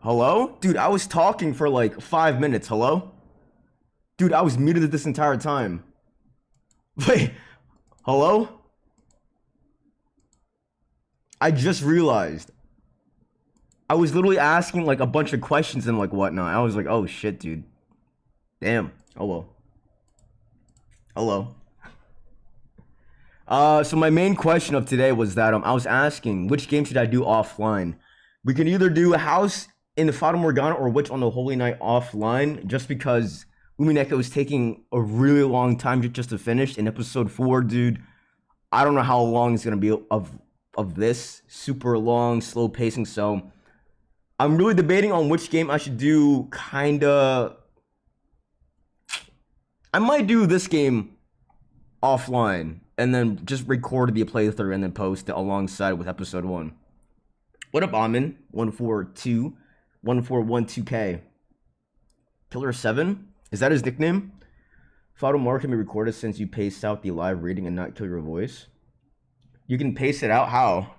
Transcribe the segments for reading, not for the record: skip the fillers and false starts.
Hello? Dude, I was talking for like 5 minutes. Hello? Dude, I was muted this entire time. Wait, hello? I just realized. I was literally asking like a bunch of questions and like whatnot. I was like, oh shit, dude. Damn. Hello. Hello. So my main question of today was that I was asking which game should I do offline. We can either do a house in the Fata Morgana or Witch on the Holy Night offline, just because umineko is taking a really long time just to finish. In episode 4, dude, I don't know how long it's gonna be of this super long, slow pacing. So I'm really debating on which game I should do. Kinda, I might do this game offline and then just record the playthrough and then post it alongside with episode 1. What up, Amin? 1412K. Killer 7? Is that his nickname? Photo mark can be recorded since you paste out the live reading and not kill your voice. You can paste it out? How?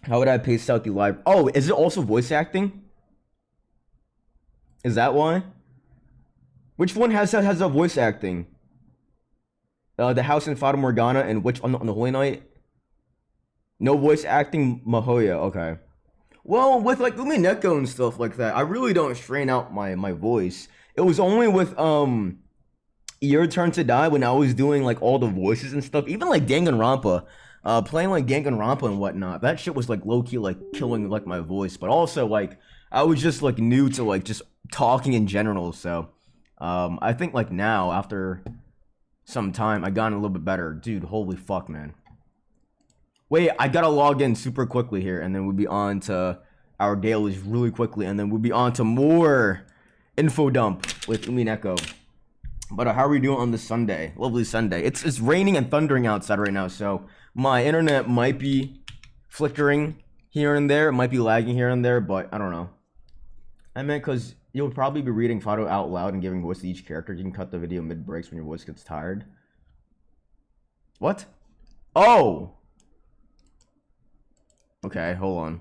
How would I paste out the live? Oh, is it also voice acting? Is that why? Which one has a voice acting? The house in Fata Morgana and which on the Holy Night? No voice acting, Mahoya. Okay. Well, with like umineko and stuff like that, I really don't strain out my voice. It was only with Your Turn to Die when I was doing like all the voices and stuff. Even like Danganronpa, playing like Danganronpa and whatnot. That shit was like low key like killing like my voice. But also like I was just like new to like just talking in general. So I think like now after some time I gotten a little bit better. Dude, holy fuck, man. Wait, I gotta log in super quickly here, and then we'll be on to our dailies really quickly, and then we'll be on to more info dump with umineko. But how are we doing on this Sunday? Lovely Sunday. It's raining and thundering outside right now, so my internet might be flickering here and there. It might be lagging here and there, but I don't know. I meant because you'll probably be reading photo out loud and giving voice to each character. You can cut the video mid breaks when your voice gets tired. What? Oh! Okay, hold on.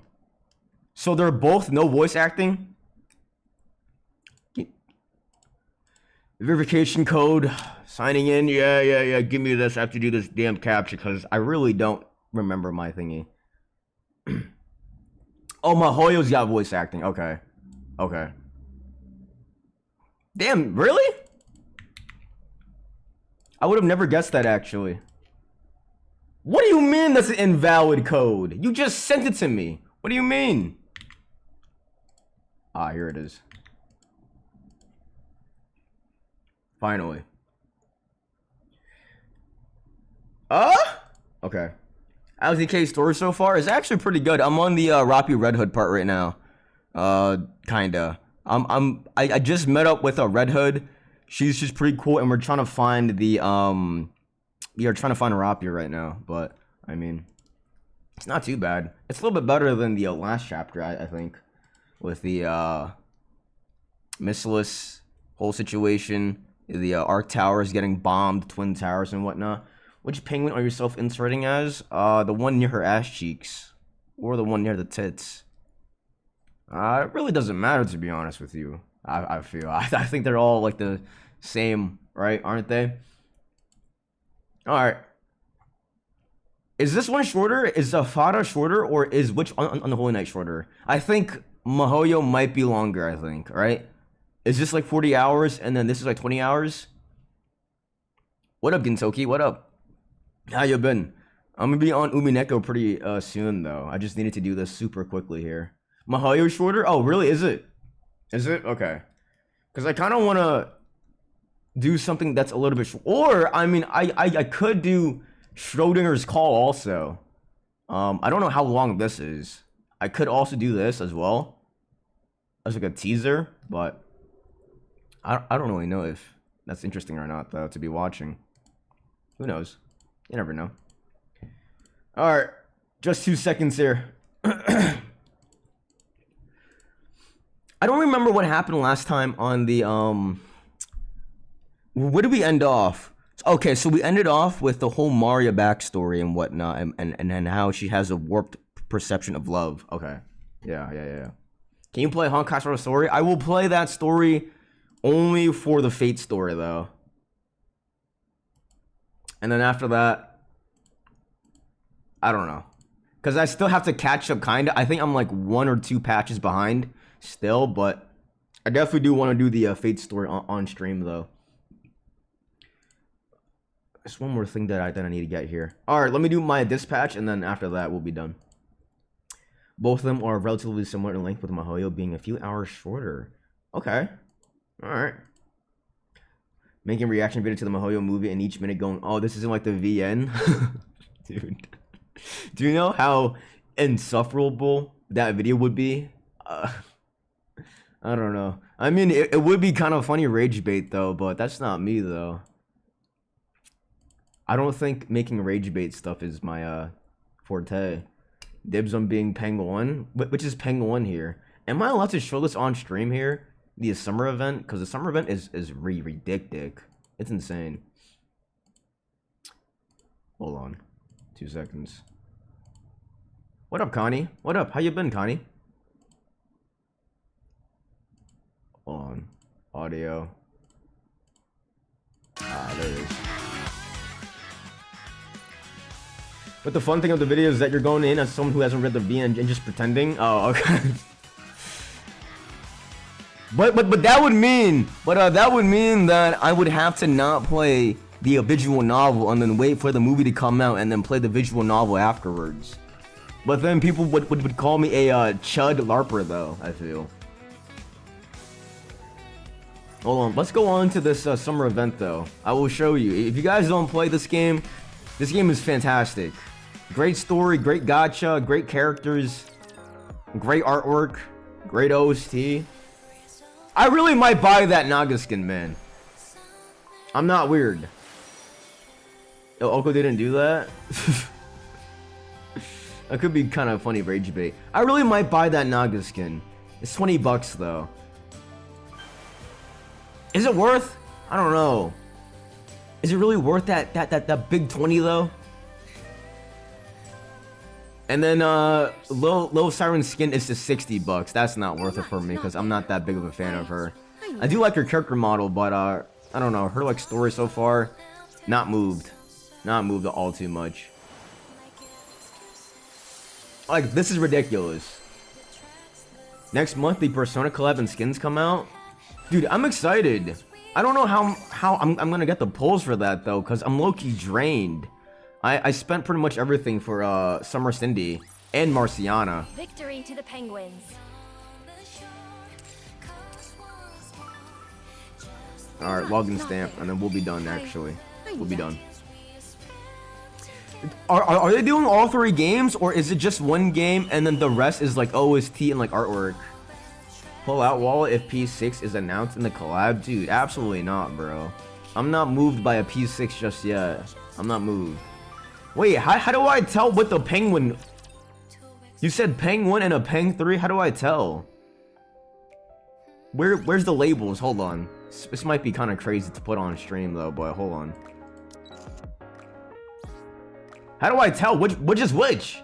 So they're both no voice acting? Verification code. Signing in. Yeah. Give me this. I have to do this damn captcha because I really don't remember my thingy. Oh, Mahoyo's got voice acting. Okay. Damn, really? I would have never guessed that, actually. What do you mean that's an invalid code? You just sent it to me. What do you mean? Ah, here it is. Finally. Okay. How's the K story so far? It's actually pretty good. I'm on the Roppy Red Hood part right now. Kinda. I just met up with a Red Hood. She's just pretty cool, and we're trying to find the we are trying to find Rapier right now, but I mean, it's not too bad. It's a little bit better than the last chapter, I think, with the missileless whole situation, the Arc Towers getting bombed, Twin Towers and whatnot. Which penguin are you self-inserting as? The one near her ass cheeks, or the one near the tits. It really doesn't matter, to be honest with you. I feel I think they're all like the same, right? Aren't they? All right. Is this one shorter? Is the Fata shorter, or is which on the Holy Night shorter? I think Mahoyo might be longer. I think, right? Is this like 40 hours, and then this is like 20 hours? What up, Gintoki? What up? How you been? I'm gonna be on umineko pretty soon, though. I just needed to do this super quickly here. Mahoyo shorter? Oh, really? Is it? Is it? Okay. Because I kind of want to do something that's a little bit or I mean I could do Schrodinger's Call also. I don't know how long this is. I could also do this as well as like a teaser, but I don't really know if that's interesting or not, though, to be watching. Who knows? You never know. All right, just 2 seconds here. I don't remember what happened last time on the where did we end off? Okay, so we ended off with the whole Maria backstory and whatnot, and how she has a warped perception of love. Okay, yeah. Can you play Honkai Star Story? I will play that story only for the Fate story, though. And then after that, I don't know. Because I still have to catch up, kind of. I think I'm like 1 or 2 patches behind still, but I definitely do want to do the Fate story on stream, though. There's one more thing that I need to get here. Alright, let me do my dispatch, and then after that, we'll be done. Both of them are relatively similar in length, with Mihoyo being a few hours shorter. Okay. Alright. Making reaction video to the Mihoyo movie, and each minute going, oh, this isn't like the VN? Dude. Do you know how insufferable that video would be? I don't know. I mean, it would be kind of funny rage bait, though, but that's not me, though. I don't think making rage bait stuff is my forte. Dibs on being Penguin. Which is Penguin here? Am I allowed to show this on stream here? The summer event? Because the summer event is ridiculous. It's insane. Hold on. 2 seconds. What up, Connie? What up? How you been, Connie? Hold on. Audio. Ah, there it is. But the fun thing of the video is that you're going in as someone who hasn't read the VN and just pretending. Oh, okay. But that would mean, that I would have to not play the visual novel and then wait for the movie to come out and then play the visual novel afterwards. But then people would call me a chud larper, though, I feel. Hold on, let's go on to this summer event, though. I will show you. If you guys don't play this game is fantastic. Great story, great gacha, great characters, great artwork, great OST. I really might buy that Naga skin, man. I'm not weird. Oh, Oko didn't do that? That could be kind of funny rage bait. I really might buy that Naga skin. It's 20 bucks, though. Is it worth? I don't know. Is it really worth that big 20, though? And then low Siren skin is just 60 bucks. That's not worth it for me because I'm not that big of a fan of her. I do like her character model, but I don't know, her like story so far, not moved all too much. Like, this is ridiculous. Next month the Persona collab and skins come out. Dude, I'm excited. I don't know how I'm gonna get the pulls for that, though, because I'm low-key drained. I spent pretty much everything for Summer Cindy and Marciana. Victory to the Penguins. Alright, login stamp, and then we'll be done, actually. We'll be done. Are they doing all 3 games, or is it just 1 game, and then the rest is like OST and like artwork? Pull out wallet if P6 is announced in the collab? Dude, absolutely not, bro. I'm not moved by a P6 just yet. I'm not moved. Wait, how do I tell what the penguin... You said Penguin and a Peng 3? How do I tell? Where's the labels? Hold on. This might be kind of crazy to put on stream, though, but hold on. How do I tell which is which?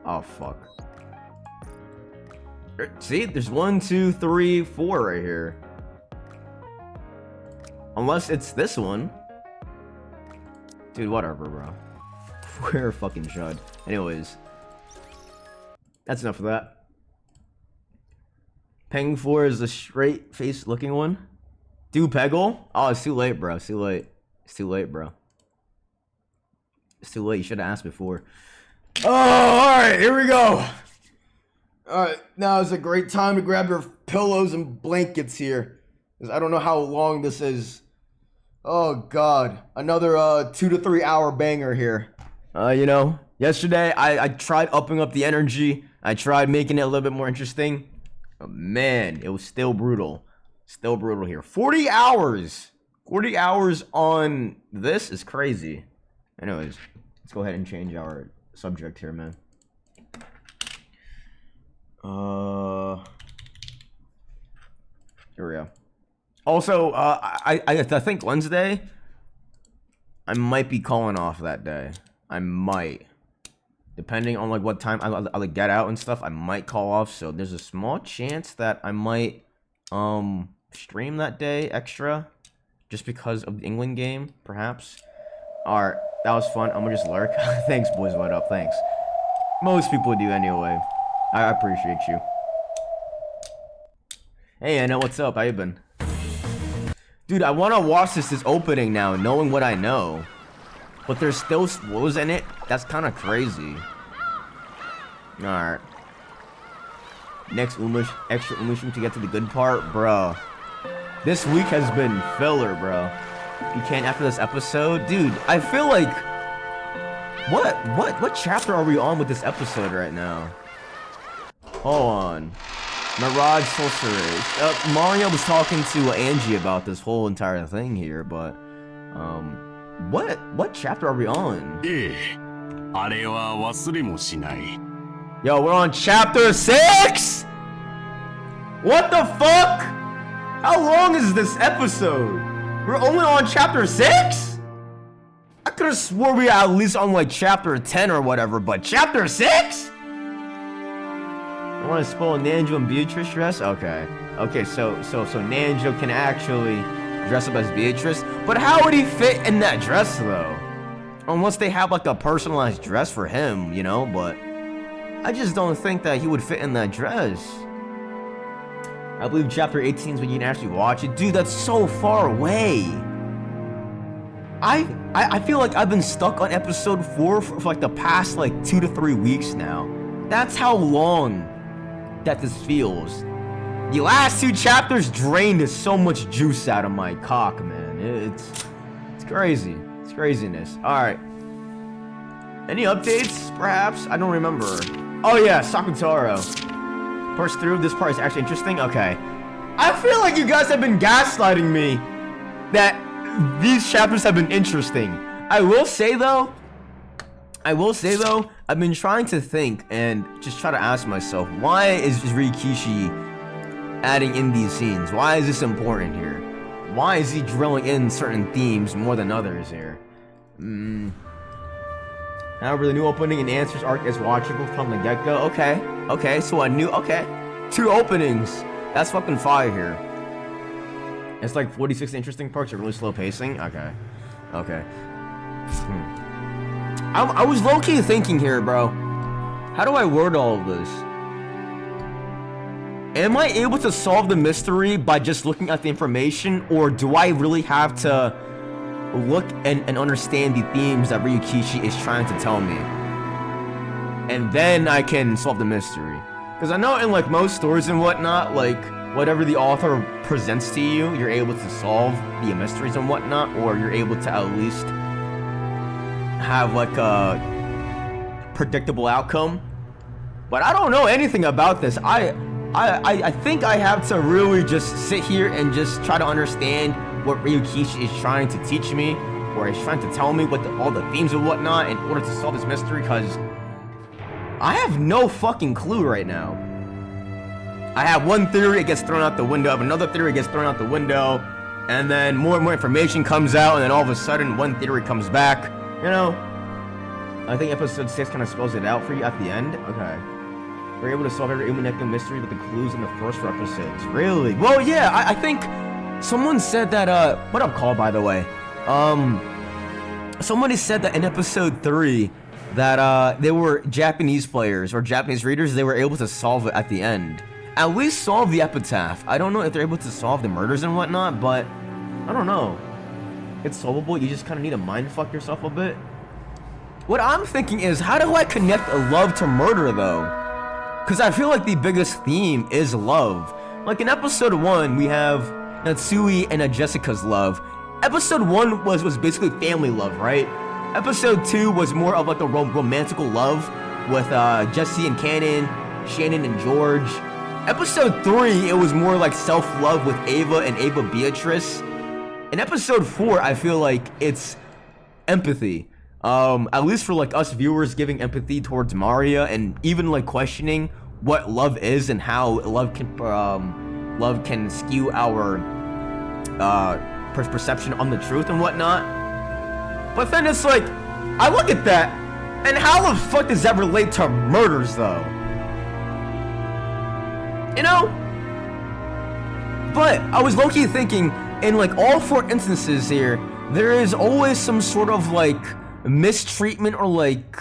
Oh, fuck. See, there's 1, 2, 3, 4 right here. Unless it's this one. Dude, whatever, bro. We're fucking shud. Anyways. That's enough of that. Peng 4 is the straight face looking one. Do Peggle? Oh, it's too late, bro. It's too late. It's too late, bro. It's too late. You should have asked before. Oh, alright, here we go. Alright, now is a great time to grab your pillows and blankets here. Because I don't know how long this is. Oh, God. Another 2 to 3 hour banger here. You know, yesterday I tried upping up the energy. I tried making it a little bit more interesting. But man, it was still brutal. Still brutal here. 40 hours! 40 hours on this is crazy. Anyways, let's go ahead and change our subject here, man. Here we go. Also, I think Wednesday, I might be calling off that day. I might. Depending on like what time I like get out and stuff, I might call off. So there's a small chance that I might stream that day extra, just because of the England game, perhaps. All right, that was fun. I'm gonna just lurk. Thanks, boys. What up? Thanks. Most people do anyway. I appreciate you. Hey, Anna, what's up? How you been? Dude, I want to watch this opening now, knowing what I know. But there's still slows in it? That's kind of crazy. Alright. Next extra Umushim to get to the good part? Bro. This week has been filler, bro. You can't after this episode? Dude, I feel like... What chapter are we on with this episode right now? Hold on. Mirage Sorceress. Mario was talking to Angie about this whole entire thing here, but what chapter are we on? Yo, we're on chapter 6? What the fuck? How long is this episode? We're only on chapter 6? I could have swore we were at least on like chapter 10 or whatever, but chapter 6? I want to spoil Nanjo and Beatrice dress? Okay, so Nanjo can actually dress up as Beatrice, but how would he fit in that dress though? Unless they have like a personalized dress for him, you know, but I just don't think that he would fit in that dress. I believe chapter 18 is when you can actually watch it. Dude, that's so far away. I feel like I've been stuck on episode 4 for like the past like 2 to 3 weeks now. That's how long that this feels. The last 2 chapters drained so much juice out of my cock, man. It's crazy. It's craziness. Alright. Any updates, perhaps? I don't remember. Oh yeah, Sakutaro. Burst through. This part is actually interesting. Okay. I feel like you guys have been gaslighting me that these chapters have been interesting. I will say though, I've been trying to think and just try to ask myself, why is ryukishi adding in these scenes? Why is this important here? Why is he drilling in certain themes more than others here? However, the new opening and answers arc is watchable from the get-go. Okay, so a new, 2 openings. That's fucking fire here. It's like 46 interesting parts are really slow pacing. Okay. I was low-key thinking here, bro. How do I word all of this? Am I able to solve the mystery by just looking at the information, or do I really have to look and understand the themes that Ryukishi is trying to tell me? And then I can solve the mystery. Because I know in like most stories and whatnot, like whatever the author presents to you, you're able to solve the mysteries and whatnot, or you're able to at least have like a predictable outcome. But I don't know anything about this. I think I have to really just sit here and just try to understand what Ryukishi is trying to teach me, or he's trying to tell me what all the themes and whatnot in order to solve this mystery, because I have no fucking clue right now. I have one theory, it gets thrown out the window, I have another theory, it gets thrown out the window, and then more and more information comes out, and then all of a sudden one theory comes back. You know, I think episode 6 kind of spells it out for you at the end. Okay. We're able to solve every umineko mystery with the clues in the first 4 episodes. Really? Well, yeah, I think someone said that, what up, Call, by the way? Somebody said that in episode 3 that, they were Japanese players or Japanese readers, they were able to solve it at the end. At least solve the epitaph. I don't know if they're able to solve the murders and whatnot, but I don't know. It's solvable, you just kind of need to mindfuck yourself a bit. What I'm thinking is, how do I connect love to murder, though? Because I feel like the biggest theme is love. Like in episode 1, we have Natsui and Jessica's love. Episode 1 was basically family love, right? Episode 2 was more of like a romantical love with Jesse and Shannon and George. Episode 3, it was more like self-love with Ava and Ava Beatrice. In episode 4, I feel like it's empathy. At least for like us viewers, giving empathy towards Maria and even like questioning what love is and how love can skew our perception on the truth and whatnot. But then it's like, I look at that And how the fuck does that relate to murders, though? You know? But I was low-key thinking, in like all 4 instances here, there is always some sort of like mistreatment or like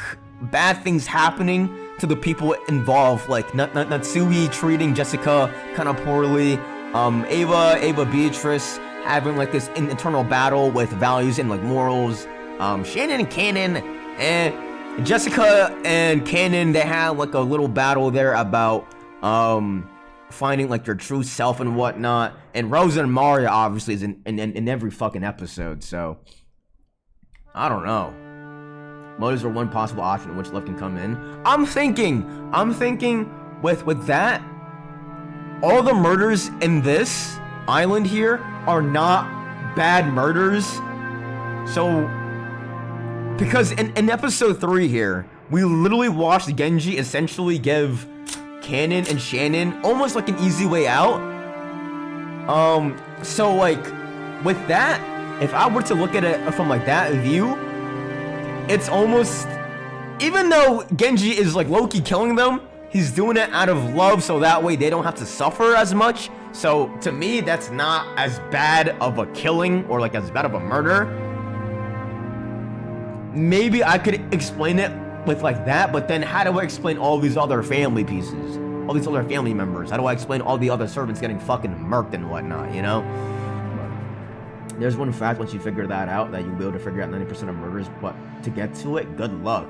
bad things happening to the people involved. Like Natsui treating Jessica kind of poorly, Ava Beatrice having like this internal battle with values and like morals, Shannon and Cannon, and Jessica and Cannon, they had like a little battle there about finding like your true self and whatnot. And Rosa and Maria obviously is in every fucking episode, so I don't know. Motives are one possible option in which love can come in. I'm thinking with that, all the murders in this island here are not bad murders. So, because in episode 3 here, we literally watched Genji essentially give Cannon and Shannon almost like an easy way out. So like, with that, if I were to look at it from like that view, it's almost, even though Genji is like low-key killing them, he's doing it out of love so that way they don't have to suffer as much. So to me, that's not as bad of a killing or like as bad of a murder. Maybe I could explain it with like that, but then how do I explain all these other family pieces? All these other family members? How do I explain all the other servants getting fucking murked and whatnot, you know? There's one fact, once you figure that out, that you'll be able to figure out 90% of murders, but to get to it, good luck.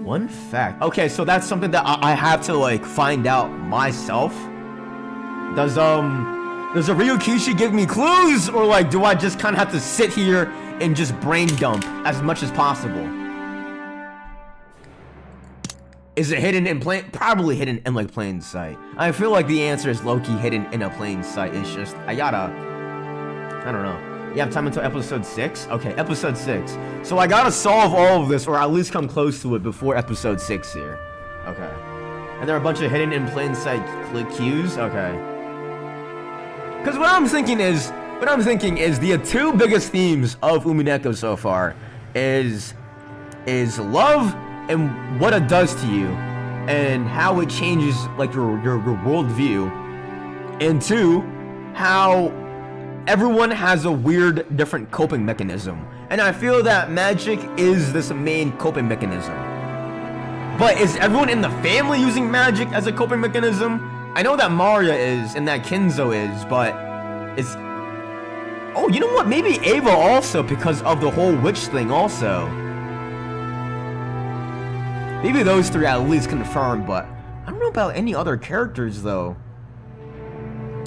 One fact. Okay, so that's something that I have to like find out myself. Does a ryukishi give me clues, or like do I just kind of have to sit here and just brain dump as much as possible? Is it hidden in plain? Probably hidden in like plain sight. I feel like the answer is low-key hidden in a plain sight. It's just I don't know. You have time until episode 6? Okay, episode 6. So I gotta solve all of this, or at least come close to it before episode 6 here. Okay. And there are a bunch of hidden in plain sight cues? Okay. Because what I'm thinking is the 2 biggest themes of Umineko so far is love and what it does to you, and how it changes like your worldview, and 2, how everyone has a weird different coping mechanism, and I feel that magic is this main coping mechanism. But is everyone in the family using magic as a coping mechanism? I know that Maria is and that Kinzo is, but it's, oh, you know what, maybe Ava also, because of the whole witch thing also. Maybe those 3 at least confirmed, but I don't know about any other characters though.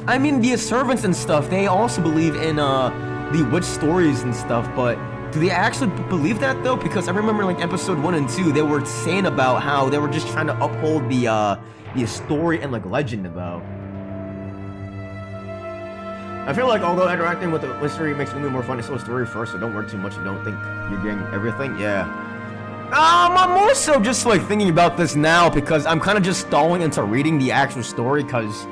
I mean, the servants and stuff, they also believe in the witch stories and stuff, but do they actually believe that though? Because I remember like episode 1 and 2, they were saying about how they were just trying to uphold the story and like legend though. I feel like although interacting with the mystery makes Umi more fun, it's still a story first, so don't worry too much and don't think you're getting everything. Yeah. I'm more so just like thinking about this now because I'm kind of just stalling into reading the actual story because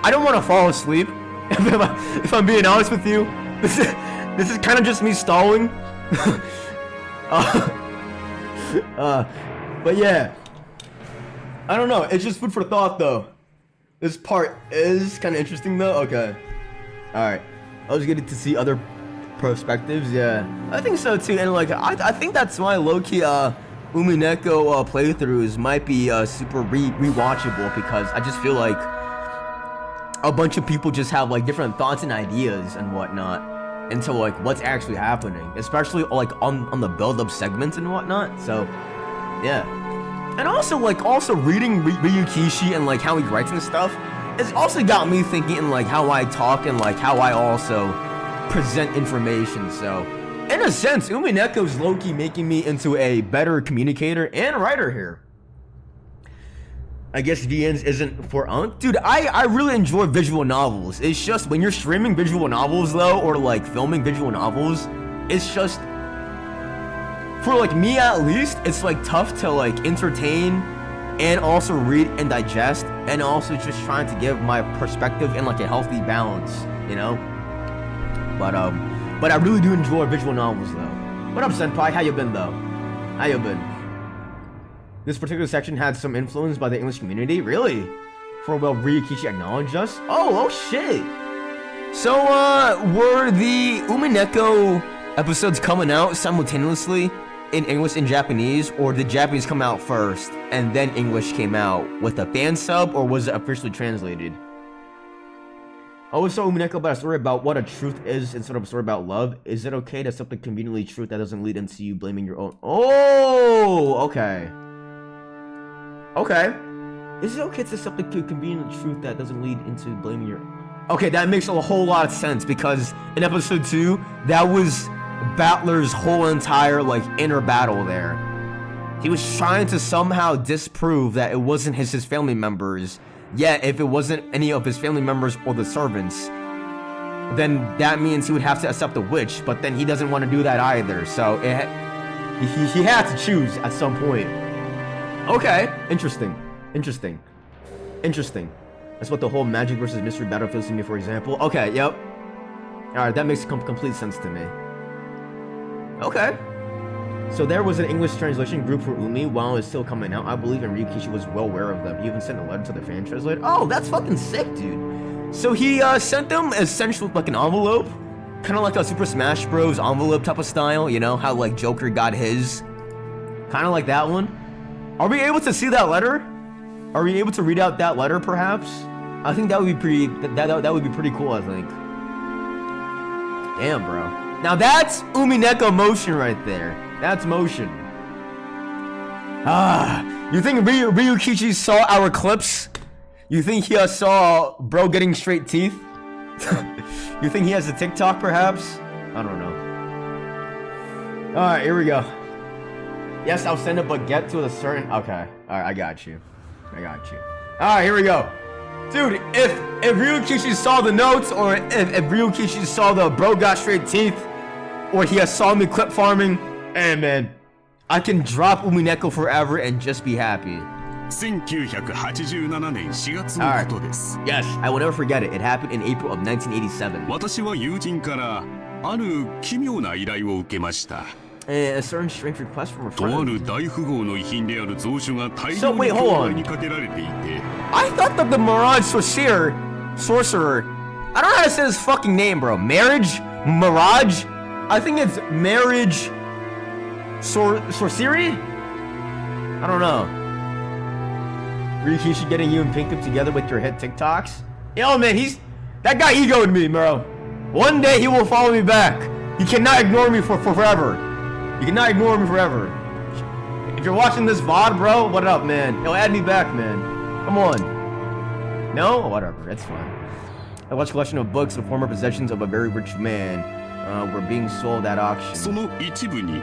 I don't want to fall asleep. If I'm being honest with you, this is kind of just me stalling. But yeah, I don't know. It's just food for thought though. This part is kind of interesting though. Okay, all right. I was getting to see other perspectives. Yeah, I think so too. And like I think that's why low-key Umineko playthroughs might be super rewatchable, because I just feel like a bunch of people just have like different thoughts and ideas and whatnot into like what's actually happening, especially like on the build-up segments and whatnot. So yeah, and also reading Ryukishi and like how he writes and stuff, it's also got me thinking in like how I talk and like how I also present information. So in a sense, Umineko's low-key making me into a better communicator and writer here. I guess VNs isn't for Unk. Dude, I really enjoy visual novels. It's just when you're streaming visual novels though, or like filming visual novels, it's just, for like me at least, it's like tough to like entertain and also read and digest, and also just trying to give my perspective in like a healthy balance, you know? But I really do enjoy visual novels though. What up, Senpai? How you been though? How you been? This particular section had some influence by the English community. Really? For well, Ryukishi acknowledged us? Oh shit! So, were the umineko episodes coming out simultaneously in English and Japanese, or did Japanese come out first and then English came out with a fan sub, or was it officially translated? Oh, so umineko about a story about what a truth is instead of a story about love. Is it okay to something conveniently truth that doesn't lead into you blaming your own? Oh, okay. Okay. Is it okay to something convenient truth that doesn't lead into blaming your... Okay, that makes a whole lot of sense, because in episode 2, that was Battler's whole entire, like, inner battle there. He was trying to somehow disprove that it wasn't his family members, yet if it wasn't any of his family members or the servants, then that means he would have to accept the witch, but then he doesn't want to do that either, so he had to choose at some point. Okay, interesting. That's what the whole magic versus mystery battle feels to me, for example. Okay, yep. Alright, that makes complete sense to me. Okay. So there was an English translation group for Umi while it was still coming out, I believe, and Ryukishi was well aware of them. He even sent a letter to the fan translator. Oh, that's fucking sick, dude. So he sent them essentially like an envelope. Kind of like a Super Smash Bros. Envelope type of style, you know, how like Joker got his. Kind of like that one. Are we able to see that letter? Are we able to read out that letter, perhaps? I think that would be pretty. That would be pretty cool. I think. Damn, bro. Now that's umineko motion right there. That's motion. You think Ryukishi saw our clips? You think he saw bro getting straight teeth? You think he has a TikTok, perhaps? I don't know. All right, here we go. Yes, I'll send a baguette to a certain. Okay. All right, I got you. Alright, here we go. Dude, if Ryukishi saw the notes, or if Ryukishi saw the bro got straight teeth, or he saw me clip farming, hey man, I can drop umineko forever and just be happy. 1987年4月のことです。Yes, I will never forget it. It happened in April of 1987. 私は友人からある奇妙な依頼を受けました。A certain strange request from a とあ friend. る大富豪の遺品である蔵書が大 So, 量 wait, に hold 競 on. 売にかけられていて、 I thought that the Mirage Sorcerer, I don't know how to say his fucking name, bro. Marriage? Mirage? I think it's Marriage Sorcery? I don't know. Ryukishi getting you and Pinkup together with your hit TikToks? Yo, man, that guy egoed me, bro. One day he will follow me back. You cannot ignore me for forever. You cannot ignore me forever. If you're watching this VOD, bro, what up, man? Yo, add me back, man. Come on. No? Whatever, it's fine. I watched a collection of books, the former possessions of a very rich man, were being sold at そ auction. の一部に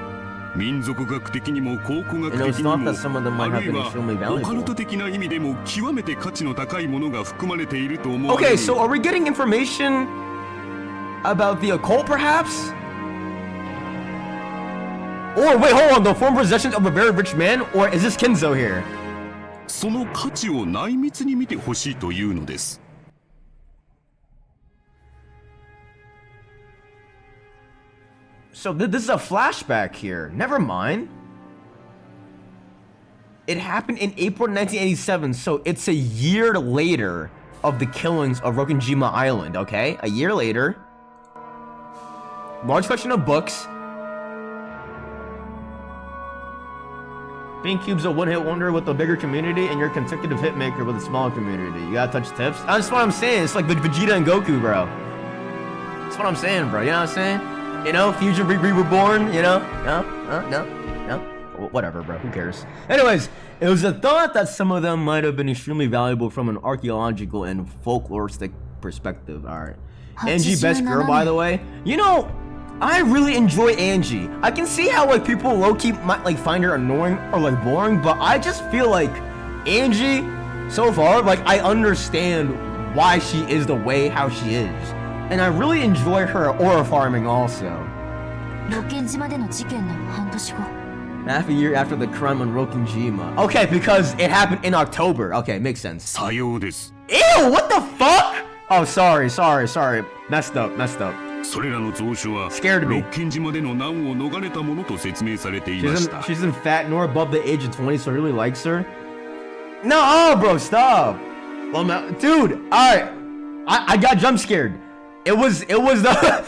民族学的にも考古 And 学 it 的 was に thought も that some of them あ might have るい been は extremely オカル valuable. ト的な意味でも極めて価値の高いものが含まれていると思われ Okay, る。 so are we getting information about the occult, perhaps? Or wait, hold on, the former possessions of a very rich man? Or is this Kinzo here? その価値を内密に見てほしいというのです。 So this is a flashback here. Never mind. It happened in April 1987, so it's a year later of the killings of Rokenjima Island, okay? A year later. Large collection of books. Being Cube's a one-hit wonder with a bigger community, and you're a consecutive hitmaker with a smaller community. You gotta touch tips. That's what I'm saying. It's like Vegeta and Goku, bro. That's what I'm saying, bro. You know what I'm saying? You know, Fusion Reborn, you know? No? Whatever, bro. Who cares? Anyways, it was a thought that some of them might have been extremely valuable from an archaeological and folkloristic perspective. Alright. Angie, best girl, by the way. You know, I really enjoy Angie. I can see how, like, people low-key might, like, find her annoying or, like, boring, but I just feel like Angie, so far, like, I understand why she is the way how she is. And I really enjoy her aura farming also. ロケン島での事件の半年後 Half a year after the crime on Rokenjima. Okay, because it happened in October. Okay, makes sense. さようです。 Ew, what the fuck? Oh, sorry. Messed up. それらの蔵書は Scared me. ロッキン島での難を逃れたものと説明されていました。 She isn't fat nor above the age of 20, so really likes her. No, oh, bro, stop. Well, dude, alright. I got jump scared. It was the...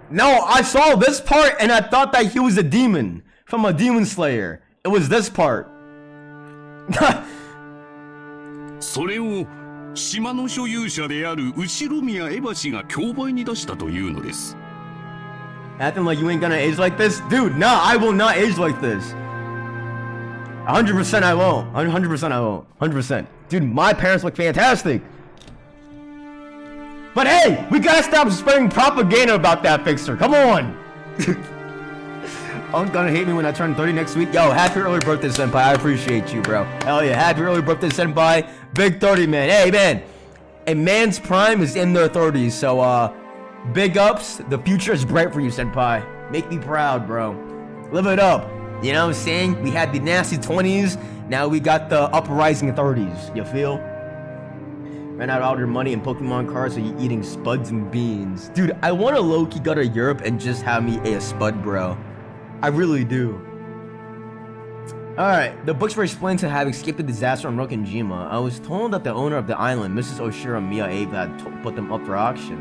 No, I saw this part and I thought that he was a demon from a demon slayer. It was this part. それを島の所有者である後宮エバ氏が競売に出したというのです。 Acting like you ain't gonna age like this? Dude, nah, I will not age like this. 100% I won't. 100% I won't. 100%. Dude, my parents look fantastic. But hey, we gotta stop spreading propaganda about that fixer. Come on. I'm gonna hate me when I turn 30 next week. Yo, happy early birthday, senpai. I appreciate you, bro. Hell yeah, happy early birthday, senpai. Big 30, man. Hey, man. A man's prime is in their 30s, so, big ups. The future is bright for you, senpai. Make me proud, bro. Live it up. You know what I'm saying? We had the nasty 20s. Now we got the uprising 30s. You feel? Ran out all your money in Pokemon cards, so you eating spuds and beans. Dude, I want to low-key go to Europe and just have me a spud, bro. I really do. Alright, the books were explained to have escaped the disaster on Rokkenjima. I was told that the owner of the island, Mrs. Oshira Mia Abe, had put them up for auction.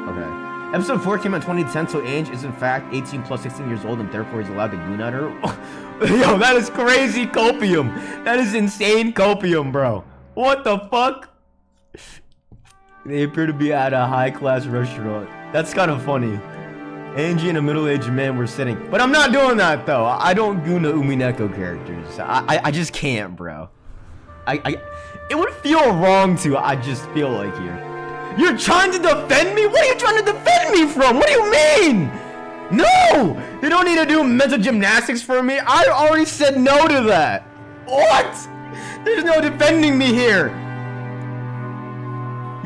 Okay. Episode 4 came out in 2010, so Ange is in fact 18 plus 16 years old and therefore he's allowed to goon at her. Yo, that is crazy copium. That is insane copium, bro. What the fuck? They appear to be at a high-class restaurant. That's kind of funny. Angie and a middle-aged man were sitting. But I'm not doing that, though. I don't goon the umineko characters. I just can't, bro. It would feel wrong to. I just feel like you're trying to defend me? What are you trying to defend me from? What do you mean? No! You don't need to do mental gymnastics for me. I already said no to that. What? There's no defending me here.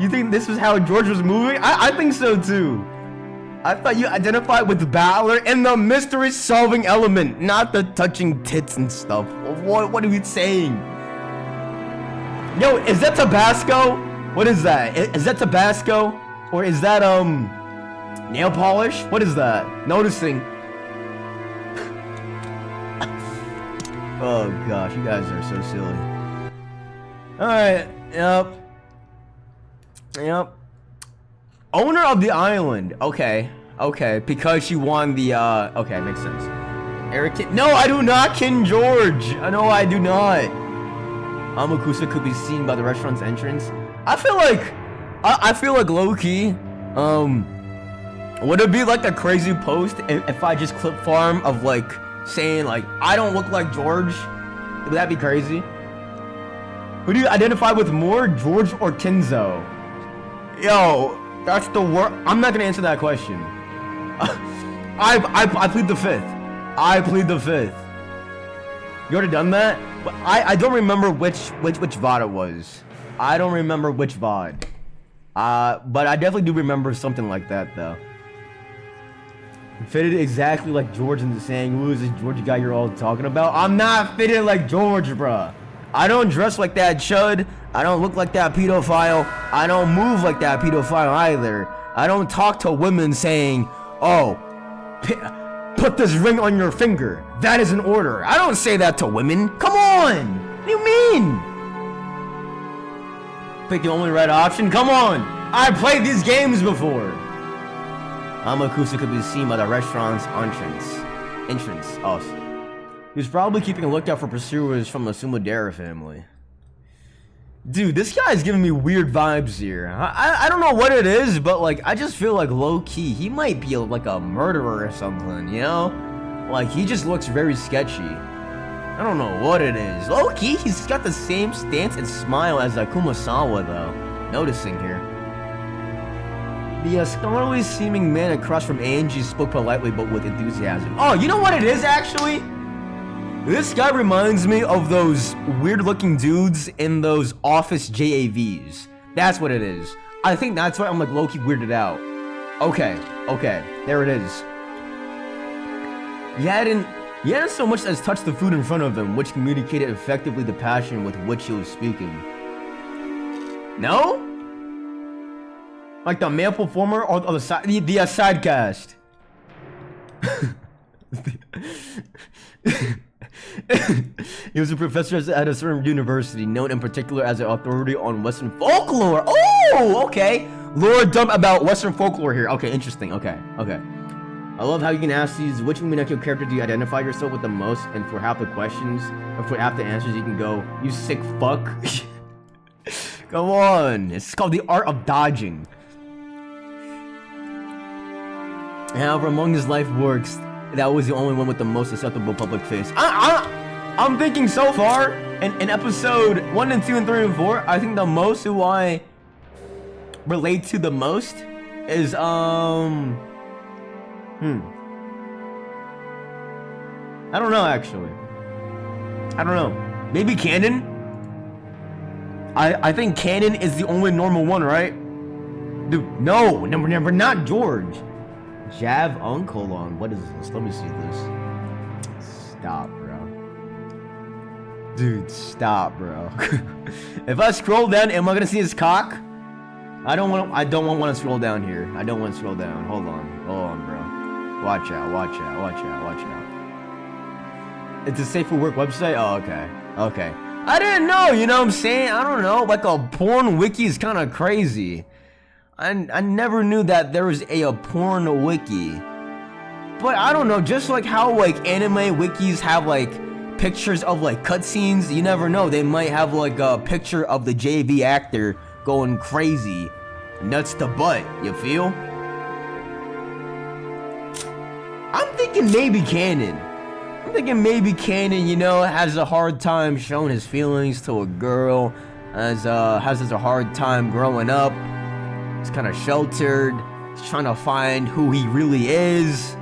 You think this was how George was moving? I think so too. I thought you identified with the battler and the mystery solving element, not the touching tits and stuff. What are we saying? Yo, is that Tabasco? What is that? Is that Tabasco? Or is that nail polish? What is that? Noticing. Oh gosh, you guys are so silly. Alright, yep. Owner of the island. Okay, because she won the, okay, makes sense. Eric, no, I do not kin George. No, I do not. Amakusa could be seen by the restaurant's entrance. I feel like low-key, would it be like a crazy post if I just clip farm of like, saying like, I don't look like George? Would that be crazy? Who do you identify with more, George or Kenzo? Yo, that's the worst. I'm not gonna answer that question. I plead the fifth. I plead the fifth. You already done that? But I don't remember which VOD it was. I don't remember which VOD. But I definitely do remember something like that though. Fitted exactly like George in the saying, who is this George guy you're all talking about? I'm not fitted like George, bruh. I don't dress like that chud. I don't look like that pedophile. I don't move like that pedophile either. I don't talk to women saying, oh, put this ring on your finger. That is an order. I don't say that to women. Come on. What do you mean? Pick the only right option? Come on. I played these games before. Amakusa could be seen by the restaurant's entrance. Oh, he was probably keeping a lookout for pursuers from the Sumodera family. Dude, this guy's giving me weird vibes here. I don't know what it is, but like I just feel like low-key he might be like a murderer or something, you know? Like he just looks very sketchy. I don't know what it is. Low-key, he's got the same stance and smile as Kumasawa though. Noticing here. The scholarly seeming man across from Angie spoke politely but with enthusiasm. Oh, you know what it is actually? This guy reminds me of those weird-looking dudes in those office JAVs. That's what it is. I think that's why I'm like low-key weirded out. Okay, there it is. He hadn't so much as touched the food in front of him, which communicated effectively the passion with which he was speaking. No? Like the male performer or the side, the side cast. He was a professor at a certain university, known in particular as an authority on Western folklore. Oh, okay. Lore dump about Western folklore here. Okay, interesting. Okay. I love how you can ask these, which umineko character do you identify yourself with the most? And for half the questions, or for half the answers, you can go, you sick fuck. Come on. It's called the art of dodging. However, among his life works, that was the only one with the most acceptable public face. I'm thinking so far, in episode 1 and 2 and 3 and 4, I think the most who I relate to the most is, I don't know, actually. I don't know. Maybe Canon? I think Canon is the only normal one, right? Dude, no, never, not George. Jav Uncolon. What is this? Let me see this. Stop, bro. Dude, stop, bro. If I scroll down, am I gonna see his cock? I don't want to scroll down here. I don't want to scroll down. Hold on, bro. Watch out. It's a safe for work website? Oh, okay. I didn't know, you know what I'm saying? I don't know, like a porn wiki is kind of crazy. I never knew that there was a porn wiki. But I don't know, just like how like anime wikis have like pictures of like cutscenes, you never know. They might have like a picture of the JV actor going crazy. Nuts to butt, you feel? I'm thinking maybe Canon, you know, has a hard time showing his feelings to a girl, has a hard time growing up. He's kind of sheltered. He's trying to find who he really is.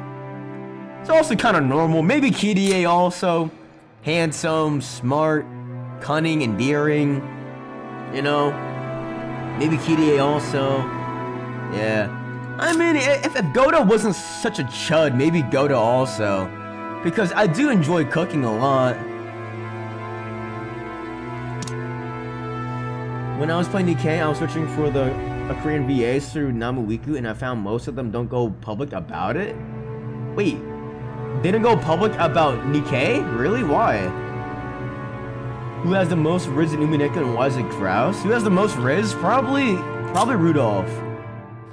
It's also kind of normal. Maybe Kirie also. Handsome, smart, cunning, endearing. You know? Maybe Kirie also. Yeah. I mean, if Goda wasn't such a chud, maybe Goda also. Because I do enjoy cooking a lot. When I was playing DK, I was searching for a Korean VAs through Namuwiku, and I found most of them don't go public about it. Wait, they didn't go public about Nikkei? Really? Why? Who has the most Riz in Umineko and why is it Kraus? Who has the most Riz? Probably Rudolph.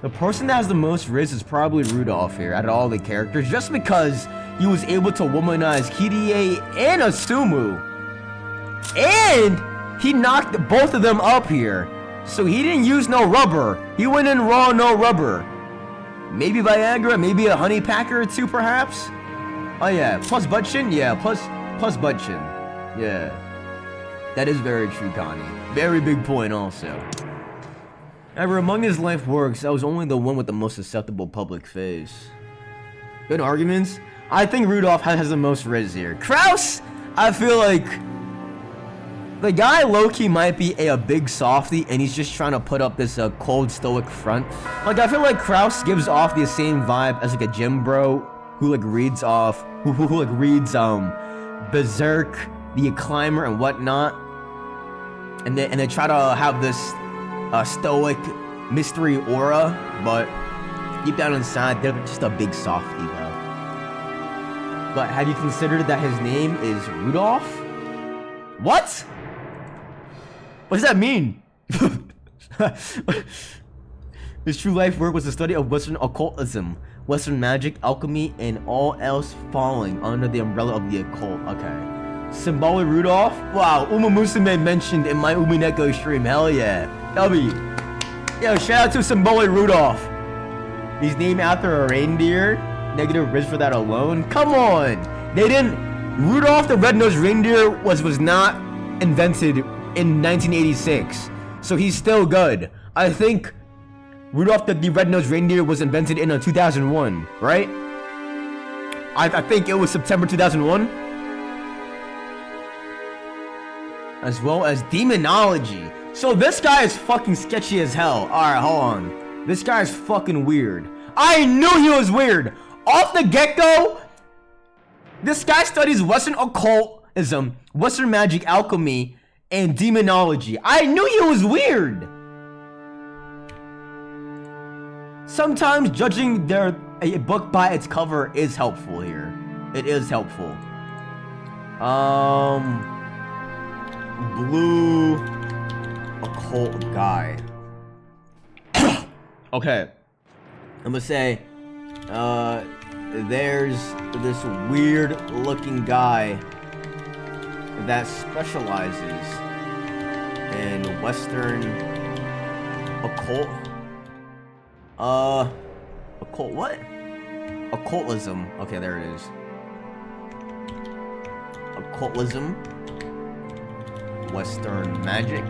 The person that has the most Riz is probably Rudolph here out of all the characters, just because he was able to womanize Kirie and Asumu. And he knocked both of them up here. So he didn't use no rubber. He went in raw, no rubber. Maybe Viagra, maybe a honey packer or two, perhaps? Oh yeah, plus butt chin? Yeah, plus butt chin. Yeah. That is very true, Connie. Very big point also. However, among his life works, that was only the one with the most acceptable public face. Good arguments. I think Rudolph has the most Riz here. Kraus, I feel like the guy low-key might be a big softy, and he's just trying to put up this cold, stoic front. Like, I feel like Kraus gives off the same vibe as like a gym bro who like reads Berserk, the Climber, and whatnot, and they try to have this stoic mystery aura, but deep down inside they're just a big softy though. But have you considered that his name is Rudolph? What? What does that mean? His true life work was the study of Western occultism, Western magic, alchemy, and all else falling under the umbrella of the occult. Okay. Symbolic Rudolph? Wow, Uma Musume mentioned in my Umineko stream. Hell yeah. W. Yo, shout out to Symbolic Rudolph. He's named after a reindeer. Negative Riz for that alone. Come on. They didn't. Rudolph the Red-Nosed Reindeer was not invented in 1986, so he's still good. I think Rudolph the Red-Nosed Reindeer was invented in 2001, right? I think it was September 2001. As well as demonology. So this guy is fucking sketchy as hell. Alright, hold on. This guy is fucking weird. I knew he was weird. Off the get-go, this guy studies Western occultism, Western magic, alchemy, and demonology. I knew he was weird. sometimes judging a book by its cover is helpful here. It is helpful. Blue occult guy. Okay. I'm gonna say, there's this weird looking guy that specializes in Western occult. Occult what? Occultism. Okay, there it is. Occultism. Western magic.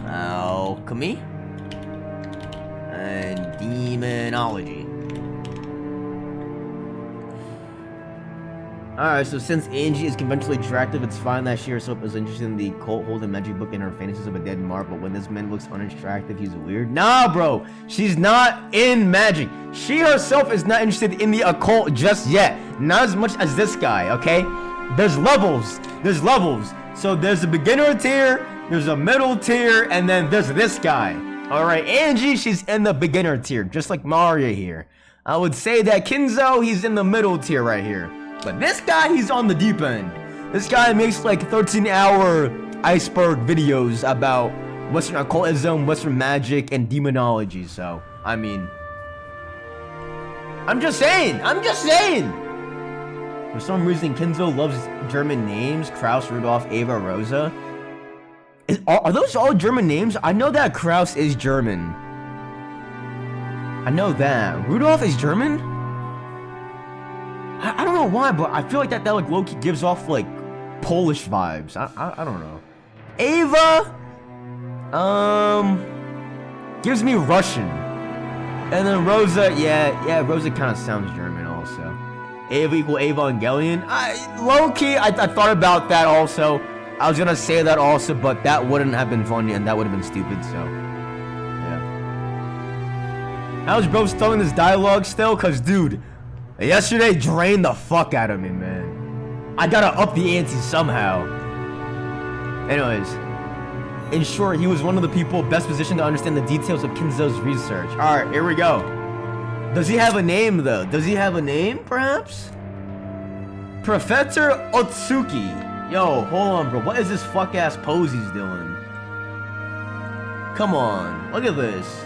Alchemy. And demonology. Alright, so since Angie is conventionally attractive, it's fine that she herself is interested in the occult holding magic book and her fantasies of a dead mark, but when this man looks unattractive, he's weird. Nah, bro! She's not in magic. She herself is not interested in the occult just yet. Not as much as this guy, okay? There's levels. There's levels. So there's a beginner tier, there's a middle tier, and then there's this guy. Alright, Angie, she's in the beginner tier, just like Mario here. I would say that Kinzo, he's in the middle tier right here. But this guy, he's on the deep end. This guy makes like 13-hour iceberg videos about Western occultism, Western magic, and demonology. So, I mean, I'm just saying. For some reason, Kinzo loves German names. Kraus, Rudolph, Ava, Rosa. Are those all German names? I know that Kraus is German. I know that. Rudolph is German? I don't know why, but I feel like that like low-key gives off like Polish vibes. I don't know. Ava gives me Russian. And then Rosa, yeah, Rosa kind of sounds German also. Ava equal Evangelion. Low-key, I thought about that also. I was gonna say that also, but that wouldn't have been funny and that would have been stupid, so yeah. How's bro still in this dialogue still? Cause dude, yesterday drained the fuck out of me, man. I gotta up the ante somehow. Anyways, in short, he was one of the people best positioned to understand the details of Kinzo's research. Alright, here we go. Does he have a name, though? Does he have a name, perhaps? Professor Otsuki. Yo, hold on, bro. What is this fuck-ass pose he's doing? Come on. Look at this.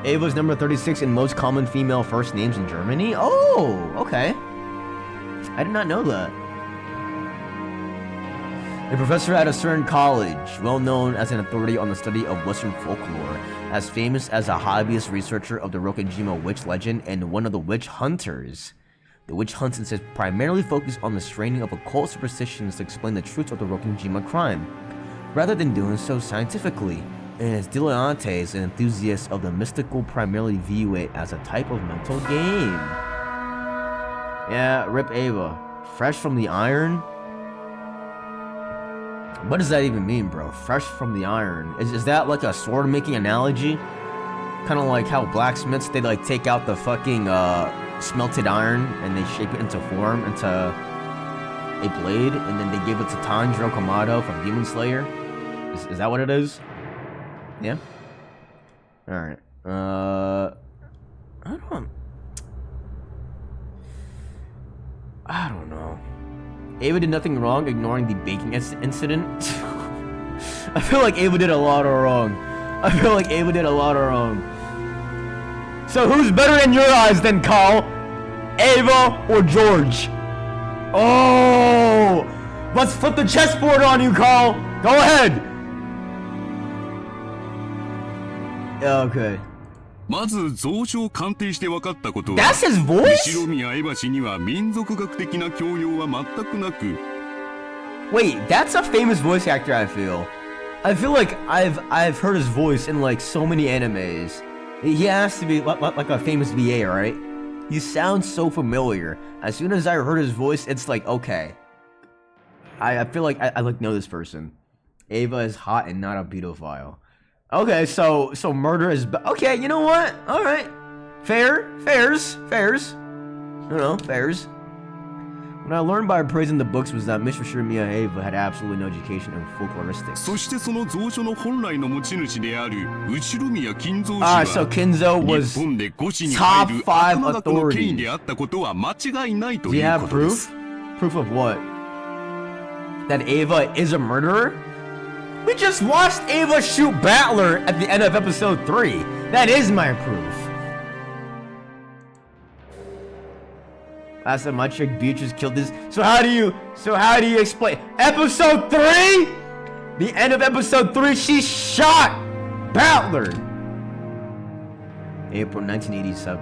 Ava's number 36 in most common female first names in Germany? Oh, okay. I did not know that. A professor at a certain college, well known as an authority on the study of Western folklore, as famous as a hobbyist researcher of the Rokujima witch legend and one of the witch hunters. The witch hunts instead primarily focus on the straining of occult superstitions to explain the truth of the Rokujima crime, rather than doing so scientifically. And as dilettantes and enthusiasts of the mystical primarily view it as a type of mental game. Yeah, rip Ava. Fresh from the iron? What does that even mean, bro? Fresh from the iron. Is that like a sword making analogy? Kind of like how blacksmiths, they like take out the fucking smelted iron and they shape it into form, into a blade, and then they give it to Tanjiro Kamado from Demon Slayer? Is that what it is? Yeah? Alright. I don't know. Ava did nothing wrong ignoring the baking incident. I feel like Ava did a lot of wrong. So who's better in your eyes than Carl? Ava or George? Oh! Let's flip the chessboard on you, Carl! Go ahead! Okay. まず蔵書を鑑定して分かったことは、 That's his voice? 後宮エバ氏には民族学的な教養は全くなく、 Wait, that's a famous voice actor, I feel. I feel like I've heard his voice in like so many animes. He has to be like a famous VA, right? He sounds so familiar. As soon as I heard his voice, it's like, okay. I feel like I like know this person. Ava is hot and not a pedophile. Okay, so murder is okay. You know what? All right, fairs. You know, fairs. What I learned by praising the books was that Mr. Shiromiya Eva had absolutely no education in folkloristics. そしてその蔵書の本来の持ち主である後宮金蔵氏は So Kinzo 日 was 本で5子に入る top 5悪魔学の権威 authorities. であったことは間違いないと Do you いう have ことです proof? Proof of what? That Ava is a murderer? We just watched Ava shoot Battler at the end of episode 3. That is my proof. I said my chick Beatrice killed this. So how do you explain episode 3? The end of episode 3, she shot Battler. April 1987.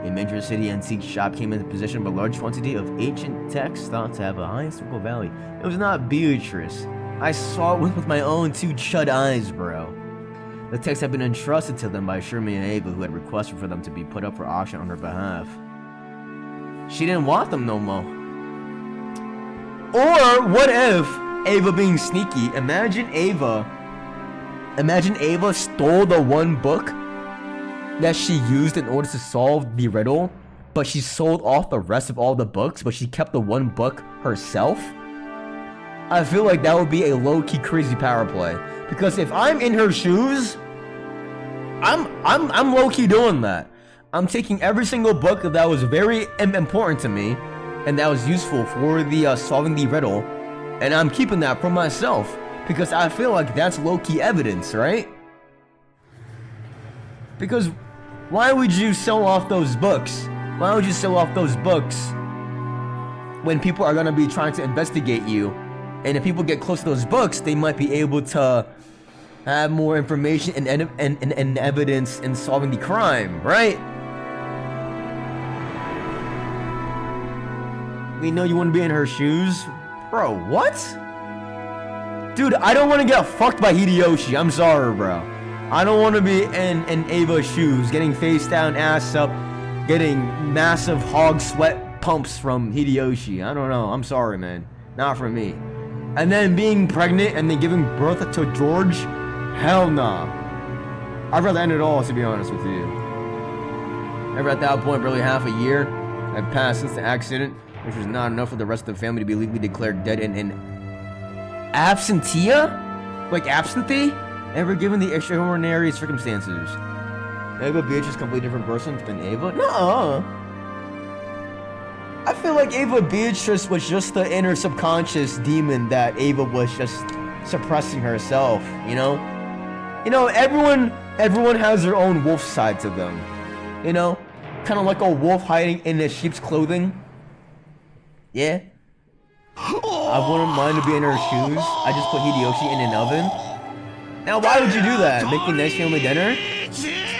A major city antique shop came into possession of a large quantity of ancient texts thought to have a high historical value. It was not Beatrice. I saw it with my own 2 chud eyes, bro. The texts had been entrusted to them by Shirley and Ava, who had requested for them to be put up for auction on her behalf. She didn't want them no more. Or what if Ava being sneaky? Imagine Ava stole the one book that she used in order to solve the riddle, but she sold off the rest of all the books, but she kept the one book herself. I feel like that would be a low-key crazy power play, because if I'm in her shoes, I'm low-key doing that. I'm taking every single book that was very important to me and that was useful for the solving the riddle, and I'm keeping that for myself because I feel like that's low-key evidence, right? Because why would you sell off those books? Why would you sell off those books when people are gonna be trying to investigate you? And if people get close to those books, they might be able to have more information and evidence in solving the crime, right? We know you want to be in her shoes. Bro, what? Dude, I don't want to get fucked by Hideyoshi. I'm sorry, bro. I don't want to be in Ava's shoes, getting face down, ass up, getting massive hog sweat pumps from Hideyoshi. I don't know. I'm sorry, man. Not for me. And then being pregnant and then giving birth to George? Hell nah. I'd rather end it all, to be honest with you. Ever at that point, barely half a year had passed since the accident, which was not enough for the rest of the family to be legally declared dead in absentia? Like absentee? Ever given the extraordinary circumstances. Ava Beatrice, completely different person than Ava? No. I feel like Ava Beatrice was just the inner subconscious demon that Ava was just suppressing herself, you know? You know, everyone has their own wolf side to them. You know? Kind of like a wolf hiding in a sheep's clothing. Yeah? I wouldn't mind to be in her shoes. I just put Hideyoshi in an oven. Now, why would you do that? Making nice family dinner?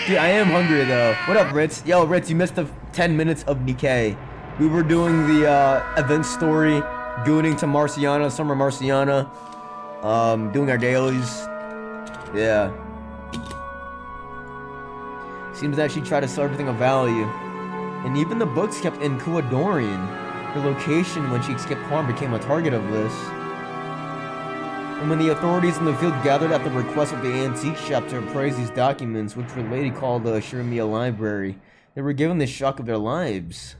Dude, I am hungry though. What up, Ritz? Yo, Ritz, you missed the 10 minutes of Nikkei. We were doing the event story, gooning to Marciana, Summer Marciana, doing our dailies. Yeah. Seems that she tried to sell everything of value. And even the books kept in Kuadorian. Her location when she escaped harm became a target of this. And when the authorities in the field gathered at the request of the antique shop to appraise these documents, which were later called the Shirimiya Library, they were given the shock of their lives.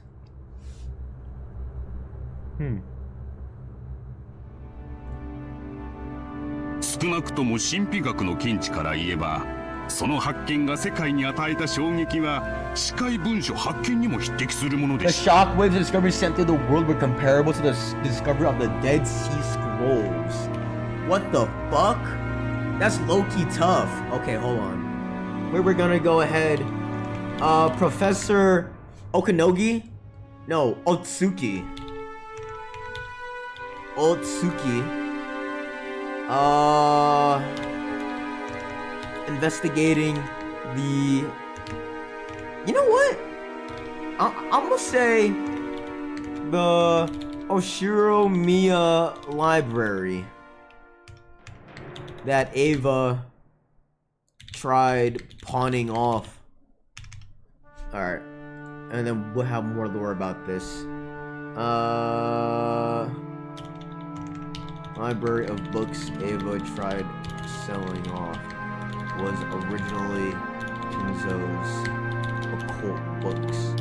少なくとも神秘学の見地から言えば、その発見が世界に与えた衝撃は司会文書発見にも匹敵するもので The した。 shockwaves the discoveries sent through the world were comparable to the discovery of the Dead Sea Scrolls. What the fuck? That's low-key tough. Okay, hold on. We're gonna go ahead. Professor Okanogi? No, Otsuki. Investigating the... You know what? I'm gonna say the Oshiromiya Library that Ava tried pawning off. Alright. And then we'll have more lore about this. Library of books Ava tried selling off was originally Kinzo's occult books.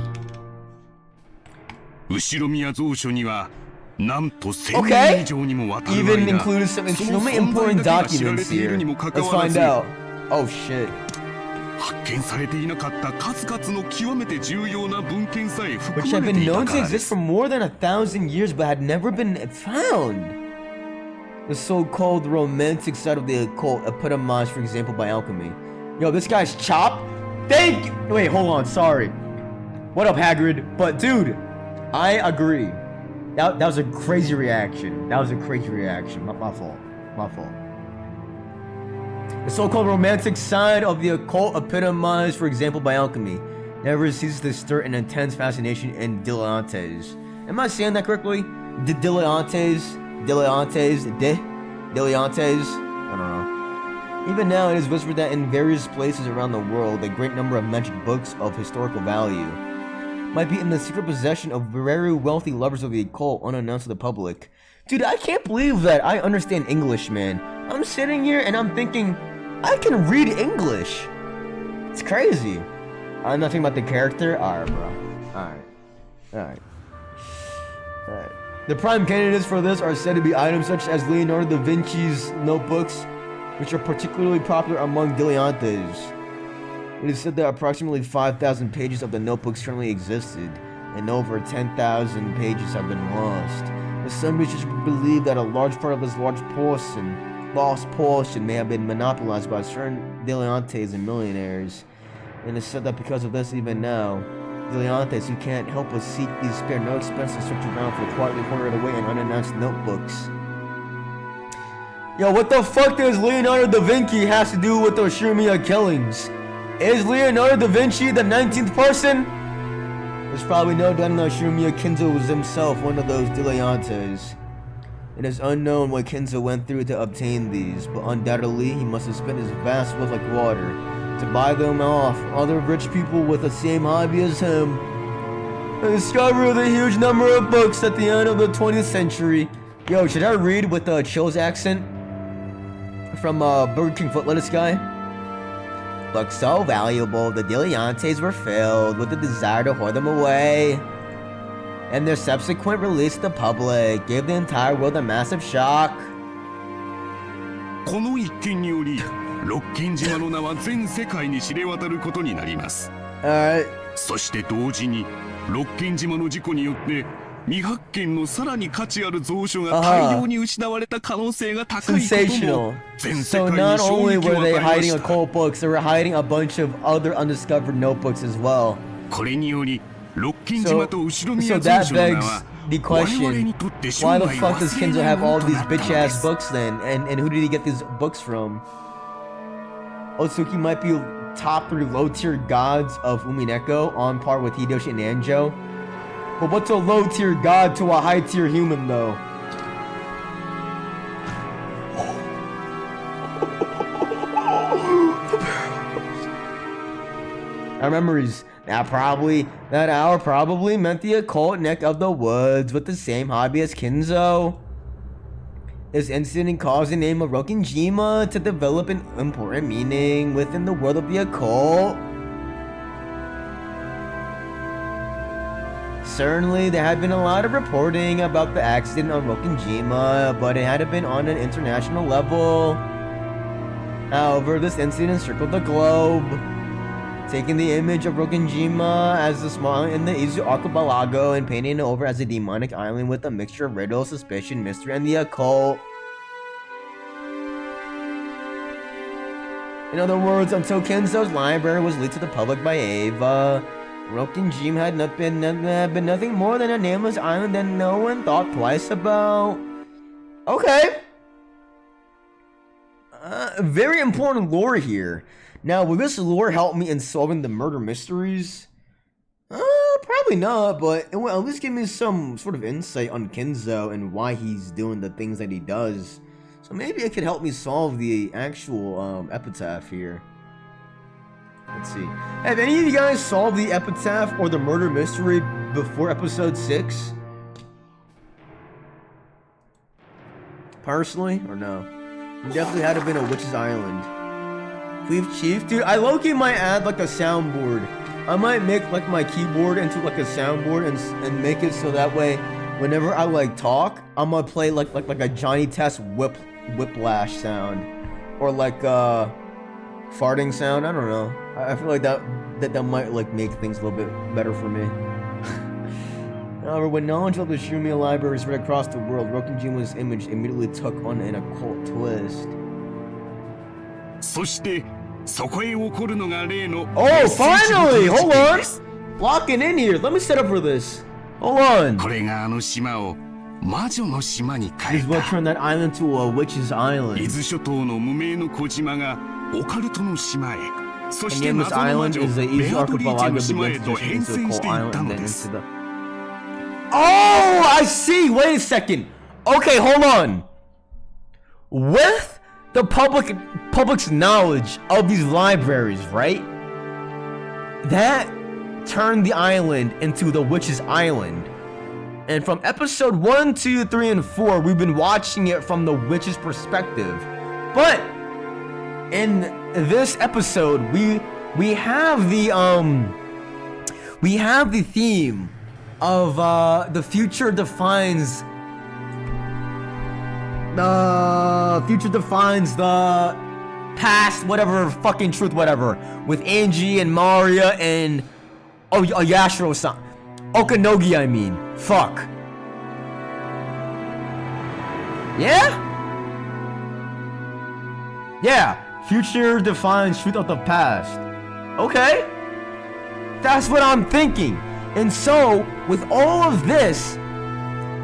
後宮蔵書にはなんと1000 Okay. 年以上にもわたる Even 間 included some その extremely 存在 important だけが知られ documents ている here. にもかか Let's わら find ず out. Oh shit. 発見されていなかった数々の極めて重要な文献さえ含 Which ま have れて been いた known か to らで exist す for more than 1,000 years but had never been found. The so-called romantic side of the occult epitomized, for example, by alchemy. Yo, this guy's Chop. Thank you. Wait, hold on. Sorry. What up, Hagrid? But dude, I agree. That was a crazy reaction. That was a crazy reaction. My fault. My fault. The so-called romantic side of the occult epitomized, for example, by alchemy, never ceases to stir an intense fascination in dilettantes. Am I saying that correctly? Dilettantes? Dilettantes? Dilettantes? I don't know. Even now, it is whispered that in various places around the world, a great number of magic books of historical value might be in the secret possession of very wealthy lovers of the occult unannounced to the public. Dude, I can't believe that I understand English, man. I'm sitting here and I'm thinking, I can read English. It's crazy. I'm not thinking about the character. Alright, bro. Alright. The prime candidates for this are said to be items such as Leonardo da Vinci's notebooks, which are particularly popular among dilettantes. It is said that approximately 5,000 pages of the notebooks currently existed, and over 10,000 pages have been lost. Some researchers believe that a large part of this lost portion may have been monopolized by certain dilettantes and millionaires. And it's said that because of this, even now, dilettantes who can't help but seek these spare no expense to search around for quietly hoarded away in unannounced notebooks. Yo, what the fuck does Leonardo da Vinci has to do with the Shibuya killings? Is Leonardo da Vinci the 19th person? There's probably no doubt that Shibuya Kinzo was himself one of those dilettantes. It is unknown what Kinzo went through to obtain these, but undoubtedly he must have spent his vast wealth like water to buy them off other rich people with the same hobby as him. The discovery of the huge number of books at the end of the 20th century. Yo, should I read with the Chill's accent from Burger King foot lettuce guy? Books so valuable, the dilettantes were filled with the desire to hoard them away. And their subsequent release to the public gave the entire world a massive shock. この一件によりロッキン島の名は全世界に知れ渡ることになります。そして同時にロッキン島の事故によって未発見のさらに価値ある蔵書が大量に失われた可能性が高いことも全世 So 界 not に衝 only 撃を were 与 they えま hiding した occult books, they were hiding a bunch of other undiscovered notebooks as well. これによりロッキン島と後ろ So 宮 that 蔵書の名 begs は the 我々 question, にとって生 why the 涯 fuck does 忘れ Kinzo ない have もの all と these なったの bitch で ass す。 books then? And who did he get these books from? Otsuki might be top 3 low tier gods of Umineko, on par with Hideyoshi and Anjo. But what's a low tier god to a high tier human though? Our memories. That hour probably meant the occult neck of the woods with the same hobby as Kinzo. This incident caused the name of Rokinjima to develop an important meaning within the world of the occult. Certainly, there had been a lot of reporting about the accident on Rokinjima, but it had been on an international level. However, this incident circled the globe, taking the image of Rokinjima as the small island in the Izu Archipelago and painting it over as a demonic island with a mixture of riddle, suspicion, mystery, and the occult. In other words, until Kinzo's library was leaked to the public by Ava, Rokinjima had been nothing more than a nameless island that no one thought twice about. Okay. Very important lore here. Now, will this lore help me in solving the murder mysteries? Probably not, but it will at least give me some sort of insight on Kinzo and why he's doing the things that he does. So maybe it could help me solve the actual epitaph here. Let's see. Have any of you guys solved the epitaph or the murder mystery before episode 6? Personally, or no? It definitely had to have been a witch's island. Cleave Chief? Dude, I low-key might add like a soundboard. I might make like my keyboard into like a soundboard and make it so that way whenever I like talk, I'm gonna play like a Johnny Test whiplash sound, or like farting sound. I don't know. I feel like that might like make things a little bit better for me. However, when knowledge of the Shumia library spread across the world, Rokenjima's image immediately took on an occult twist. Oh, finally! Hold on! Locking in here. Let me set up for this. Hold on. This will turn that island to a witch's island. And in this island is the Izu archipelago begins to into the cold island and then into the... Oh, I see! Wait a second. Okay, hold on. With the public's knowledge of these libraries, right? That turned the island into the witch's island. And from episode 1, 2, 3, and 4, we've been watching it from the witch's perspective. But in this episode, we have the theme of the future defines the past, whatever, fucking truth, whatever, with Angie and Maria and Yashiro-san. Okanogi, I mean. Fuck. Yeah? Yeah. Future defines truth of the past. Okay. That's what I'm thinking. And so, with all of this,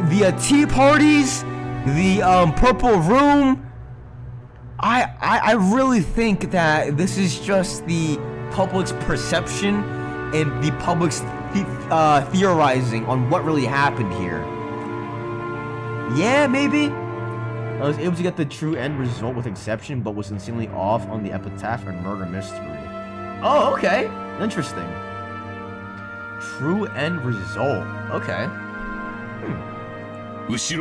the tea parties, the purple room, I really think that this is just the public's perception and the public's theorizing on what really happened here. Yeah, maybe. I was able to get the true end result with exception, but was insanely off on the epitaph and murder mystery. Oh, okay. Interesting. True end result. Okay. You say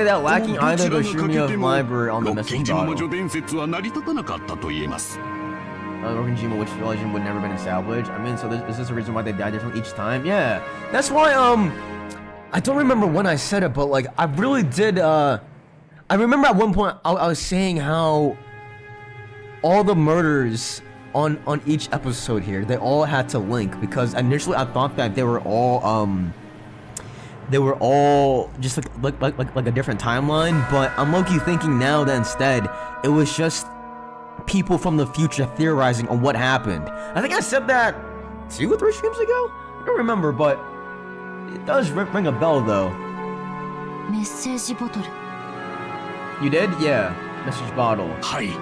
that lacking either the Shumia library on the message bottle. Rokenjima, which legend would never been established. I mean, so is this a reason why they died differently each time? Yeah. That's why, I don't remember when I said it, but like, I really did, I remember at one point, I was saying how all the murders on each episode here, they all had to link, because initially I thought that they were all just like a different timeline, but I'm low-key thinking now that instead it was just people from the future theorizing on what happened. I think I said that 2 or 3 streams ago? I don't remember, but it does ring a bell though. Message bottle. You did? Yeah. Message bottle. Unspecified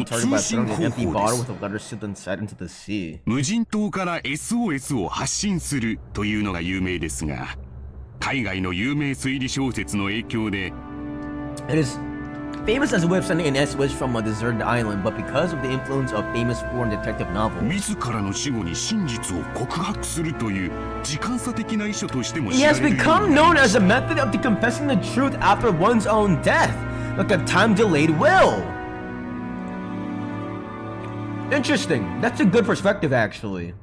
target by throwing an empty bottle with a letter sent inside into the sea. 無人島から SOS を発信するというのが有名ですが、海外の有名推理小説の影響で It is famous as a way of sending an SOS from a deserted island, but because of the influence of famous foreign detective novels. 自らの死後に真実を告白するという時間差的な遺書としても知 He ら has れるように become known as a method of confessing the truth after one's own death, like a time-delayed will. Interesting. That's a good perspective, actually.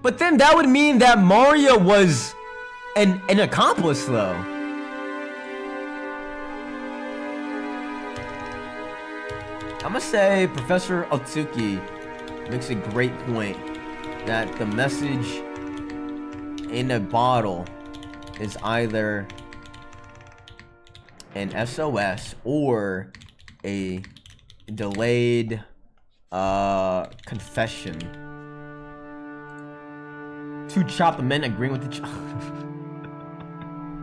But then that would mean that Maria was an accomplice, though. I'm gonna say Professor Otsuki makes a great point that the message in a bottle is either an SOS or a delayed confession. Two chopped men agreeing with the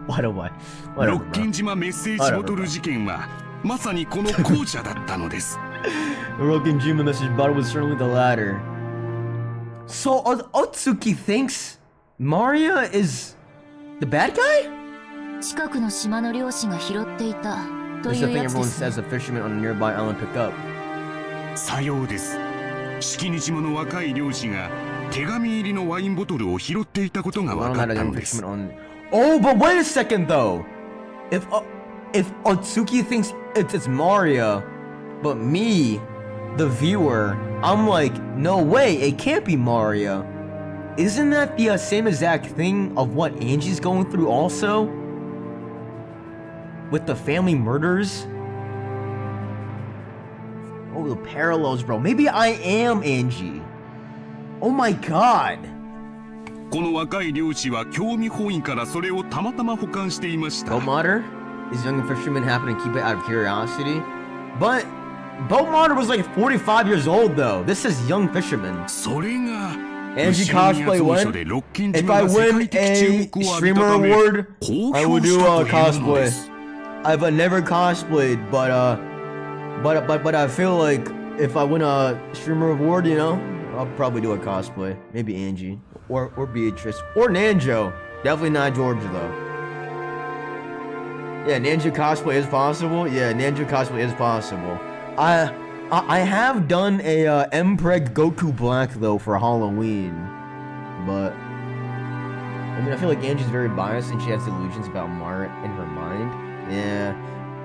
What a what? ロッキン島メッセージボトル事件はまさにこの後者だったのです。The Rokenjima message bottle was certainly the latter. So Otsuki thinks Maria is the bad guy? 近くの島の漁師が拾っていたと This is い the う thing やつ everyone ですね。 says the fishermen on a nearby island pick up. さようです。式日島の若い漁師が手紙入りのワインボトルを拾っていたことが分かったのです。 Oh, but wait a second though. If Otsuki thinks it's Maria, but me the viewer, I'm like, no way, it can't be Maria. Isn't that the same exact thing of what Angie's going through also? With the family murders? Oh, the parallels, bro. Maybe I am Angie. Oh my god. この若い漁師は興味本位からそれをたまたま保管していました。 Boat modder? Is young fisherman happen to keep it out of curiosity? But Boat modder was like 45 years old though. This is young fisherman. それが Angie cosplay win. If I win a streamer award, I will do a cosplay. I've never cosplayed, but I feel like if I win a streamer award, you know, I'll probably do a cosplay. Maybe Angie or Beatrice or Nanjo. Definitely not Georgia though. Yeah, Nanjo cosplay is possible. Yeah, Nanjo cosplay is possible. I have done a Mpreg Goku Black though for Halloween, but I mean I feel like Angie's very biased and she has delusions about Mara in her mind. Yeah,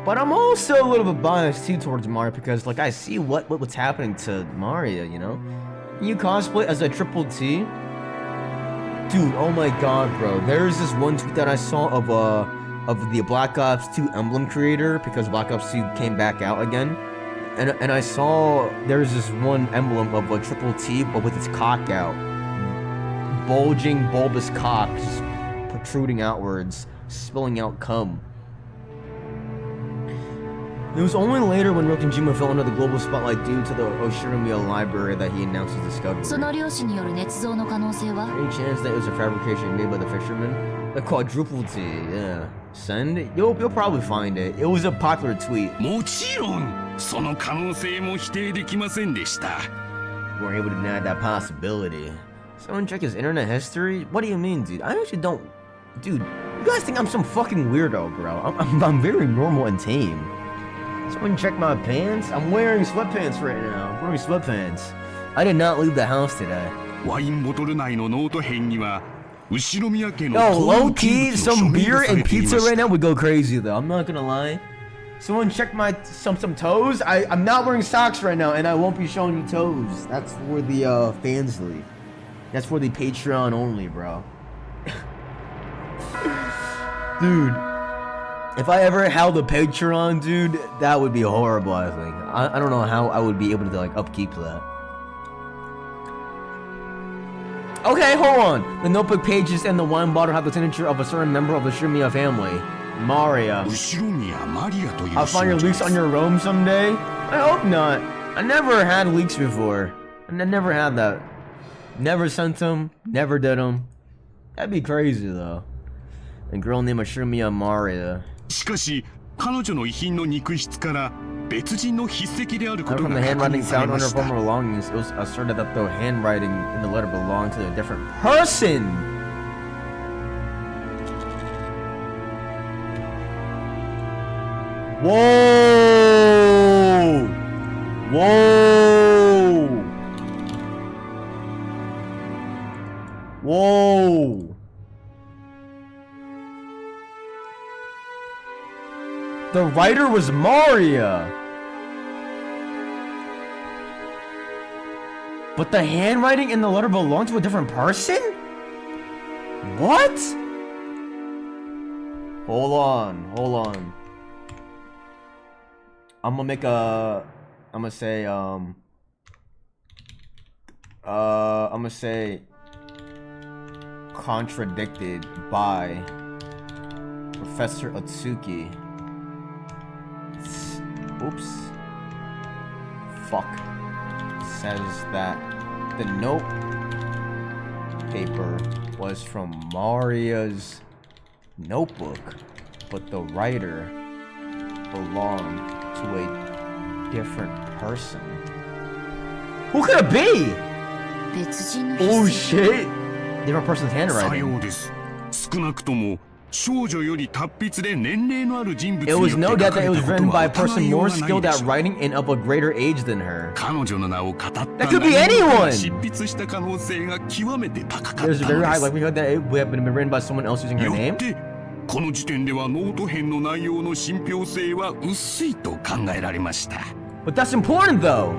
but I'm also a little bit biased too towards Maria because like I see what's happening to Maria, you know. You cosplay as a Triple T, dude. Oh my god, bro. There's this one tweet that I saw of the Black Ops 2 emblem creator because Black Ops 2 came back out again. And I saw there's this one emblem of a Triple T, but with its cock out. Bulging, bulbous cock just protruding outwards, spilling out cum. It was only later when Rokujima fell under the global spotlight due to the Oshirimiya library that he announced his discovery. その漁師による捏造の可能性は Any chance that it was a fabrication made by the fisherman? The quadruple T, yeah. Send? You'll probably find it. It was a popular tweet. もちろんその可能性も否定できませんでした。 Weren't able to deny that possibility. Someone check his internet history? What do you mean, dude? I actually don't... Dude, you guys think I'm some fucking weirdo, bro. I'm very normal and tame. Someone check my pants? I'm wearing sweatpants right now. I'm wearing sweatpants. I did not leave the house today. ワインボトル内のノート編には後宮家の Yo, 登 low 録記 key, 録の署 some 名 beer がさ and れていま pizza した right now would go crazy though. I'm not gonna lie. Someone check my some toes. I'm not wearing socks right now, and I won't be showing you toes. That's for the fans league. That's for the Patreon only, bro. Dude, if I ever held a Patreon, dude, that would be horrible. I think. I don't know how I would be able to like upkeep that. Okay, hold on. The notebook pages and the wine bottle have the signature of a certain member of the Shimiya family. Maria. 後宮マリアという I'll find your 少女 leaks です on your roam someday? I hope not. I never had leaks before. I never had that. Never sent them. Never did them. That'd be crazy though. A girl named Shimiya Maria. しかし彼女の遺品の肉質から別人の筆跡であるこ Not と from が the 確 handwriting 認され found ま on her した former belongings, it was asserted that the handwriting in the letter belonged to a different person. Whoa! Whoa! Whoa! The writer was Maria. But the handwriting in the letter belonged to a different person? What? Hold on. I'm gonna say contradicted by Professor Otsuki. Oops. Fuck. Says that the note paper was from Maria's notebook, but the writer belonged to a different person. Who could it be? 別人の Oh 筆跡 shit! Different person's さ handwriting. ようです少なくとも少女より達筆で年齢のある人物 It によ was って no 書 doubt か that れ it た was こと written by は a 疑 person いよう more がない skilled で at しょう writing and of a greater age than her. 彼女の名を語った That could be 何者か anyone. が執筆した可能性が極めて高かった There's a very の high です likelihood that it would have been written by someone else using her よっ name. てこの時点ではノート編の内容の信憑性は薄いと考えられました But that's important though.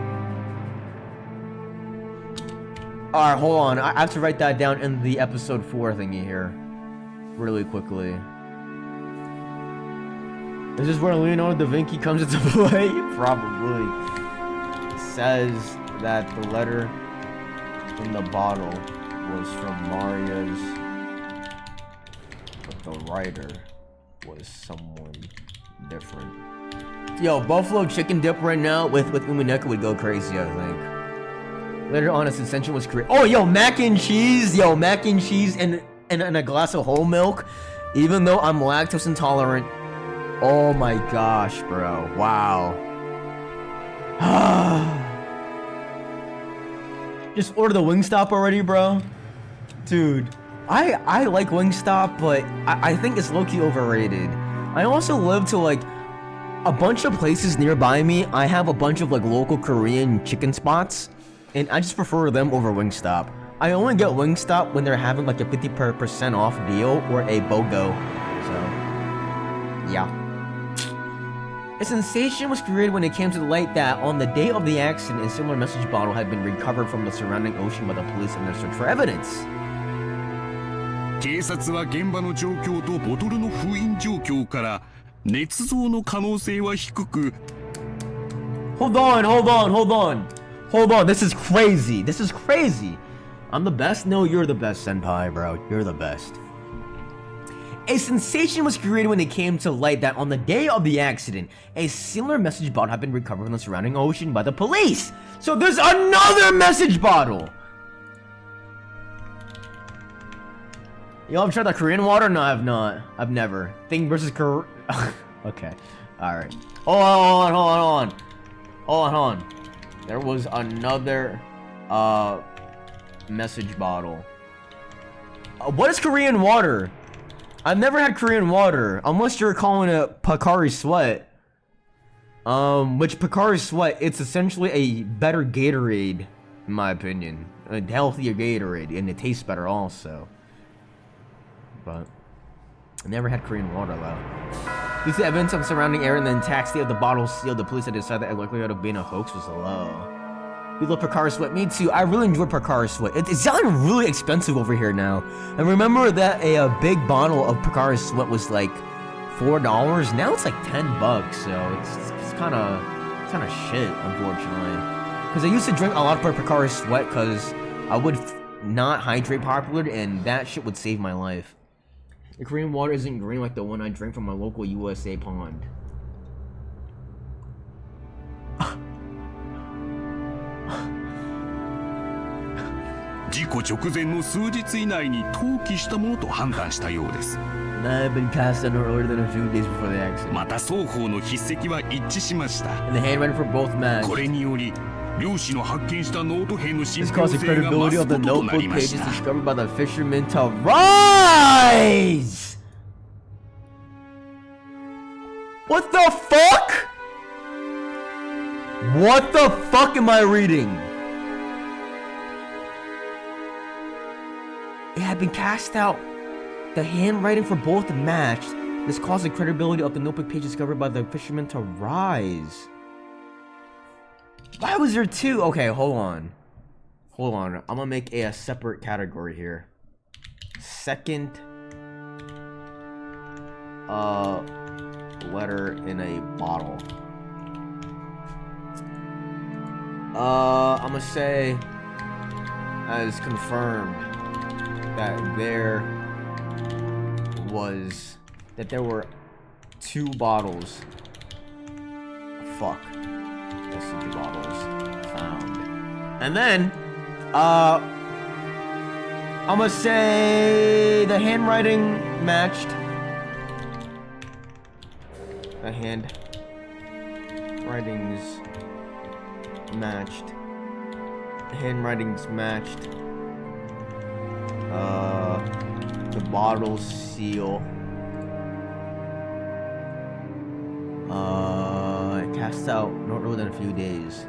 Alright, hold on. I have to write that down in the episode 4 thingy here. Really quickly. Is this where Leonardo da Vinci comes into play? Probably. It says that the letter in the bottle was from Maria's, but the writer was someone different. Yo, buffalo chicken dip right now with umineko would go crazy, I think. Later on, a sensation was created. Oh, yo, mac and cheese. Yo, mac and cheese and a glass of whole milk. Even though I'm lactose intolerant. Oh my gosh, bro. Wow. Just order the Wingstop already, bro. Dude, I like Wingstop, but I think it's low-key overrated. I also live to like a bunch of places nearby me. I have a bunch of like local Korean chicken spots. And I just prefer them over Wingstop. I only get Wingstop when they're having like a 50% off deal or a BOGO. So, yeah. A sensation was created when it came to the light that on the day of the accident, a similar message bottle had been recovered from the surrounding ocean by the police in their search for evidence. 警察は現場の状況とボトルの封印状況から捏造の可能性は低く Hold on, this is crazy. I'm the best? No, you're the best, senpai, bro. You're the best. A sensation was created when it came to light that on the day of the accident, a similar message bottle had been recovered from the surrounding ocean by the police. So there's another message bottle. Yo, I've tried the Korean water? No, I've not. I've never. Thing versus Korea. Okay. Alright. Hold on. There was another message bottle. What is Korean water? I've never had Korean water, unless you're calling it Pocari Sweat. Which Pocari Sweat, it's essentially a better Gatorade, in my opinion. A healthier Gatorade, and it tastes better also. But I never had Korean water though. Due to the evidence of the surrounding area and the intact state of the bottle sealed, the police had decided that the likelihood of being a hoax was low. We love Pocari Sweat. Me too. I really enjoy Pocari Sweat. It's gotten really expensive over here now. And remember that a big bottle of Pocari Sweat was like $4. Now it's like $10. So it's kind of shit, unfortunately. Because I used to drink a lot of Pocari Sweat because I would not hydrate properly, and that shit would save my life. The Korean water isn't green like the one I drink from my local USA pond. 事故直前の数日以内に投棄したものと判断したようです。I've been cast out no earlier than a few days before the accident. また双方の筆跡は一致しました。And the handwriting for both matched. これにより漁師の発見したノート兵の信 This 憑 caused the 性が増 credibility す of こ the ととな notebook りまし pages た。 discovered by the fishermen to rise! What the fuck? What the fuck am I reading? It had been cast out. The handwriting for both matched. This caused the credibility of the notebook page discovered by the fishermen to rise. Why was there two? Okay, hold on. I'm gonna make a separate category here. Second letter in a bottle. I'm gonna say as confirmed that there were two bottles. Fuck. Yes, two bottles found. And then I'm gonna say the handwriting matched. The handwritings matched. Handwritings matched. The bottle seal. Cast out no earlier than a few days.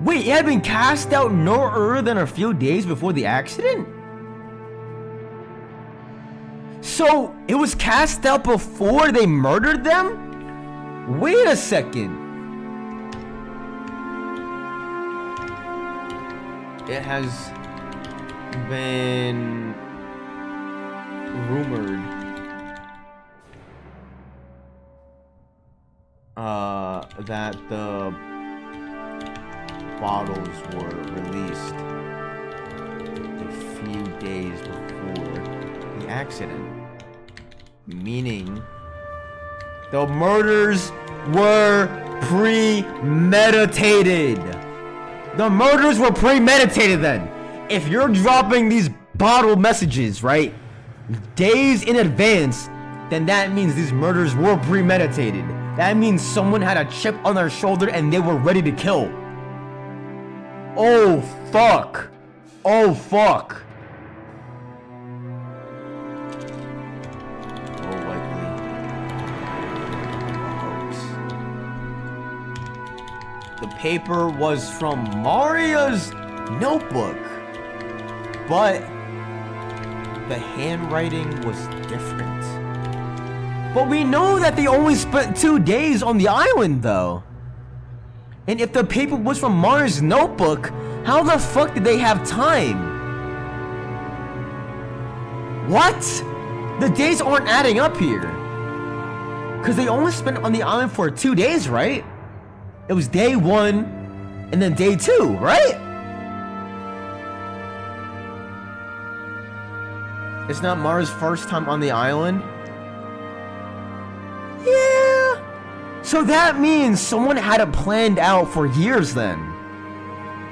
Wait, it had been cast out no earlier than a few days before the accident? So, it was cast out before they murdered them? Wait a second. it has been rumored that the bottles were released a few days before the accident, meaning the murders were premeditated. The murders were premeditated then. If you're dropping these bottle messages, right, days in advance, then that means these murders were premeditated. That means someone had a chip on their shoulder and they were ready to kill. Oh, fuck. Oh, fuck. Oh, likely. The paper was from Maria's notebook, but the handwriting was different. But we know that they only spent 2 days on the island, though. And if the paper was from Maria's notebook, how the fuck did they have time? What? The days aren't adding up here. Because they only spent on the island for 2 days, right? It was day 1 and then day 2, right? It's not Maria's first time on the island? Yeah. So that means someone had it planned out for years then.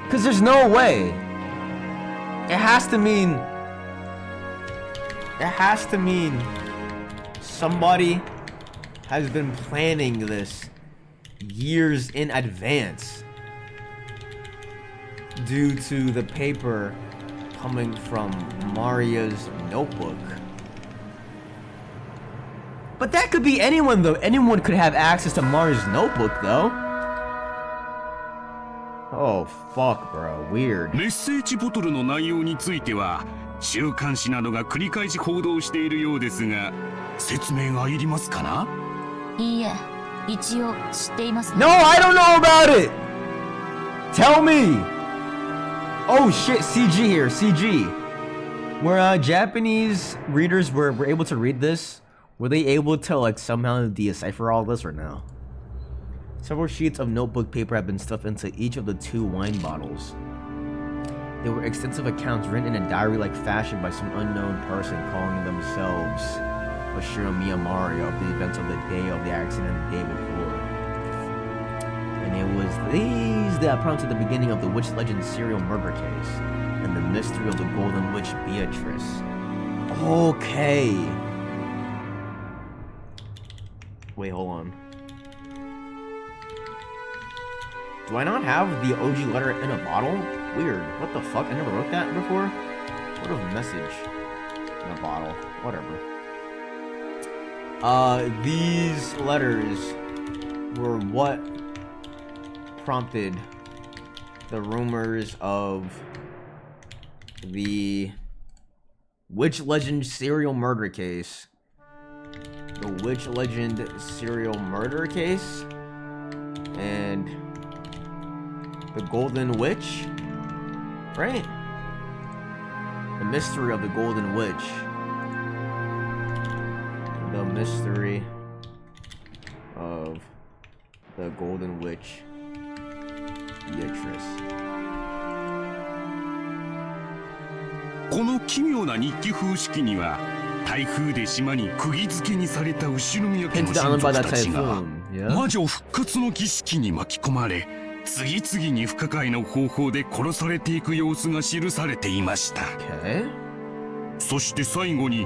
Because there's no way. It has to mean somebody has been planning this years in advance due to the paper coming from Maria's notebook. But that could be anyone, though. Anyone could have access to Maria's notebook, though. Oh, fuck, bro. Weird. メッセージボトルの内容については週刊誌などが繰り返し報道しているようですが、説明がいりますかな？いいえ、一応知っていますね。 No, I don't know about it! Tell me! Oh shit, CG here, CG. Were Japanese readers were able to read this? Were they able to like somehow decipher all this or no? Several sheets of notebook paper have been stuffed into each of the 2 wine bottles. They were extensive accounts written in a diary-like fashion by some unknown person calling themselves Ashiro Miyamari of the events of the day of the accident the day before. And it was these that prompted the beginning of the Witch Legend serial murder case and the mystery of the Golden Witch Beatrice. Okay. Wait, hold on. Do I not have the OG letter in a bottle? Weird. What the fuck? I never wrote that before. What a message in a bottle. Whatever. These letters were what prompted the rumors of the Witch Legend serial murder case. The Witch Legend serial murder case. And the Golden Witch. Right? The mystery of the Golden Witch. The mystery of the Golden Witch Beatrice. この奇妙な日記風式には台風で島に釘付けにされた後宮家の親族たちが魔女復活の儀式に巻き込まれ次々に不可解な方法で殺されていく様子が記されていました、そして最後に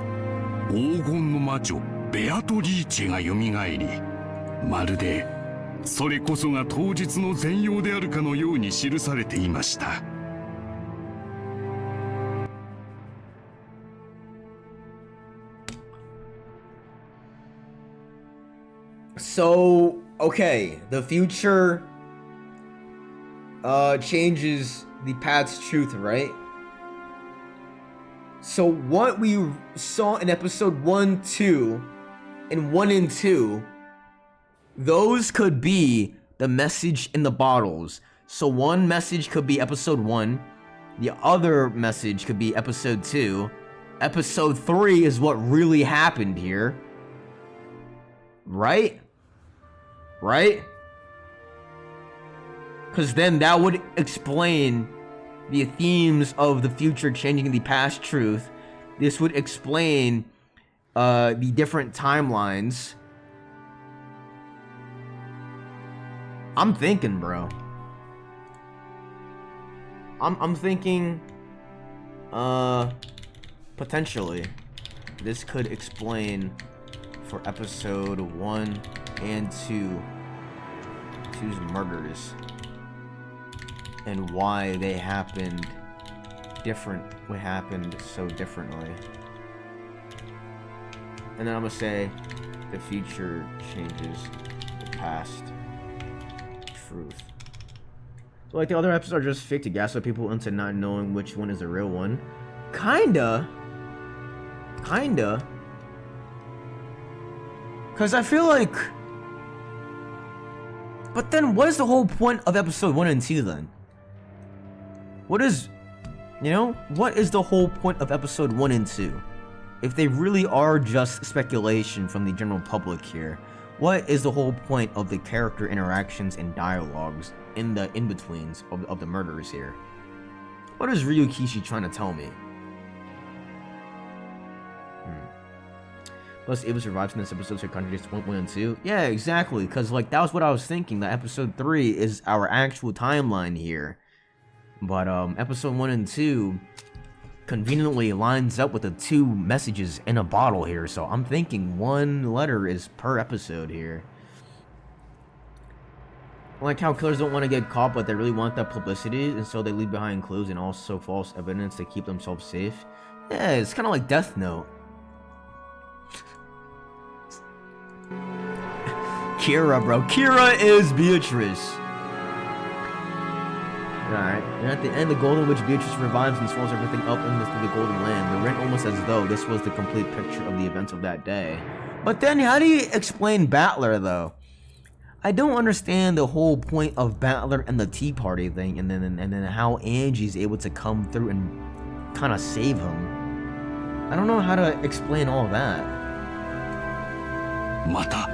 黄金の魔女ベアトリーチェがよみがえりまるでそれこそが当日の全容であるかのように記されていました。 So, okay, the future changes the past truth, right? So what we saw in episode 1, 2, and 1 and 2, those could be the message in the bottles. So one message could be episode 1, The other message could be episode 2. Episode 3 is what really happened here. Right? Right? Because then that would explain the themes of the future changing the past truth. This would explain the different timelines. I'm thinking, bro. I'm thinking, potentially, this could explain for episode 1 and 2, 2's murders and why they happened what happened so differently. And then I'm gonna say the future changes the past truth. So like the other episodes are just fake to gaslight people into not knowing which one is the real one. Kinda. Cause I feel like, but then what is the whole point of episode 1 and 2 then? What is, what is the whole point of episode 1 and 2? If they really are just speculation from the general public here, what is the whole point of the character interactions and dialogues in the in-betweens of the murders here? What is Ryukishi trying to tell me? Plus, Ava survives in this episode, so it contradicts 1 and 2. Yeah, exactly, because like that was what I was thinking. That episode 3 is our actual timeline here, but episode 1 and 2 conveniently lines up with the 2 messages in a bottle here. So I'm thinking 1 letter is per episode here. Like how killers don't want to get caught, but they really want that publicity, and so they leave behind clues and also false evidence to keep themselves safe. Yeah, it's kind of like Death Note. Kira, bro. Kira is Beatrice. Alright, and at the end, the Golden Witch Beatrice revives and swallows everything up into the Golden Land. They ran almost as though this was the complete picture of the events of that day. But then, how do you explain Battler, though? I don't understand the whole point of Battler and the Tea Party thing, and then how Angie's able to come through and kind of save him. I don't know how to explain all that. また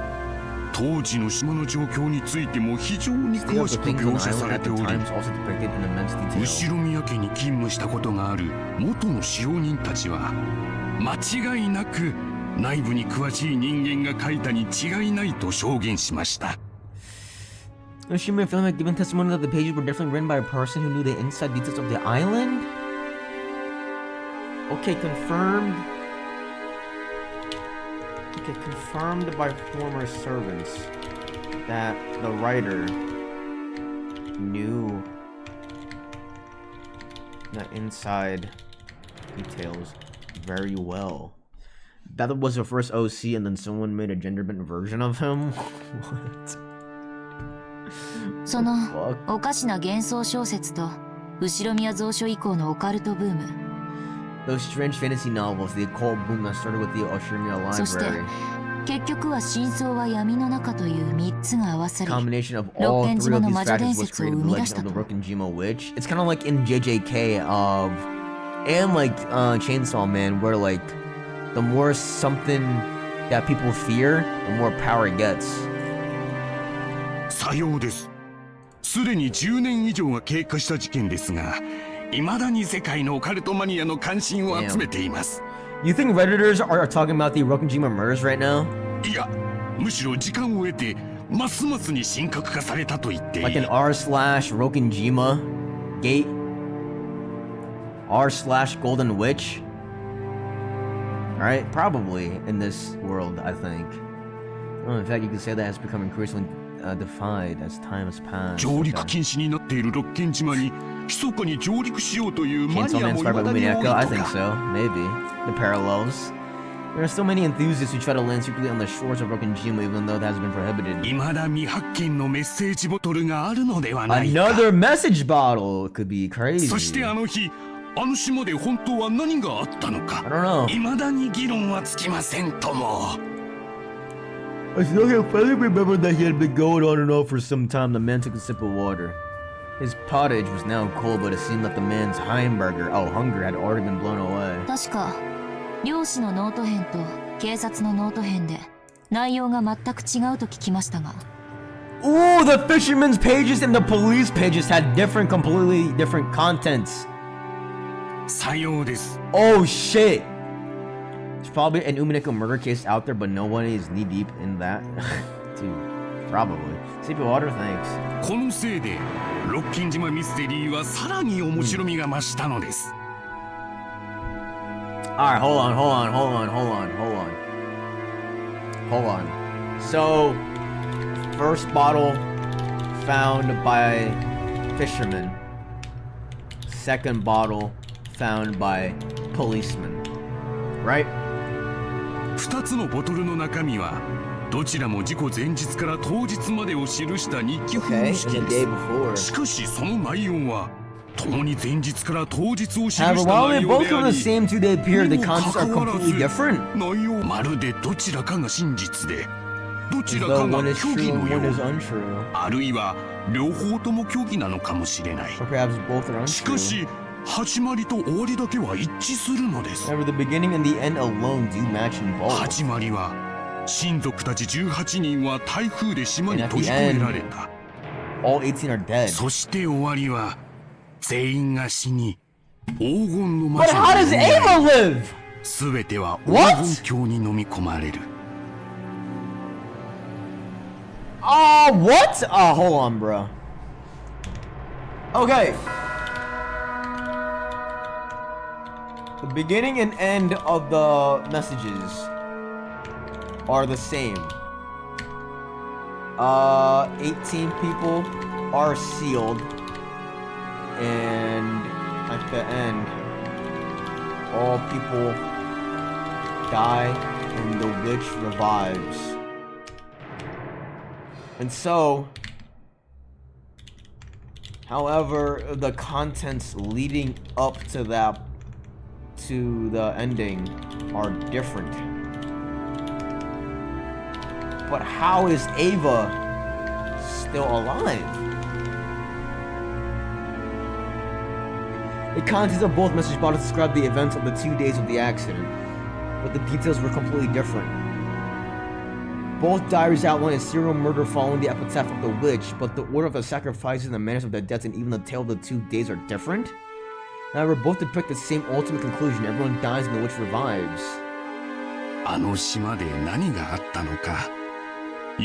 当時の島の状況についても非常に詳しく描写されており、後ろ宮家に勤務したことがある元の使用人たちは間違いなく内部に詳しい人間が書いたに違いないと証言しました。She may feel like giving testimony that the pages were definitely written by a person who knew the inside details of the island. Okay, confirmed. Okay, confirmed by former servants that the writer knew the inside details very well. That was the first OC, and then someone made a gender-bent version of him? What? そのおかしな幻想小説と後宮蔵書以降のオカルトブーム。Those strange fantasy novels, the occult boom that started with the Ushumiya library. そして結局は真相は闇の中という3つが合わさり、 combination of all 六軒 three 島 of の these 魔女伝 factors was 説を created 生 the み出 legend した of と。 the Rokkenjima Witch. It's kind of like in JJK and like Chainsaw Man, where like the more something that people fear, the more power it gets. さようです。すでに10年以上が経過した事件ですが、未だに世界のオカルトマニアの関心を集めています。You think Redditors are talking about the Rokkenjima murders right now? いや、むしろ時間を得てますますに深刻化されたと言っていい。 Like an r/Rokkenjima gate? r/Golden Witch? Alright, probably in this world, I think. Well, in fact, you could say that has become increasingly defied as time has passed. 上陸禁止になっている六軒島に密かに上陸しようというマ Chainsaw ニア Man も inspired by 未だに多い umineko? と I think か。 so. Maybe. The parallels. There are still many enthusiasts who try to land secretly on the shores of Rokkenjima even though that has been prohibited. 未だ未発見のメッセージボトルがあるのではないか。 Another message bottle! Could be そして crazy. あの日、あの島で本当は何があったのか。 I don't know. 未だに議論はつきませんとも。 I still can't finally remember that he had been going on and on for some time. The man took a sip of water. His pottage was now cold, but it seemed that the man's hunger had already been blown away. 確か、漁師のノート編と警察のノート編で内容が全く違うと聞きましたが。Ooh, the fisherman's pages and the police pages had completely different contents. さようです。 Oh shit! There's probably an umineko murder case out there, but no one is knee deep in that. Dude, probably. Sip your water, thanks. このせいでロッキン島ミステリーはさらに面白みが増したのです。Alright, hold on. So, first bottle found by fisherman. Second bottle found by policeman. Right? 2つのボトルの中身はどちらも事故前日から当日までを記した日記方式です。しかしその内容は共に前日から当日を記した内容であり、にもかかわらず内容まるでどちらかが真実でどちらかが虚偽のよう、あるいは両方とも虚偽なのかもしれない。しかし始まりと終わりだけは一致するのです。始まりは親族たち18人は台風で島に閉じ込められた。そして終わりは全員が死に黄金の魔女に全ては黄金鏡に飲み込まれる。What? Hold on, bro. Okay. The beginning and end of the messages are the same. 18 people are sealed, and at the end, all people die and the witch revives. And so, however, the contents leading up to the ending are different. But how is Ava still alive? The contents of both message bottles describe the events of the 2 days of the accident, but the details were completely different. Both diaries outline a serial murder following the epitaph of the witch, but the order of the sacrifices and the manners of the deaths and even the tale of the 2 days are different. However, both depict the same ultimate conclusion: everyone dies and the witch revives. あの島で何があったのか。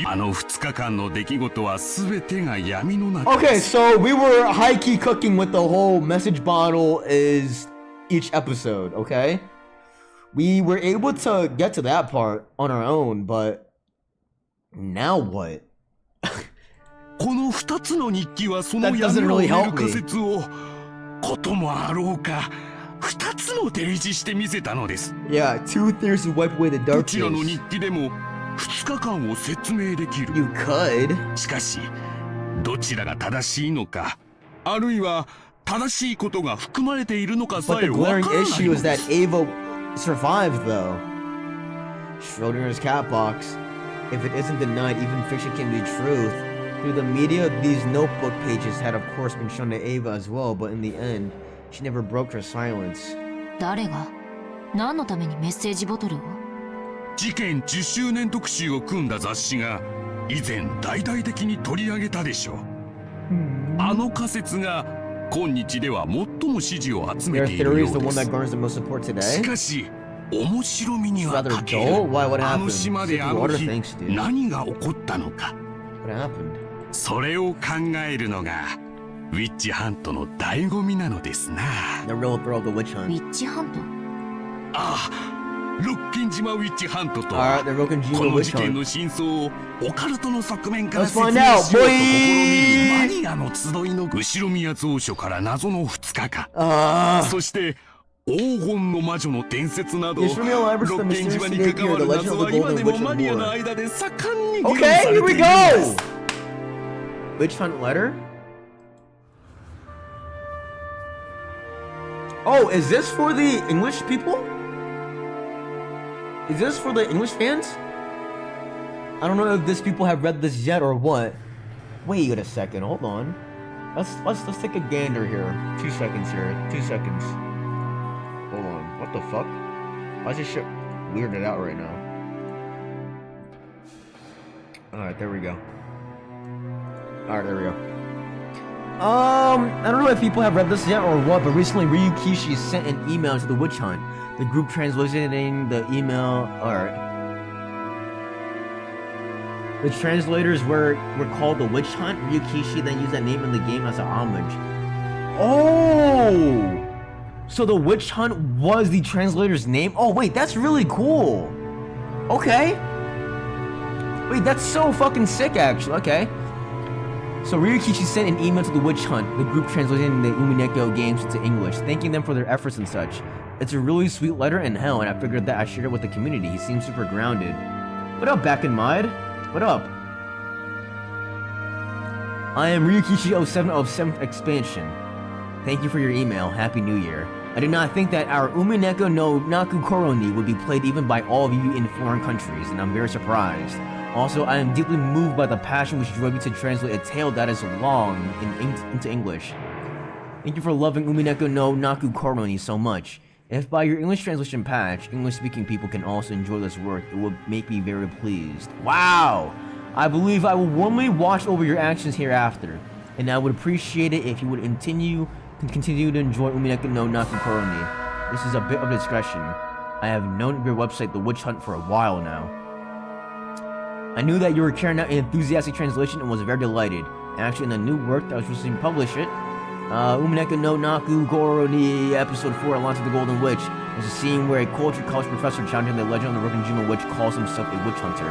あの2日間の出来事は全てが闇の中。Okay, so we were high-key cooking with the whole message bottle is each episode, okay? We were able to get to that part on our own, but now what? この2つの日記はその闇を埋める仮説をこともあろうか2つの提示してみせたのです。Yeah, two theories to wipe away the darkness. どちらの日記でも2日間を説明できる。You could. しかしどちらが正しいのか、あるいは正しいことが含まれているのかさえ分からないのです。 But the glaring issue is that Ava survived, though. Schrodinger's cat box. If it isn't denied, even fiction can be truth. Through the media, these notebook pages had of course been shown to Ava as well, but in the end, she never broke her silence. 誰が何のためにメッセージボトルを？事件10周年特集を組んだ雑誌が以前大々的に取り上げたでしょう。あの仮説が今日では最も支持を集めているようです。しかし面白みには欠ける。あの島であの日何が起こったのか、それを考えるのがウィッチハントの醍醐味なのですな。ウィッチハント？ああ、ロッキン島ウィッチハントとはこの事件の真相をオカルトの側面から説明しようと試みるマニアの集いの後ろ宮蔵書から謎の2日間、そして黄金の魔女の伝説などロッキン島に関わる謎は今でもマニアの間で盛んに議論されているんです。 Witch hunt letter? Oh, is this for the English people? Is this for the English fans? I don't know if these people have read this yet or what. Wait a second, hold on. Let's take a gander here. 2 seconds here. 2 seconds. Hold on. What the fuck? Why is this shit weirded out right now? Alright, there we go. Alright, there we go. I don't know if people have read this yet or what, but recently Ryukishi sent an email to the witch hunt. The group translating the email. Alright. The translators were called the witch hunt. Ryukishi then used that name in the game as an homage. Oh! So the witch hunt was the translator's name? Oh wait, that's really cool. Okay. Wait, that's so fucking sick actually. Okay. So Ryukishi sent an email to the witch hunt, the group translating the umineko games into English, thanking them for their efforts and such. It's a really sweet letter and hell, and I figured that I shared it with the community. He seems super grounded. What up, Back in Mod? What up? I am Ryukishi07 of 7th Expansion. Thank you for your email. Happy New Year. I did not think that our umineko no naku koroni would be played even by all of you in foreign countries, and I'm very surprised. Also, I am deeply moved by the passion which drove you to translate a tale that is long into English. Thank you for loving umineko no naku koroni so much. If by your English translation patch, English-speaking people can also enjoy this work, it will make me very pleased. Wow! I believe I will warmly watch over your actions hereafter, and I would appreciate it if you would continue to enjoy umineko no naku koroni. This is a bit of discretion. I have known your website, The Witch Hunt, for a while now. I knew that you were carrying out an enthusiastic translation and was very delighted. Actually, in the new work that was recently published, umineko no naku koroni episode 4, Launch of the Golden Witch, is a scene where a cultured college professor challenging the legend of the Rokkenjima witch calls himself a witch hunter.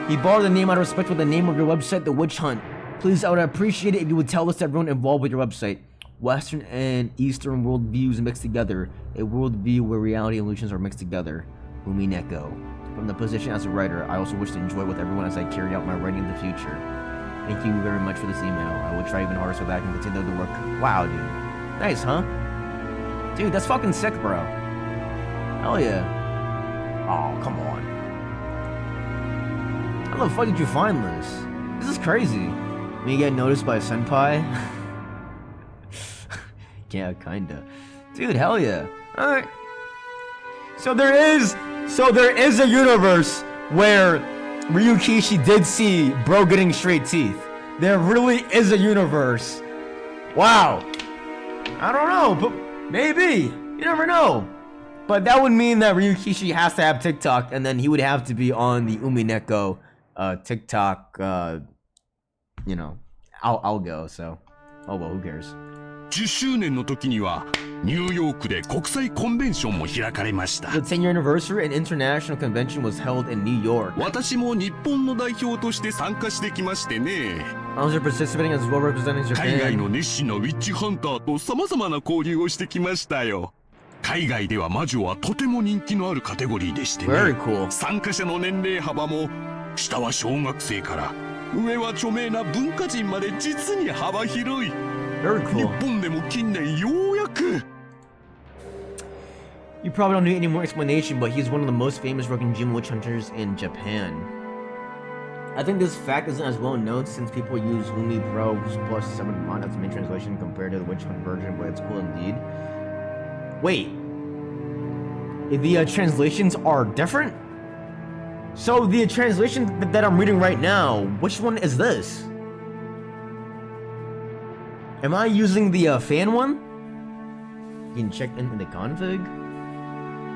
He borrowed the name out of respect for the name of your website, The Witch Hunt. Please, I would appreciate it if you would tell us everyone involved with your website. Western and Eastern worldviews mixed together. A worldview where reality and illusions are mixed together. Umineko. From the position as a writer, I also wish to enjoy with everyone as I carry out my writing in the future. Thank you very much for this email. I will try even harder so that I can continue the work. Wow, dude. Nice, huh? Dude, that's fucking sick, bro. Hell yeah. Oh, come on. How the fuck did you find this? This is crazy. When you get noticed by a senpai? Yeah, kinda. Dude, hell yeah. Alright. So there is a universe where Ryukishi did see bro getting straight teeth. There really is a universe. Wow. I don't know, but maybe. You never know. But that would mean that Ryukishi has to have TikTok, and then he would have to be on the umineko TikTok, you know, I'll go, so. Oh well, who cares? 10周年の時にはニューヨークで国際コンベンションも開かれました。 The 10-year anniversary, an international convention was held in New York. 私も日本の代表として参加してきましてね。I was participating as well representing Japan. 海外の熱心なウィッチハンターと様々な交流をしてきましたよ。海外では魔女はとても人気のあるカテゴリーでしてね。Very cool. 参加者の年齢幅も下は小学生から上は著名な文化人まで実に幅広い。Very cool. 日本でも近年ようやく。You probably don't need any more explanation, but he's one of the most famous Rokkenjima witch hunters in Japan. I think this fact isn't as well known since people use Umi Pro plus 7 mod as the main translation compared to the witch hunt version, but it's cool indeed. Wait. The translations are different? So the translation that I'm reading right now, which one is this? Am I using the fan one? You can check in the config.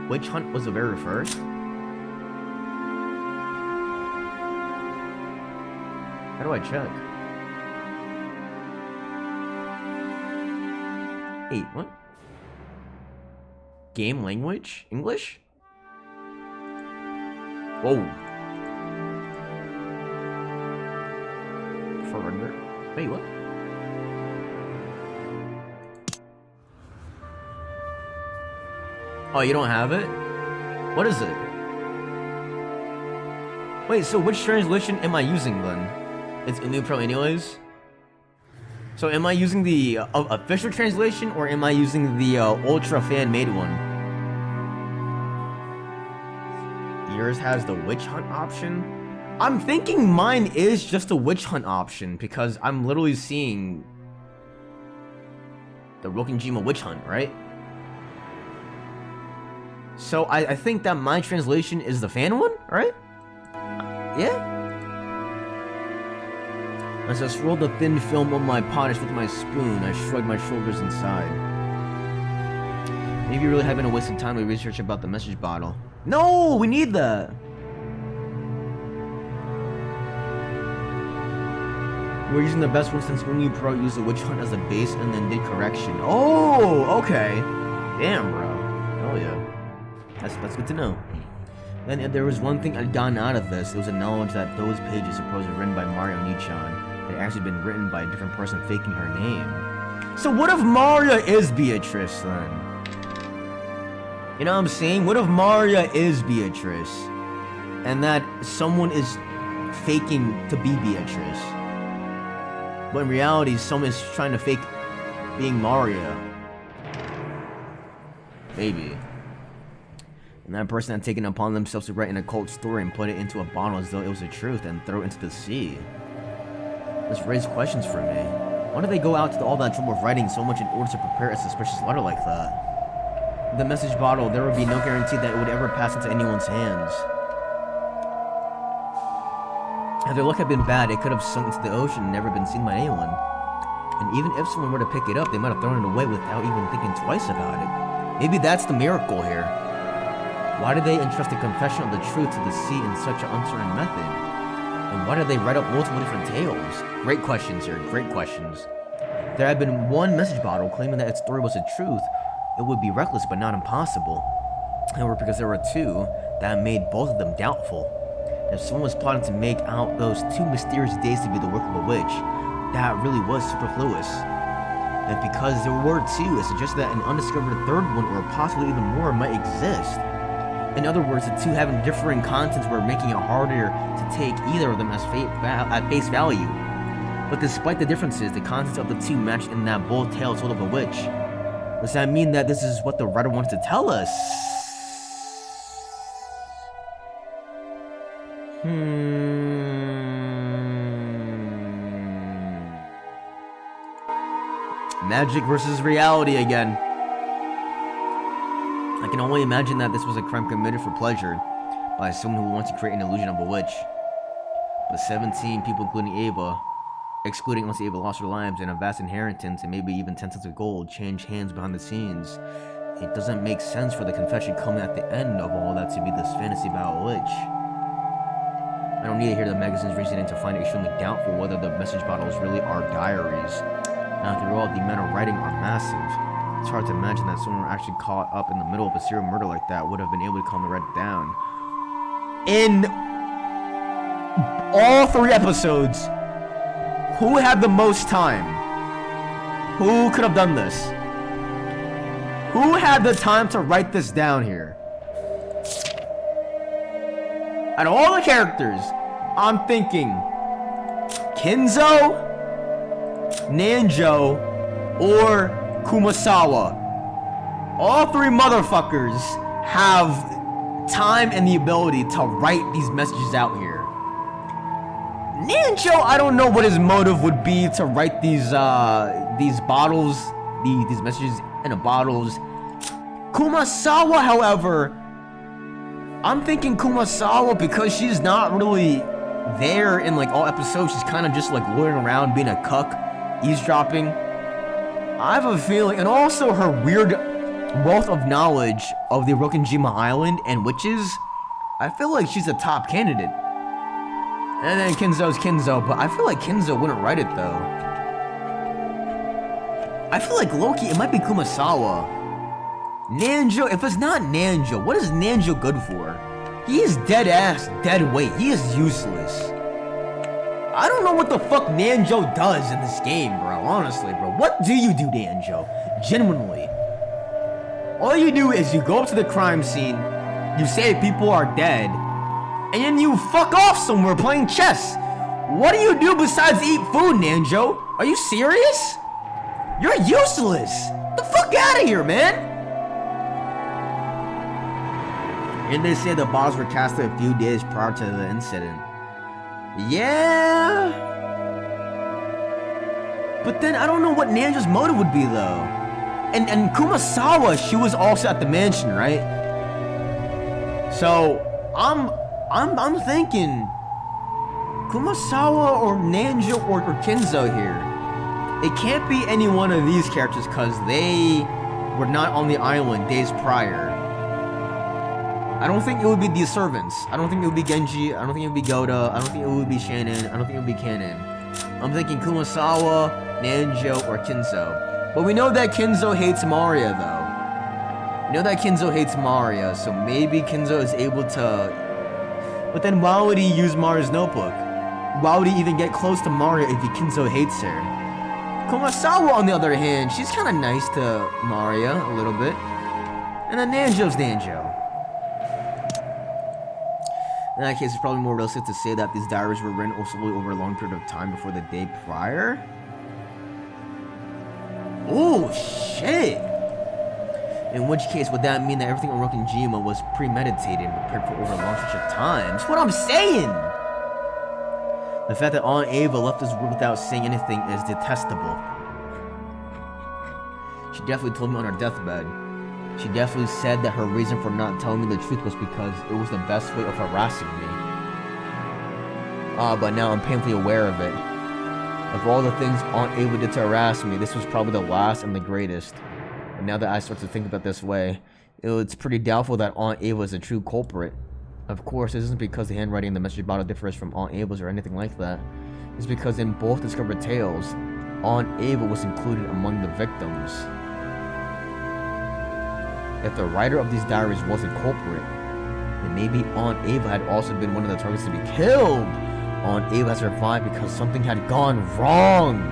Witch hunt was the very first. How do I check? Hey, what? Game language? English? Whoa. Surrender. Wait, what? Oh, you don't have it? What is it? Wait, so which translation am I using then? It's Inu Pro anyways? So am I using the official translation or am I using the ultra fan made one? Yours has the witch hunt option? I'm thinking mine is just the witch hunt option because I'm literally seeing the Rokkenjima witch hunt, right? So I think that my translation is the fan one, right? Yeah? As I swirled the thin film on my pot with my spoon, I shrugged my shoulders and sighed. Maybe you really have been a waste of time to research about the message bottle. No, we need that. We're using the best one since when you pro used the witch hunt as a base and then did correction. Oh, okay. Damn, bro. Hell yeah. That's good to know. Then there was one thing I'd gotten out of this. It was a knowledge that those pages supposedly written by Maria Nichan had actually been written by a different person faking her name. So what if Maria is Beatrice then? You know what I'm saying? What if Maria is Beatrice? And that someone is faking to be Beatrice? But in reality, someone is trying to fake being Maria. Maybe. And that person had taken it upon themselves to write an occult story and put it into a bottle as though it was the truth and throw it into the sea. This raised questions for me. Why did they go out to all that trouble of writing so much in order to prepare a suspicious letter like that? The message bottle, there would be no guarantee that it would ever pass into anyone's hands. If their luck had been bad, it could have sunk into the ocean and never been seen by anyone. And even if someone were to pick it up, they might have thrown it away without even thinking twice about it. Maybe that's the miracle here. Why did they entrust the confession of the truth to the sea in such an uncertain method? And why did they write up multiple different tales? Great questions here, great questions. If there had been one message bottle claiming that its story was the truth, it would be reckless but not impossible. However, because there were two, that made both of them doubtful. If someone was plotting to make out those 2 mysterious days to be the work of a witch, that really was superfluous. And because there were 2, it suggests that an undiscovered third one, or possibly even more, might exist. In other words, the 2 having differing contents were making it harder to take either of them as at face value. But despite the differences, the contents of the 2 matched in that both tales told of a witch. Does that mean that this is what the writer wants to tell us? Magic versus reality again. I can only imagine that this was a crime committed for pleasure by someone who wants to create an illusion of a witch. But 17 people, including Ava, excluding once Ava lost her lives and a vast inheritance and maybe even 10 cents of gold, changed hands behind the scenes. It doesn't make sense for the confession coming at the end of all that to be this fantasy about a witch. I don't need to hear the magazine's reasoning to find it extremely doubtful whether the message bottles really are diaries. After all, the amount of writing are massive. It's hard to imagine that someone actually caught up in the middle of a serial murder like that would have been able to calmly write it down. In all 3 episodes, who had the most time? Who could have done this? Who had the time to write this down here? Out of all the characters, I'm thinking Kinzo, Nanjo, or Kumasawa. All 3 motherfuckers have time and the ability to write these messages out here. Nanjo, I don't know what his motive would be to write these bottles, these messages in the bottles. Kumasawa, however, I'm thinking Kumasawa because she's not really there in like all episodes. She's kind of just like loitering around, being a cuck, eavesdropping. I have a feeling, and also her weird wealth of knowledge of the Rokkenjima Island and witches. I feel like she's a top candidate. And then Kinzo's Kinzo, but I feel like Kinzo wouldn't write it though. I feel like Loki, it might be Kumasawa. Nanjo, if it's not Nanjo, what is Nanjo good for? He is dead ass, dead weight. He is useless. I don't know what the fuck Nanjo does in this game, bro. Honestly, bro. What do you do, Nanjo? Genuinely. All you do is you go up to the crime scene, you say people are dead, and then you fuck off somewhere playing chess. What do you do besides eat food, Nanjo? Are you serious? You're useless. Get the fuck out of here, man. And they say the bottles were casted a few days prior to the incident. Yeah. But then I don't know what Nanjo's motive would be though. And Kumasawa, she was also at the mansion, right? So I'm thinking Kumasawa or Nanjo or Kinzo here. It can't be any one of these characters because they were not on the island days prior. I don't think it would be the servants. I don't think it would be Genji. I don't think it would be Goda. I don't think it would be Shannon. I don't think it would be Kanon. I'm thinking Kumasawa, Nanjo, or Kinzo. But we know that Kinzo hates Maria, though. We know that Kinzo hates Maria, so maybe Kinzo is able to... But then why would he use Maria's notebook? Why would he even get close to Maria if Kinzo hates her? Kumasawa, on the other hand, she's kind of nice to Maria, a little bit. And then Nanjo's Nanjo. In that case, it's probably more realistic to say that these diaries were written also over a long period of time before the day prior. Oh, shit! In which case, would that mean that everything on Rokkenjima was premeditated and prepared for over a long stretch of time? That's what I'm saying! The fact that Aunt Ava left this room without saying anything is detestable. She definitely told me on her deathbed. She definitely said that her reason for not telling me the truth was because it was the best way of harassing me. But now I'm painfully aware of it. Of all the things Aunt Ava did to harass me, this was probably the last and the greatest. And now that I start to think about it this way, it's pretty doubtful that Aunt Ava is a true culprit. Of course, this isn't because the handwriting in the message bottle differs from Aunt Ava's or anything like that. It's because in both discovered tales, Aunt Ava was included among the victims. If the writer of these diaries was a culprit, then maybe Aunt Ava had also been one of the targets to be killed. Aunt Ava survived because something had gone wrong.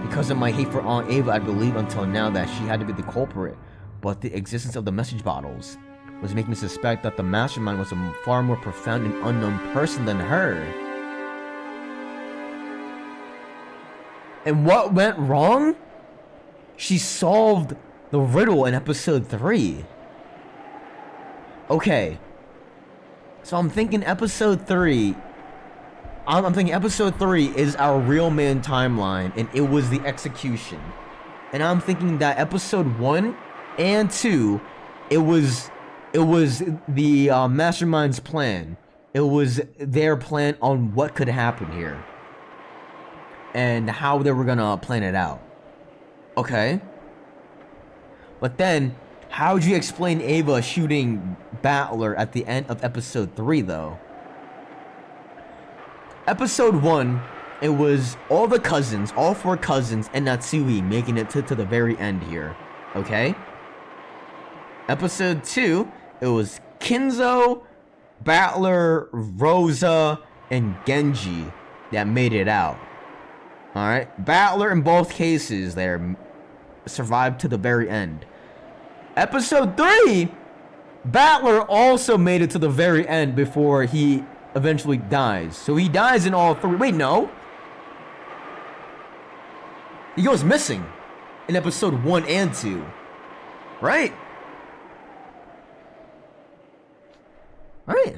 Because of my hate for Aunt Ava, I believed until now that she had to be the culprit. But the existence of the message bottles was making me suspect that the mastermind was a far more profound and unknown person than her. And what went wrong? She solved the riddle in episode 3. Okay. So I'm thinking episode 3. I'm thinking episode 3 is our real man timeline, and it was the execution. And I'm thinking that episode 1 and 2, it was the mastermind's plan. It was their plan on what could happen here. And how they were gonna plan it out. Okay. But then, how would you explain Ava shooting Battler at the end of episode 3, though? Episode 1, it was all the cousins, all 4 cousins, and Natsui making it to the very end here. Okay? Episode 2, it was Kinzo, Battler, Rosa, and Genji that made it out. Alright? Battler in both cases there survived to the very end. Episode 3, Battler also made it to the very end before he eventually dies. So he dies in all 3. Wait, no. He goes missing in episode 1 and 2. Right? Right.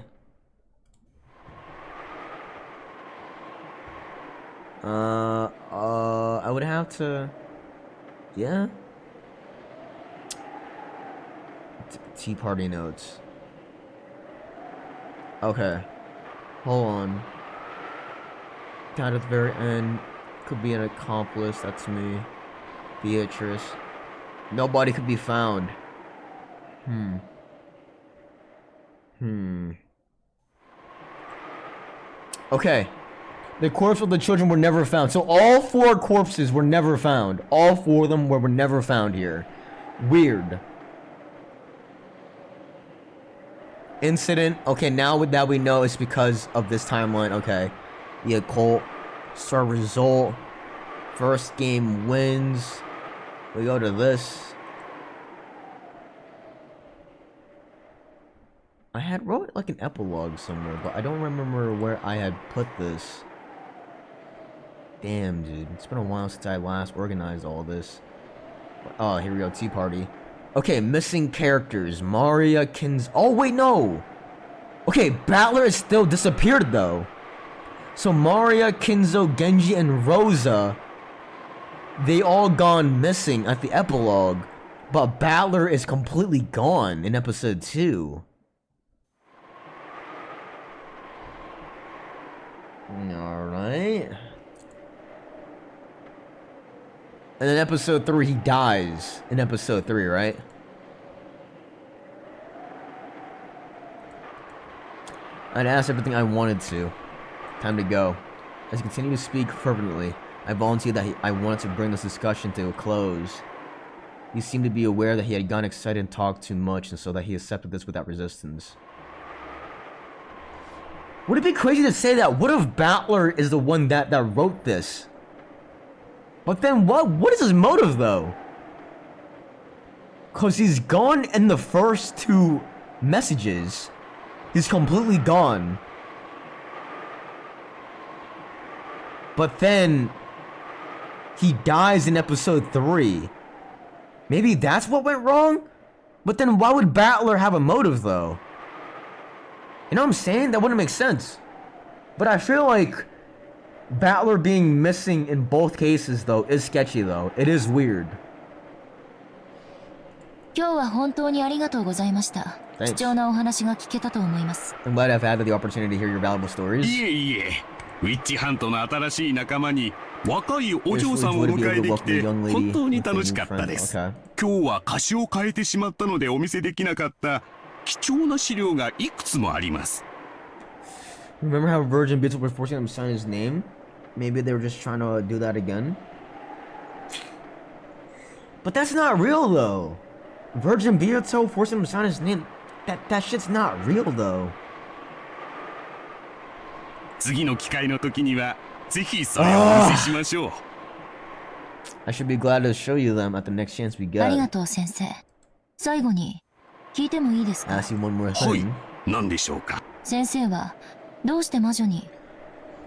I would have to... Yeah? Tea party notes. Okay. Hold on. Died at the very end. Could be an accomplice. That's me. Beatrice. Nobody could be found. Okay. The corpse of the children were never found. So all 4 corpses were never found. All 4 of them were never found here. Weird. Incident. Okay, now that we know it's because of this timeline. Okay. The occult. Star result. First game wins. We go to this. I had wrote like an epilogue somewhere, but I don't remember where I had put this. Damn, dude. It's been a while since I last organized all this. Oh, here we go. Tea party. Okay, missing characters. Maria, Kinzo. Oh, wait, no. Okay, Battler is still disappeared, though. So Maria, Kinzo, Genji, and Rosa they all gone missing at the epilogue, but Battler is completely gone in episode 2. Alright. And then episode 3, he dies in episode 3, right? I'd asked everything I wanted to. Time to go. As he continued to speak fervently, I volunteered that I wanted to bring this discussion to a close. He seemed to be aware that he had gotten excited and talked too much, and so that he accepted this without resistance. Would it be crazy to say that? What if Battler is the one that wrote this? But then what is his motive, though? Because he's gone in the first 2 messages. He's completely gone. But then he dies in episode 3. Maybe that's what went wrong? But then why would Battler have a motive, though? You know what I'm saying? That wouldn't make sense. But I feel like Battler being missing in both cases, though, is sketchy, though. It is weird. 今日は本当にありがとうございました。貴重なお話が聞けたと思います。I'm glad I've had the opportunity to hear your valuable stories. いえいえ、ウィッチハントの新しい仲間に若いお嬢さんを迎えできて本当に楽しかったです。今日は歌詞を変えてしまったのでお見せできなかった貴重な資料がいくつもあります。Remember how Virgin Beatles were forcing him to sign his name? Maybe they were just trying to do that again. But that's not real, though. Virgin Beatles forcing him to sign his name. That shit's not real, though. 次の機会の時にはぜひそれをお見せしましょう。I should be glad to show you them at the next chance we get. ありがとう先生。最後に聞いてもいいですか？ Ask you one more thing. はい、何でしょうか。先生はどうして魔女に、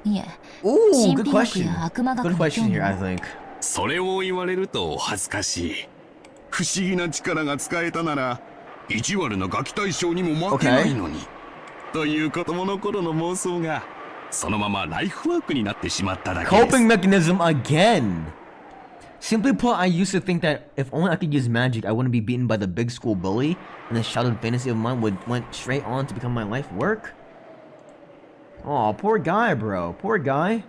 いえ、 Ooh, 神 good 秘学 question. や悪魔学 Good に興 question 味 here, I を。 think. それを言われると恥ずかしい。不思議な力が使えたなら意地悪なガキ大将にも負けないのに。という子供の頃の妄想がそのままライフワークになってしまっただけです。 Coping mechanism again. Simply put, I used to think that if only I could use magic, I wouldn't be beaten by the big school bully, and this childhood fantasy of mine went straight on to become my life work. Aw, poor guy, bro. Poor guy.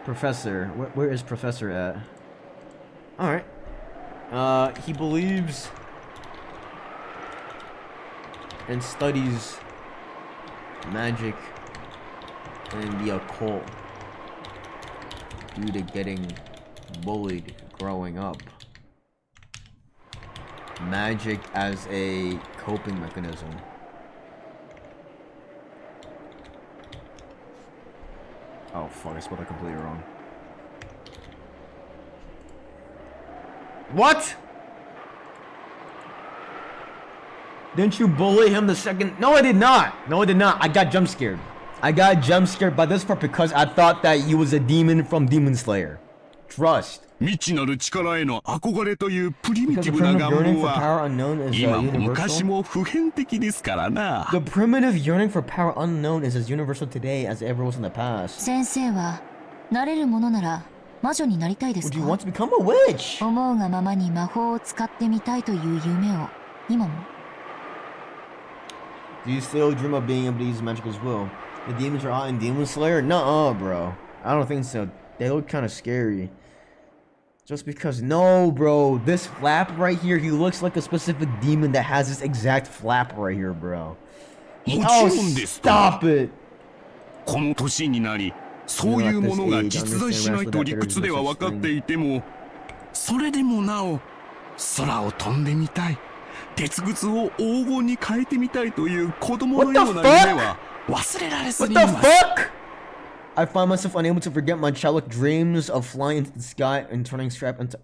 Professor. Where is Professor at? Alright. He believes and studies magic and the occult due to getting bullied growing up. Magic as a coping mechanism. Oh fuck, I spelled that completely wrong. What? Didn't you bully him the second? No, I did not. No, I did not. I got jump scared. I got jump scared by this part because I thought that he was a demon from Demon Slayer. Trust. 未知なる力への憧れというプリミ Because ティ the ブな primitive 願 yearning 望 for は power unknown is 今も昔 universal. も普遍的ですからな。 The primitive yearning for power unknown is as universal today as it ever was in the past. 先生はなれるものなら魔女になりたいです Would you か？ want to become a witch? 思うがままに魔法を使ってみたいという夢を今も。 Do you still dream of being able to use magic as well? The demons are out in Demon Slayer? Nuh-uh, bro. I don't think so. They look kind of scary. Just because, no, bro. This flap right here, he looks like a specific demon that has this exact flap right here, bro. もち Oh, ろんですと。 stop it. この年になり、そういうものが実在しないと理屈では分かっていても、それでもなお空を飛んでみたい、鉄ぐつを黄金に変えてみたいという子供のような夢は忘れられずにい What ま the す。 fuck? I find myself unable to forget my childlike dreams of flying into the sky and turning strap into...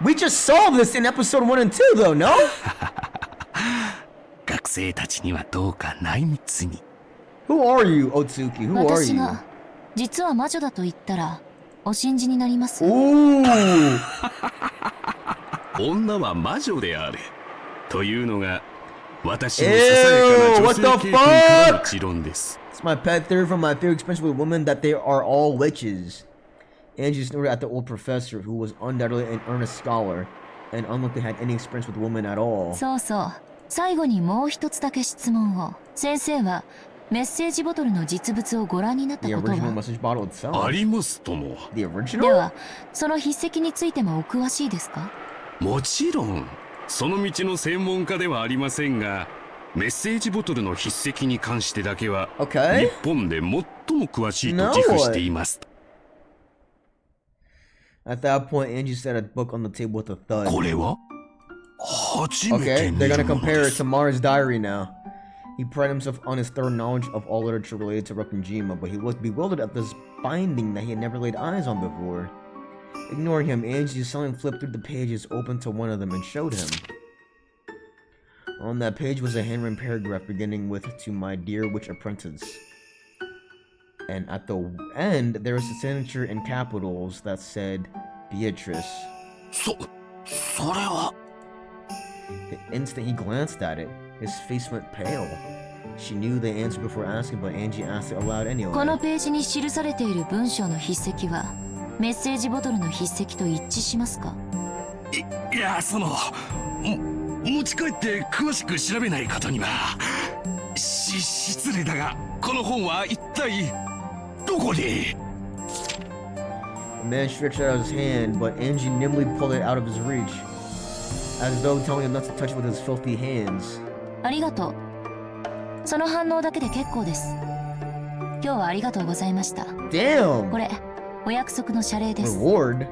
We just saw this in episode 1 and 2, though, no? 学生たちにはどうか内密に。Who are you, Otsuki? Who are 私 you? が実は魔女だと言ったらお信じになります。 Ooh. 女は魔女であるというのが私のささやかな女性経験からの持論です。 It's my pet theory from my theory experience with women that they are all witches. Angie snorted at the old professor, who was undoubtedly an earnest scholar, and unlikely had any experience with women at all. そうそう。最後にもう一つだけ質問を。先生はメッセージボトルの実物をご覧になったことは？ The original message bottle itself. ありますとも。The original? では、その筆跡についてもお詳しいですか？もちろん。その道の専門家ではありませんが、メッセージボトルの筆跡に関してだけは、日本で最も詳しいと自負しています。At that point, Angie set a book on the table with a thud. これは初めて見るものです。Okay, they're gonna compare it to Mara's diary now. He prided himself on his thorough knowledge of all literature related to Rokkenjima, but he looked bewildered at this binding that he had never laid eyes on before. Ignoring him, Angie suddenly flipped through the pages, opened to one of them, and showed him. On that page was a handwritten paragraph beginning with, "To my dear witch apprentice." And at the end, there was a signature in capitals that said, Beatrice. それは... The instant he glanced at it, his face went pale. She knew the answer before asking, but Angie asked it aloud anyway. このページに記されている文章の筆跡は、メッセージボトルの筆跡と一致しますか？いや、持ち帰って詳しく調べないことには。失礼だが、この本は一体どこに？ The man stretched out his hand, but Angie nimbly pulled it out of his reach, as though telling him not to touch it with his filthy hands. ありがとう。その反応だけで結構です。今日はありがとうございました。Damn! これ、お約束の謝礼です。Reward?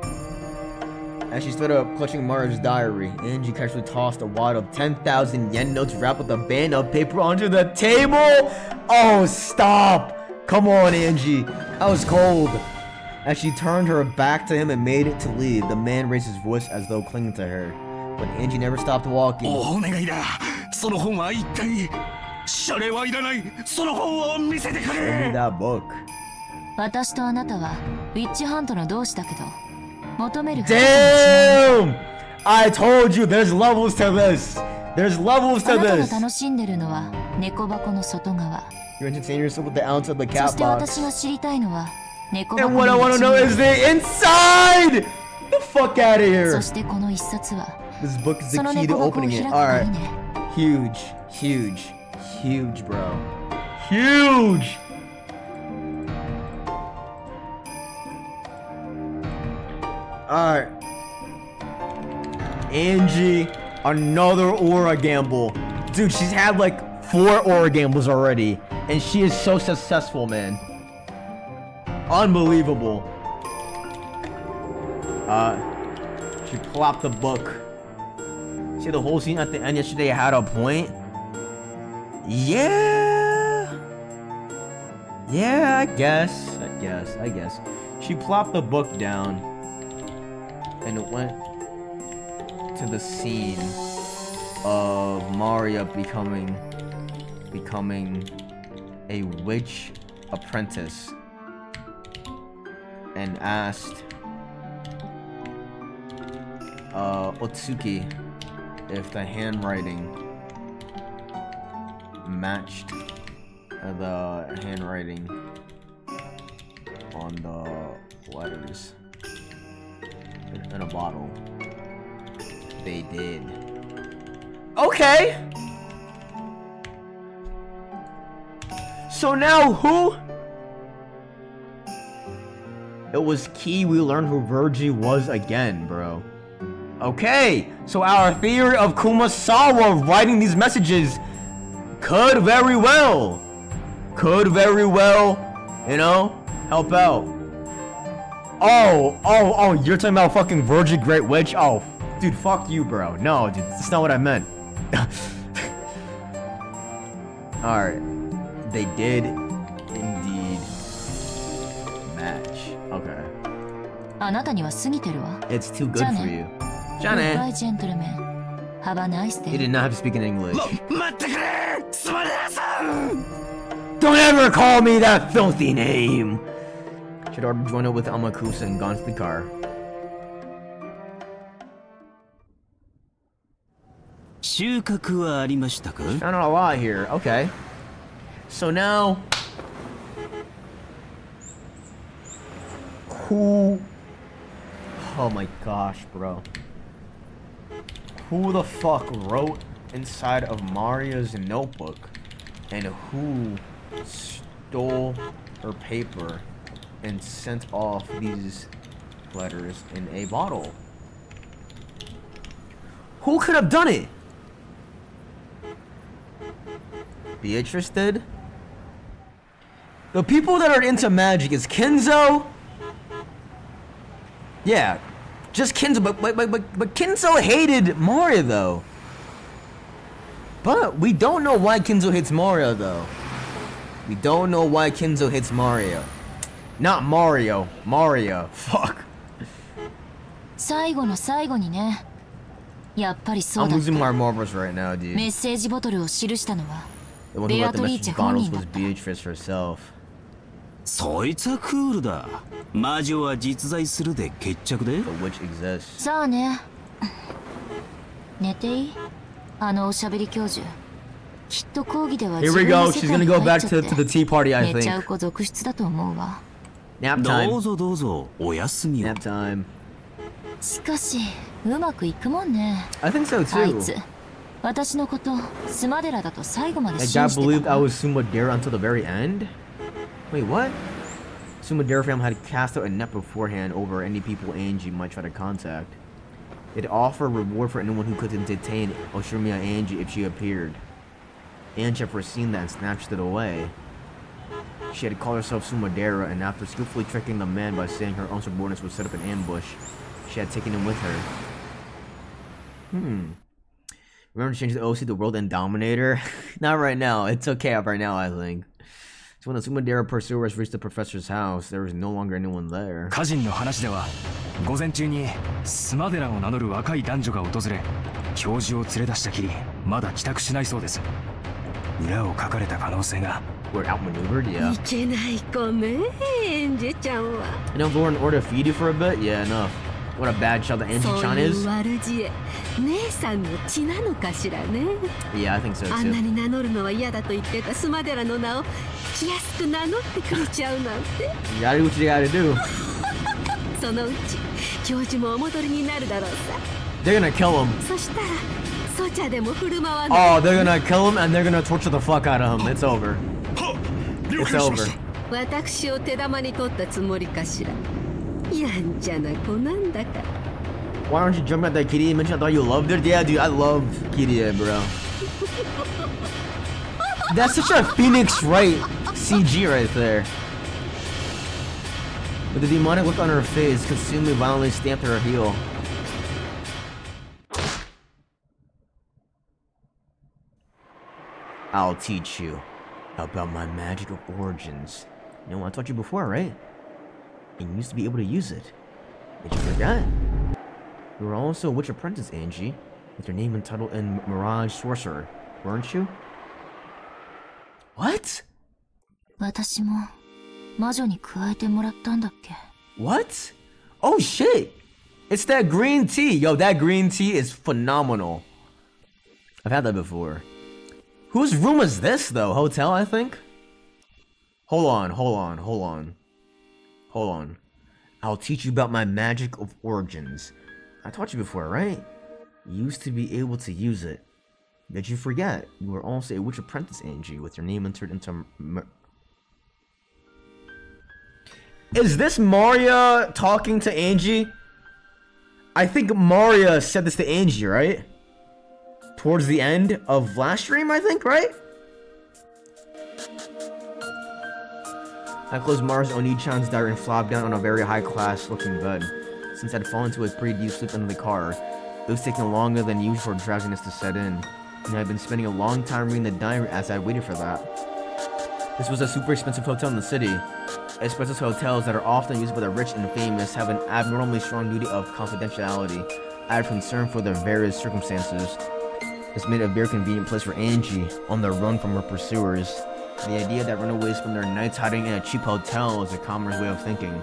As she stood up, clutching Mara's diary, Angie casually tossed a wad of 10,000 yen notes wrapped with a band of paper onto the table! Oh, stop! Come on, Angie. That was cold. As she turned her back to him and made it to leave, the man raised his voice as though clinging to her. But Angie never stopped walking. お願いだ。その本は一体。謝礼はいらない。その本を見せてくれ。 Show me that book. 私とあなたはウィッチハントの同志だけど、求める。Damn! I told you there's levels to this. There's levels to あなた this. が楽しんでるのは猫箱の外側。You're entertaining yourself with the outside of the そ cat して私 box. が知りたいのは猫箱 And の what I want to 内 know 側。 is the inside. The fuck out of そ here. してこの一冊は This book is そ the の key 猫 to 箱を opening 開 it. く All 鍵 right. ね。 Huge, huge, huge, bro. Huge. All right. Angie, another aura gamble. Dude, she's had like 4 aura gambles already, and she is so successful, man. Unbelievable. She plopped the book. See, the whole scene at the end yesterday had a point. Yeah, I guess. She plopped the book down, and it went to the scene of Maria becoming a witch apprentice, and asked Otsuki if the handwriting matched the handwriting on the letters in a bottle. They did. Okay. So now who? It was key we learned who Virgie was again, bro. Okay, so our theory of Kumasawa writing these messages could very well, you know, help out. Oh, you're talking about fucking Virgie Great Witch? Oh, dude, fuck you, bro. No, dude, that's not what I meant. Alright, they did indeed match. Okay. あなたには過ぎてるわ。 It's too good for you. Johnny. Goodbye, gentlemen. Have a nice day. He did not have to speak in English. 待ってくれ。スマレラさん。 Don't ever call me that filthy name! Should already joined up with Amakusa and gone to the car. 収穫はありましたか? Found out a lot here. Okay. So now... Who? Oh my gosh, bro. Who the fuck wrote inside of Maria's notebook? And who stole her paper and sent off these letters in a bottle? Who could have done it? Beatrice did? The people that are into magic is Kenzo. Yeah, just Kenzo, but Kenzo hated Mario though. But we don't know why Kenzo hates Mario though. We don't know why Kenzo hates Mario. Not Mario, Mario. Fuck. 最後の最後にね。やっぱりそう I'm だっ losing た。 my marbles right now, dude. メッセージボトルを記したのは The one who ベ wrote ア the トリーチ message ェ本 bottles 人だ was った。 Beatrice herself. そいつはクールだ。魔女は実在するで決着で。 The witch exists. さあね。寝ていい？あのおしゃべり教授。きっと講義では Here 自 we 分 go. の She's 世界 gonna に go 入 back っちゃ to って the tea party, I 寝ちゃう think. 子続出だと思うわ。 Nap ど time. うぞどうぞお休みを。 Nap time. しかしうまくいくもんね。 I think so あい too. つ私のことスマデラだと最後まで That 信 guy じて believed た I の。 was Sumadera until the very end? Wait, what? Sumadera fam had cast out a net beforehand over any people Angie might try to contact. They'd offer a reward for anyone who could detain Oshiromiya Angie if she appeared. Angie had foreseen that and snatched it away. She had called herself Sumadera, and after skillfully tricking the man by saying her own subordinates would set up an ambush, she had taken him with her. Remember to change the OC to World and Dominator? Not right now. It's okay right now, I think. So when the Sumadera pursuers reached the professor's house, there was no longer anyone there. 家人の話では午前中にスマデラを名乗る若い男女が訪れ教授を連れ出したきりまだ帰宅しないそうです。裏をかかれた可能性が。 We're outmaneuvered, yeah. いけない子ねエンジェちゃんは。 Enough Lord in order to feed you for a bit? Yeah, enough. What a bad child that そう Angie-chan い is. う悪知恵姉さんの血なのかしらね。 Yeah, I think so あんな too. に名乗るのは嫌だと言ってたスマデラの名を気安く名乗ってくれちゃうなんて。 You gotta do what you gotta do. そのうち教授もお戻りになるだろうさ。 They're gonna kill him. そしたらソチャでも振る舞わない。 Oh, they're gonna kill him and they're gonna torture the fuck out of him. It's over. It's over. 私を手玉に取ったつもりかしら。やんちゃな子なんだから。 Why aren't you jumping at that Kirie mention? I thought you loved it. Yeah, dude, I love Kirie, bro. That's such a Phoenix Wright CG right there. With the demonic look on her face, Kasumi violently stamped her heel. I'll teach you about my magic of origins. You know, I taught you before, right? And you used to be able to use it. Did you forget? You were also a witch apprentice, Angie, with your name and title in Mirage Sorcerer, weren't you? What? 私も魔女に加えてもらったんだっけ。 What? Oh shit! It's that green tea! Yo, that green tea is phenomenal. I've had that before. Whose room is this, though? Hotel, I think? Hold on. I'll teach you about my magic of origins. I taught you before, right? You used to be able to use it. Did you forget? You were also a witch apprentice, Angie, with your name entered into... Is this Maria talking to Angie? I think Maria said this to Angie, right? Towards the end of last stream, I think, right? I closed Mars Oni-chan's diary and flopped down on a very high-class looking bed. Since I'd fallen into a pretty deep sleep under the car, it was taking longer than usual for drowsiness to set in, and I'd been spending a long time reading the diary as I waited for that. This was a super expensive hotel in the city. Expensive hotels that are often used by the rich and famous have an abnormally strong duty of confidentiality out of concern for their various circumstances. This made it a very convenient place for Angie, on the run from her pursuers. The idea that runaways spend their nights hiding in a cheap hotel is a commoner's way of thinking.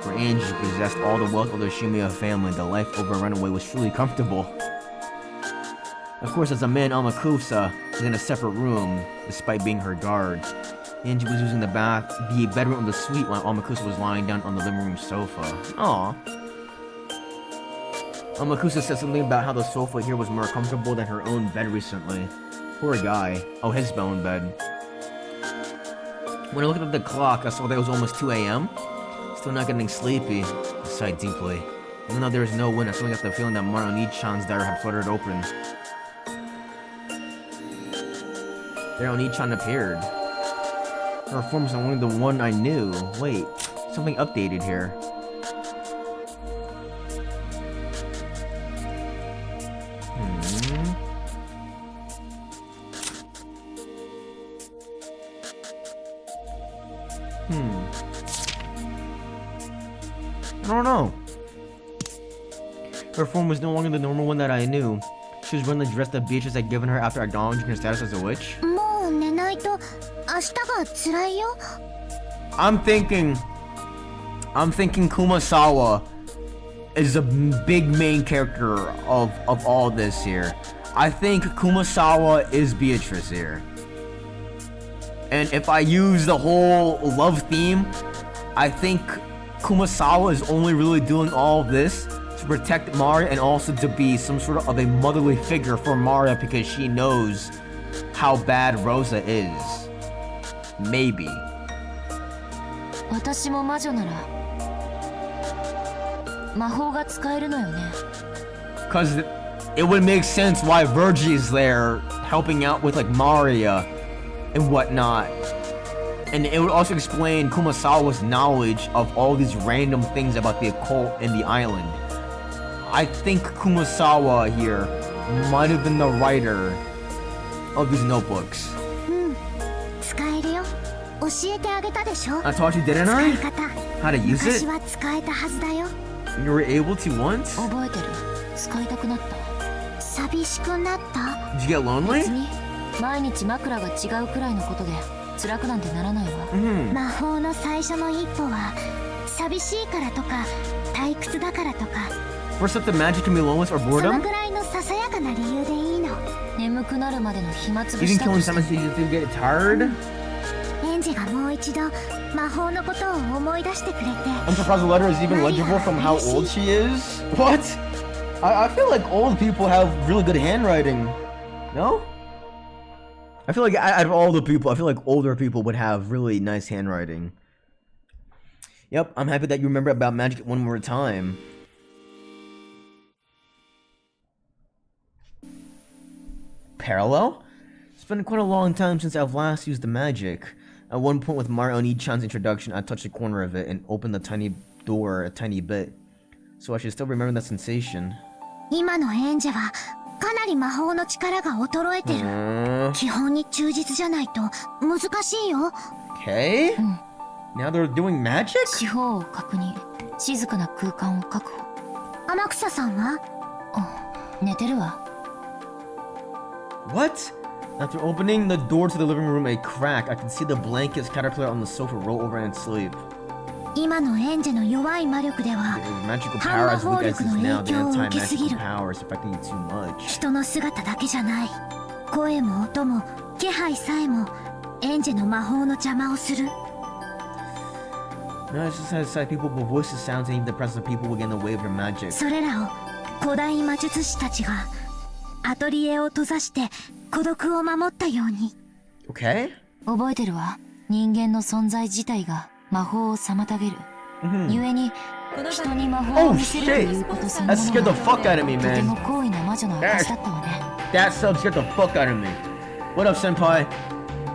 For Angie, who possessed all the wealth of the Shimiya family, the life of a runaway was truly comfortable. Of course, as a man, Amakusa is in a separate room, despite being her guard. Angie was using the bedroom of the suite while Amakusa was lying down on the living room sofa. Aww. Amakusa said something about how the sofa here was more comfortable than her own bed recently. Poor guy. Oh, his own bed. When I looked at the clock, I saw that it was almost 2 a.m. Still not getting sleepy. I sighed deeply. Even though there was no wind, I still got the feeling that Maru-Oni-chan's diary had fluttered open. There Oni-chan appeared. Her form was only the one I knew. Wait, something updated here. I don't know. Her form was no longer the normal one that I knew. She was wearing the dress that Beatrice had given her after acknowledging her status as a witch. I'm thinking Kumasawa is a big main character of all this here. I think Kumasawa is Beatrice here. And if I use the whole love theme, I think Kumasawa is only really doing all of this to protect Maria and also to be some sort of a motherly figure for Maria because she knows how bad Rosa is. Maybe. Because it would make sense why Virgie is there helping out with like Maria and whatnot. And it would also explain Kumasawa's knowledge of all these random things about the occult in the island. I think Kumasawa here might have been the writer of these notebooks. I taught you, didn't I? How to use it? You were able to once? Did you get lonely? First up, the magic can be loneliness or boredom? Even killing someone so you do get tired? I'm surprised the letter is even legible from how old she is. What? I feel like old people have really good handwriting. No? I feel like out of all the people, I feel like older people would have really nice handwriting. Yep, I'm happy that you remember about magic one more time. Parallel? It's been quite a long time since I've last used the magic. At one point with Maru-Oni-chan's introduction, I touched the corner of it and opened the tiny door a tiny bit. So I should still remember that sensation. Now they're doing magic? What? After opening the door to the living room a crack, I can see the blankets caterpillar on the sofa roll over and sleep. The magical power as weak as it is now, the anti-magical power is affecting you too much. No, it's just how people with voices, sounds, and even the presence of people will get in the way of your magic. Okay? Oh shit! That scared the fuck out of me, man. That sub scared the fuck out of me. What up, senpai?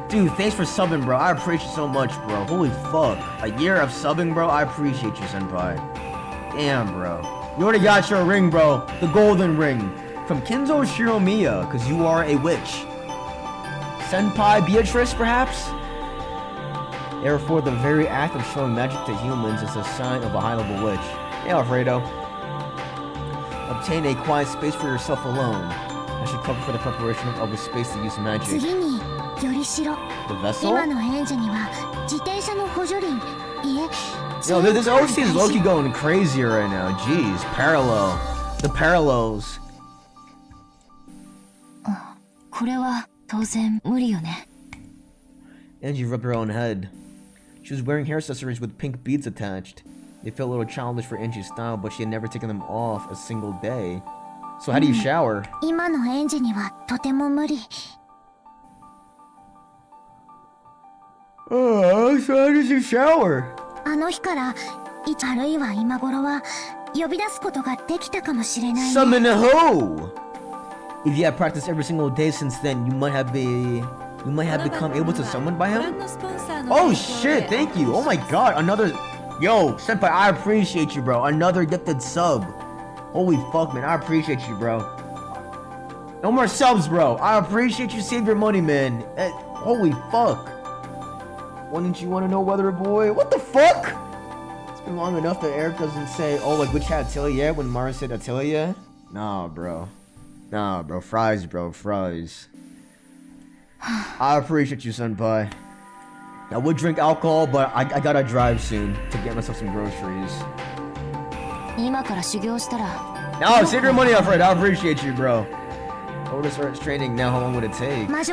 Dude, thanks for subbing, bro. I appreciate you so much, bro. Holy fuck. A year of subbing, bro. I appreciate you, senpai. Damn, bro. You already got your ring, bro. The golden ring. From Kinzo Shiromiya, because you are a witch. Senpai Beatrice, perhaps? Therefore, the very act of showing magic to humans is a sign of a high-level witch. Hey, Alfredo. Obtain a quiet space for yourself alone. I should cover for the preparation of a space to use magic. The vessel? Yo, this OC is low-key going crazy right now. Jeez, parallel. The parallels. Angie rubbed her own head. She was wearing hair accessories with pink beads attached. They felt a little childish for Angie's style, but she had never taken them off a single day. So how do you shower? So how does you shower? Summon a hoe! If you have practiced every single day since then, you might have become able to summon by him? Oh shit, thank you! Oh my god, another... Yo, Senpai, I appreciate you, bro. Another gifted sub. Holy fuck, man, I appreciate you, bro. No more subs, bro. I appreciate you. Save your money, man. Holy fuck. Wouldn't you want to know, Weather Boy? What the fuck? It's been long enough that Eric doesn't say, oh, like, which Atelier when Mara said Atelier? Nah, bro. Nah, bro. Fries, bro. Fries. I appreciate you, Senpai. I would drink alcohol, but I gotta drive soon to get myself some groceries. No, save your money up for it. I appreciate you, bro. I would have started training now. How long would it take? They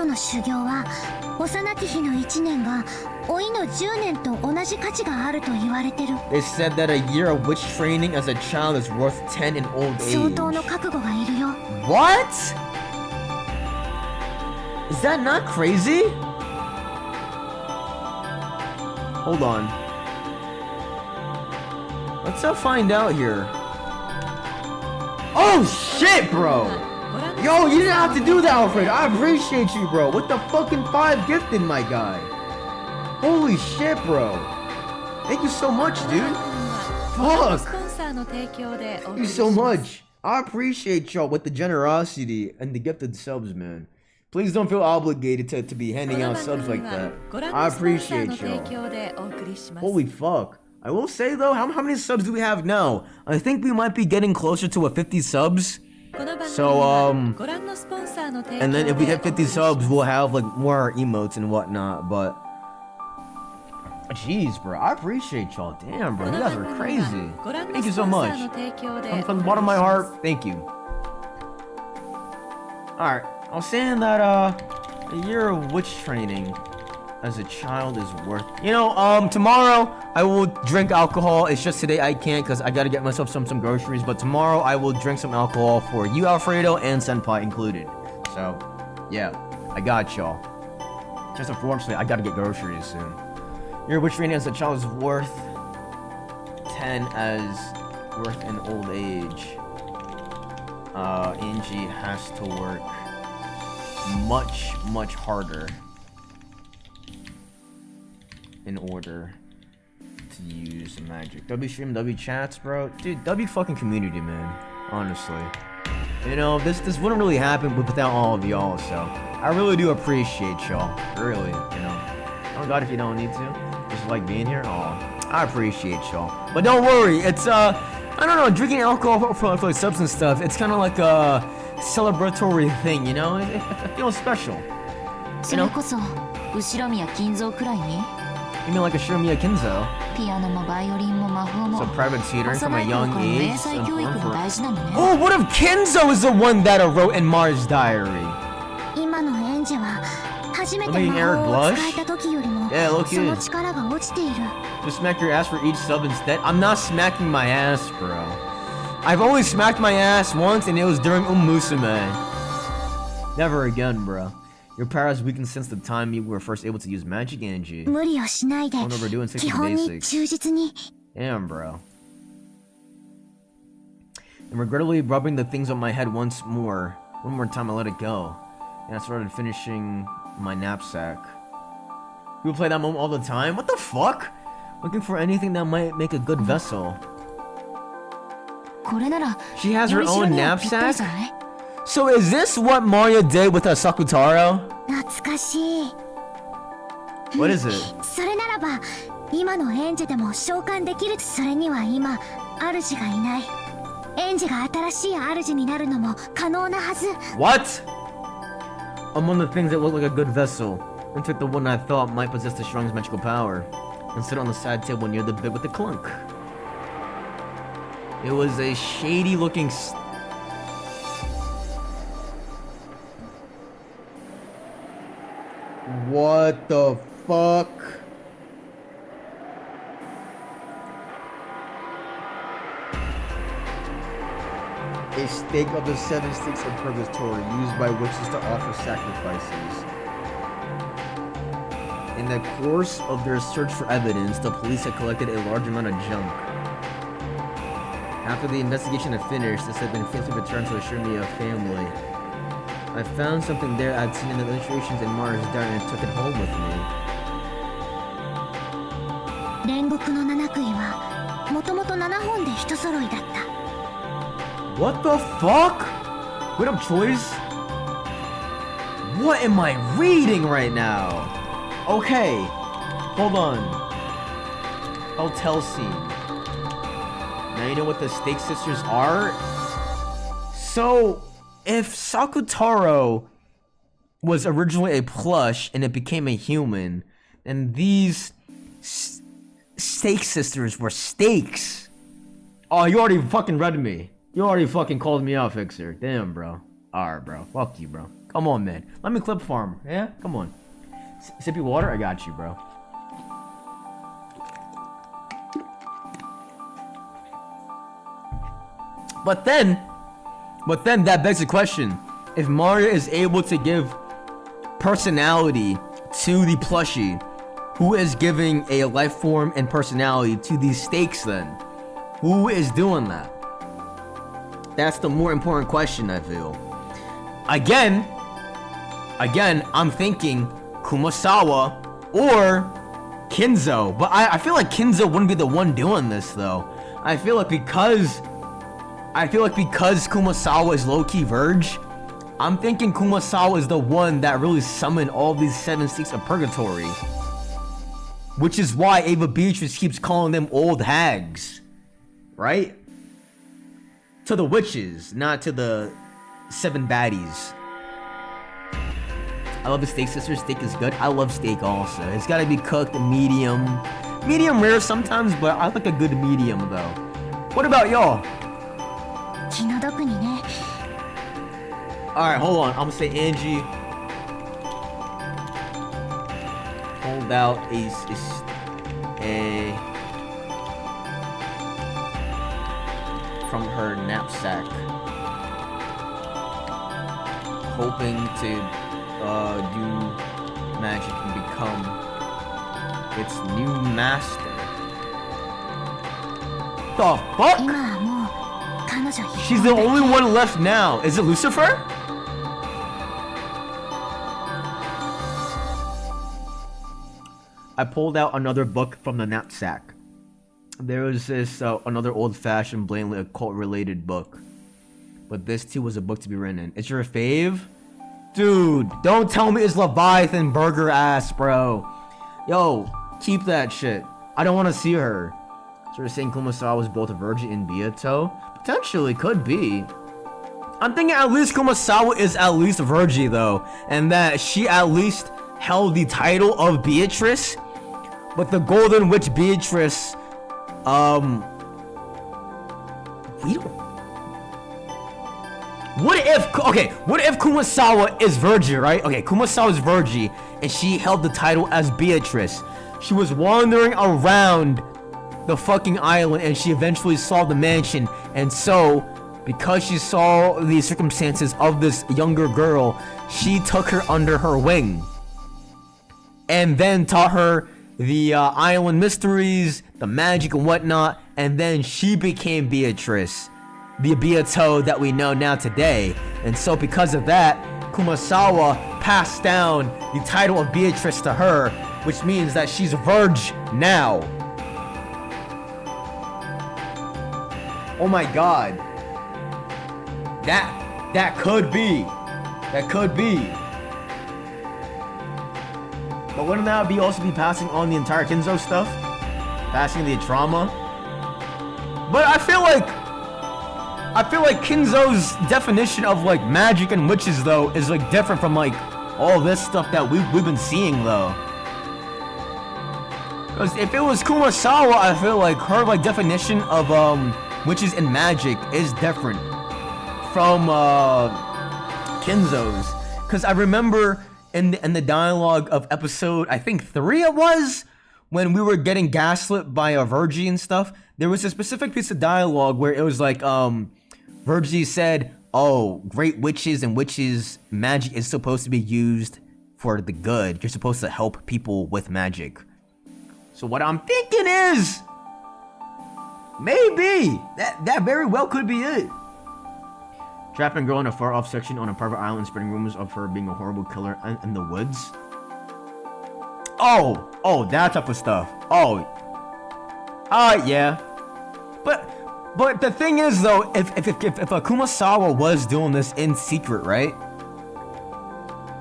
said that a year of witch training as a child is worth 10 in old age. What? Is that not crazy? Hold on. Let's find out here. Oh shit, bro! Yo, you didn't have to do that, Alfred. I appreciate you, bro. With the fucking 5 gifted, my guy. Holy shit, bro. Thank you so much, dude. Fuck. Thank you so much. I appreciate y'all with the generosity and the gifted subs, man. Please don't feel obligated to be handing out subs like that. I appreciate y'all. Holy fuck. I will say though, how many subs do we have now? I think we might be getting closer to 50 subs. So, and then if we hit 50 subs, we'll have like more emotes and whatnot, but... Jeez, bro, I appreciate y'all. Damn, bro, you guys are crazy. Thank you so much. From the bottom of my heart, thank you. Alright, I was saying that, a year of witch training as a child is worth... You know, tomorrow I will drink alcohol. It's just today I can't because I gotta get myself some groceries. But tomorrow I will drink some alcohol for you, Alfredo, and Senpai included. So, yeah, I got y'all. Just unfortunately, I gotta get groceries soon. Your witch training as a child is worth 10 as worth in old age. Angie has to work much harder in order to use magic. W stream, W chats, bro. Dude, W fucking community, man. Honestly. You know, this wouldn't really happen without all of y'all, so I really do appreciate y'all. Really, you know. Oh god, if you don't need to. Just like being here. Oh, I appreciate y'all. But don't worry, it's I don't know, drinking alcohol for like substance stuff, it's kinda like a celebratory thing, you know? It feels special. You know? You mean like a Shiromiya Kinzo? So private tutoring from a young age. Oh, what if Kinzo is the one that wrote in Mars' diary? Making Eric blush? Yeah, look here. Just smack your ass for each sub instead. I'm not smacking my ass, bro. I've only smacked my ass once, and it was during Musume. Never again, bro. Your powers weakened since the time you were first able to use magic, Angie. Don't overdo in 60 basics. Damn, bro. And regrettably rubbing the things on my head one more time, I let it go. And I started finishing my knapsack. You play that moment all the time? What the fuck? Looking for anything that might make a good vessel. She has her own knapsack? So is this what Mario did with Sakutaro? What is it? What? Among the things that look like a good vessel, and took the one I thought might possess the strongest magical power, and sit on the side table near the bed with the clunk. It was a shady looking... What the fuck? A stake of the 7 sticks of purgatory used by witches to offer sacrifices. In the course of their search for evidence, the police had collected a large amount of junk. After the investigation had finished, this had been faithfully returned to the Shirmiya family. I found something there I'd seen in the illustrations in Mars diary and took it home with me. What the fuck? Wait up, choice? What am I reading right now? Okay, hold on. Hotel scene. Now you know what the Stake Sisters are? So, if Sakutaro was originally a plush and it became a human, then these Stake Sisters were stakes. Oh, you already fucking read me. You already fucking called me out, Fixer. Damn, bro. Alright, bro. Fuck you, bro. Come on, man. Let me clip farm. Yeah? Come on. Sippy water? I got you, bro. But then that begs the question. If Mario is able to give personality to the plushie, who is giving a life form and personality to these stakes then? Who is doing that? That's the more important question, I feel. Again, I'm thinking Kumasawa or Kinzo, but I feel like Kinzo wouldn't be the one doing this though. I feel like because Kumasawa is low-key Verge, I'm thinking Kumasawa is the one that really summoned all these 7 sticks of purgatory. Which is why Ava Beatrice keeps calling them old hags. Right? To the witches, not to the 7 baddies. I love the steak, sisters. Steak is good. I love steak also. It's gotta be cooked medium. Medium rare sometimes, but I like a good medium though. What about y'all? Alright, hold on. I'm gonna say Angie. Hold out a from her knapsack, hoping to do magic and become its new master. The fuck? She's the only one left now. Is it Lucifer? I pulled out another book from the knapsack. There was this another old-fashioned, blatantly occult-related book, but this too was a book to be written in. It's your fave? Dude, don't tell me it's Leviathan burger ass, bro. Yo, keep that shit. I don't want to see her. So you're saying Kumasawa was both a virgin and Beato? Potentially, could be. I'm thinking at least Kumasawa is at least a virgin though, and that she at least held the title of Beatrice, but the Golden Witch Beatrice, we don't. What if Kumasawa is virgin, right? Okay, Kumasawa is virgin, and she held the title as Beatrice. She was wandering around the fucking island, and she eventually saw the mansion, and so, because she saw the circumstances of this younger girl, she took her under her wing, and then taught her the island mysteries, the magic and whatnot, and then she became Beatrice, the Beato that we know now today. And so because of that, Kumasawa passed down the title of Beatrice to her, which means that she's a virgin now. Oh my god. That could be. That could be. But wouldn't that also be passing on the entire Kinzo stuff? Passing the trauma? But I feel like Kinzo's definition of like magic and witches though is like different from like all this stuff that we've been seeing though. Because if it was Kumasawa, I feel like her like definition of witches and magic is different from Kinzo's. Because I remember in the dialogue of episode, I think 3 it was, when we were getting gaslit by Virgie and stuff, there was a specific piece of dialogue where it was like, Virgie said, oh, great witches and witches magic is supposed to be used for the good. You're supposed to help people with magic. So what I'm thinking is, maybe that very well could be it. Trapping a girl in a far-off section on a private island, spreading rumors of her being a horrible killer in the woods. Oh, that type of stuff. Yeah. But the thing is though, if Kumasawa was doing this in secret, right?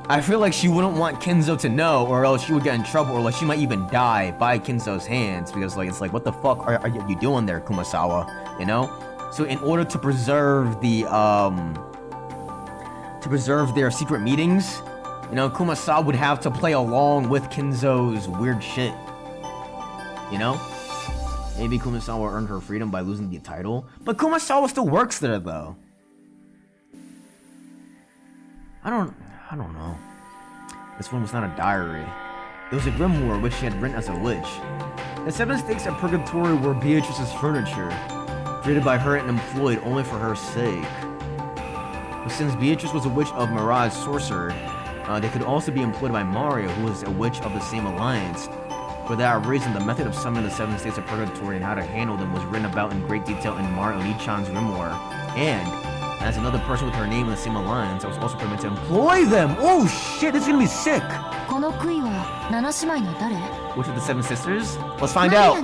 I feel like she wouldn't want Kinzo to know, or else she would get in trouble, or like she might even die by Kinzo's hands, because like it's like, what the fuck are you doing there, Kumasawa? You know? So in order to preserve their secret meetings, you know, Kumasawa would have to play along with Kinzo's weird shit. You know? Maybe Kumasawa earned her freedom by losing the title, but Kumasawa still works there though. I don't know. This one was not a diary. It was a grimoire which she had written as a witch. The 7 stakes of purgatory were Beatrice's furniture, created by her and employed only for her sake. But since Beatrice was a witch of Mirage Sorcerer, they could also be employed by Mario, who was a witch of the same alliance. For that reason, the method of summoning the 7 states of purgatory and how to handle them was written about in great detail in Mario Nichan's grimoire. And as another person with her name in the same alliance, I was also permitted to employ them. Oh shit, this is gonna be sick. Which of the 7 sisters? Let's find out.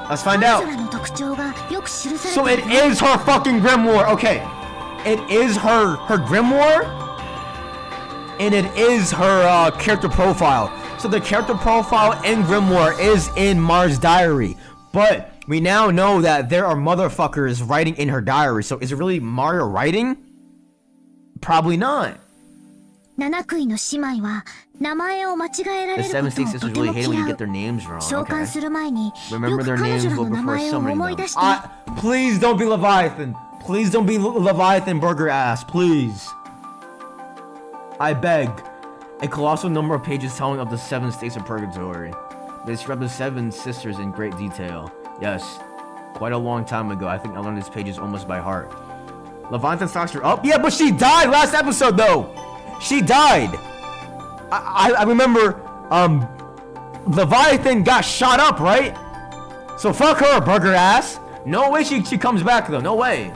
Let's find out. So it is her fucking grimoire. Okay. It is her grimoire. And it is her character profile. So the character profile and grimoire is in Mars' diary. But we now know that there are motherfuckers writing in her diary. So is it really Mario writing? Probably not. The 7 state sisters really hate it when you get their names wrong. Okay. Remember their names before summoning them. Please don't be Leviathan. Please don't be Leviathan burger ass. Please. I beg. A colossal number of pages telling of the 7 states of purgatory. They describe the 7 sisters in great detail. Yes, quite a long time ago. I think I learned these pages almost by heart. Leviathan stocks are up. Yeah, but she died last episode though. She died. I remember Leviathan got shot up, right? So fuck her, burger ass. No way she comes back though. No way.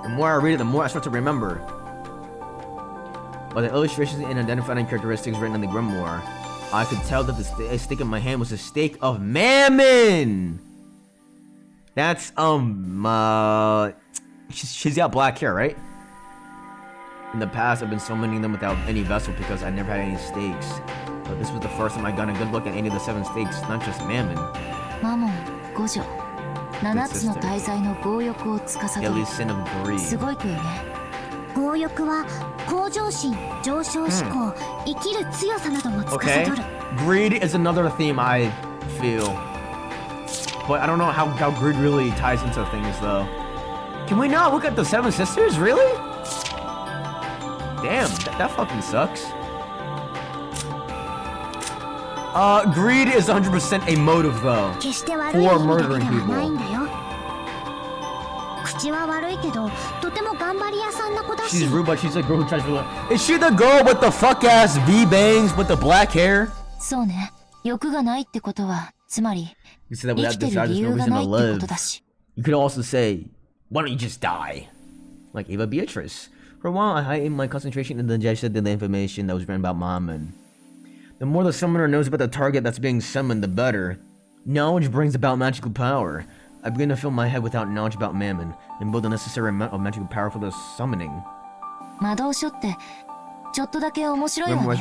The more I read it, the more I start to remember. By the illustrations and identifying characteristics written in the grimoire, I could tell that the stake in my hand was a stake of mammon. That's she's got black hair, right? In the past, I've been summoning them without any vessel because I never had any stakes. But this was the first time I got a good look at any of the 7 stakes, not just mammon. Good sister. Deadly sin of greed. Okay. Greed is another theme I feel. But I don't know how greed really ties into things though. Can we not look at the 7 sisters? Really? Damn, that fucking sucks. Greed is 100% a motive though. For murdering people. She's rude, but she's a girl who tries to... Is she the girl with the fuck-ass V-bangs with the black hair? You said that without desire, there's no reason to live. You could also say, why don't you just die? Like Eva Beatrice. For a while, I heightened my concentration and digested the information that was written about Mammon. The more the summoner knows about the target that's being summoned, the better. Knowledge brings about magical power. I begin to fill my head without knowledge about Mammon, and build the necessary amount of magical power for the summoning. Memoirs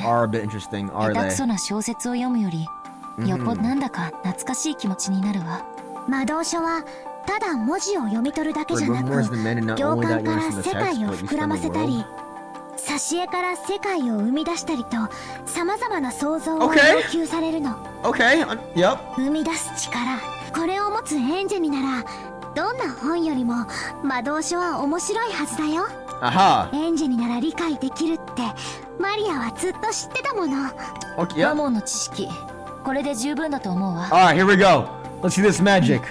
are a bit interesting, are they? Memoirs demanded not only that you understand the text, but you understand the world. Okay, yep. Aha! エンジになら理解できるってマリアはずっと知ってたもの。 Okay, yeah. マモンの知識、これで十分だと思うわ。 Alright, here we go. Let's see this magic.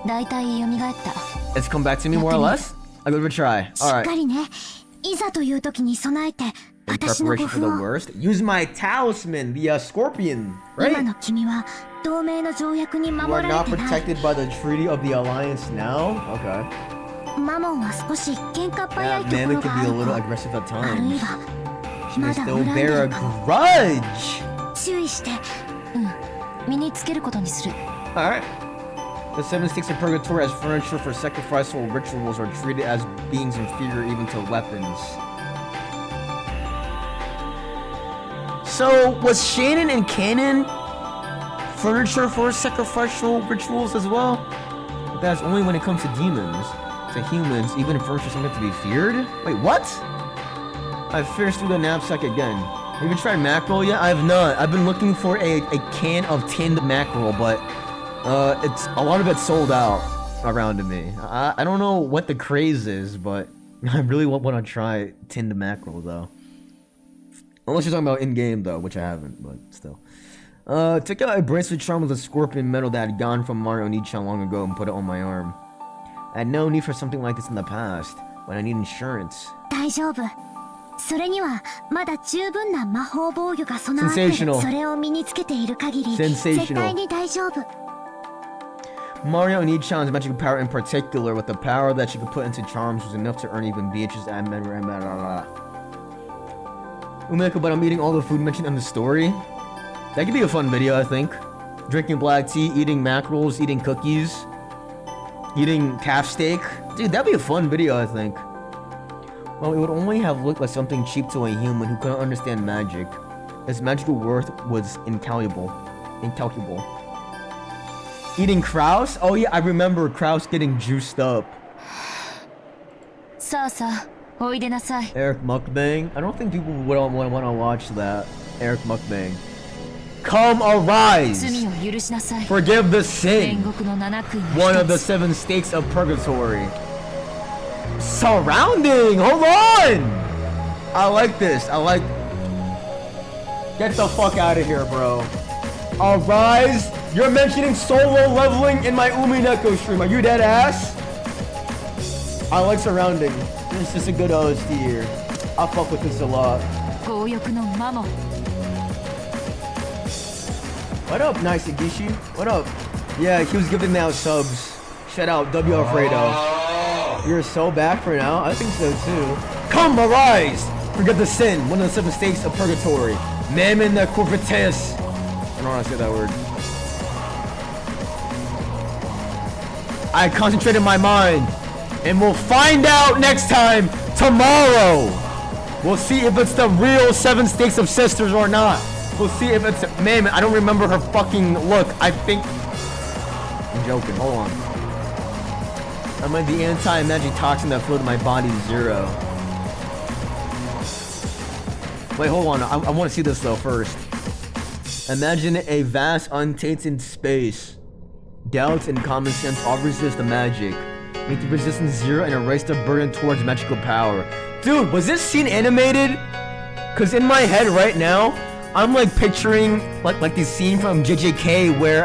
だいたい蘇った。 It's come back to me more or less? I'll give it a try. しっか Alright. りね。いざという時に備えて In 私の preparation 護 for the 符を。 worst, use my talisman, the scorpion, 今 right? の君は同盟の条約に You 守 are られ not てない。 protected by the Treaty of the Alliance now? Okay. マモンは少し喧嘩っ早 Yeah, いとこ Mammoth ろ can が be あ a る little と。 aggressive at あるい times. は She ま may だ still 恨んで bear る a かも。 grudge! 注意して。身につけることにする。 Alright. The seven sticks of purgatory as furniture for sacrificial rituals are treated as beings inferior even to weapons. So, was Shannon and Canon furniture for sacrificial rituals as well? But that's only when it comes to demons. To humans, even furniture is something to be feared? Wait, what? I finished through the knapsack again. Have you tried mackerel yet? I have not. I've been looking for a can of tinned mackerel, but it's a lot of it's sold out around me. I don't know what the craze is, but I really want to try tinned mackerel though. Unless you're talking about in-game though, which I haven't, but still. Took out a bracelet charm with a scorpion metal that had gone from Mario Nichan long ago and put it on my arm. I had no need for something like this in the past, but I need insurance. 大丈夫。それにはまだ十分な魔法防御が備わってる。 Sensational. それを身につけている限り Sensational. 絶対に大丈夫。 Mario Nichan's magical power in particular, with the power that she could put into charms, was enough to earn even Beatrice's Umineko, but I'm eating all the food mentioned in the story. That could be a fun video, I think. Drinking black tea, eating mackerels, eating cookies, eating calf steak. Dude, that'd be a fun video, I think. Well, it would only have looked like something cheap to a human who couldn't understand magic. Its magical worth was incalculable. Eating Kraus? Oh yeah, I remember Kraus getting juiced up. さあさあ、おいでなさい。 Eric Mukbang? I don't think people would want to watch that. Eric Mukbang. Come arise! 罪を許しなさい。 Forgive the 天 sin! 国の七悔いの One of the 一つ。 seven stakes of purgatory. Surrounding! Hold on! I like this. I like... Get the fuck out of here, bro. Arise! You're mentioning solo leveling in my umineko stream. Are you dead ass? I like surrounding. This is a good OST here. I fuck with this a lot. 強欲のマモン。 What up, Nice Gishi? What up? Yeah, he was giving out subs. Shout out, W Alfredo. You're so back for now? I think so too. Come, arise! Forget the sin, one of the seven stakes of purgatory. Mammon the Corvites. I don't know how to say that word. I concentrated my mind. And we'll find out next time, tomorrow. We'll see if it's the real seven stakes of sisters or not. We'll see if it's Mammon. I don't remember her fucking look. I think... I'm joking, hold on. I might the anti-magic toxin that flowed to my body is 0. Wait, hold on. I want to see this though first. Imagine a vast, untainted space. Doubts and common sense all resist the magic. Make the resistance 0 and erase the burden towards magical power. Dude, was this scene animated? Cause in my head right now, I'm like picturing like the scene from JJK where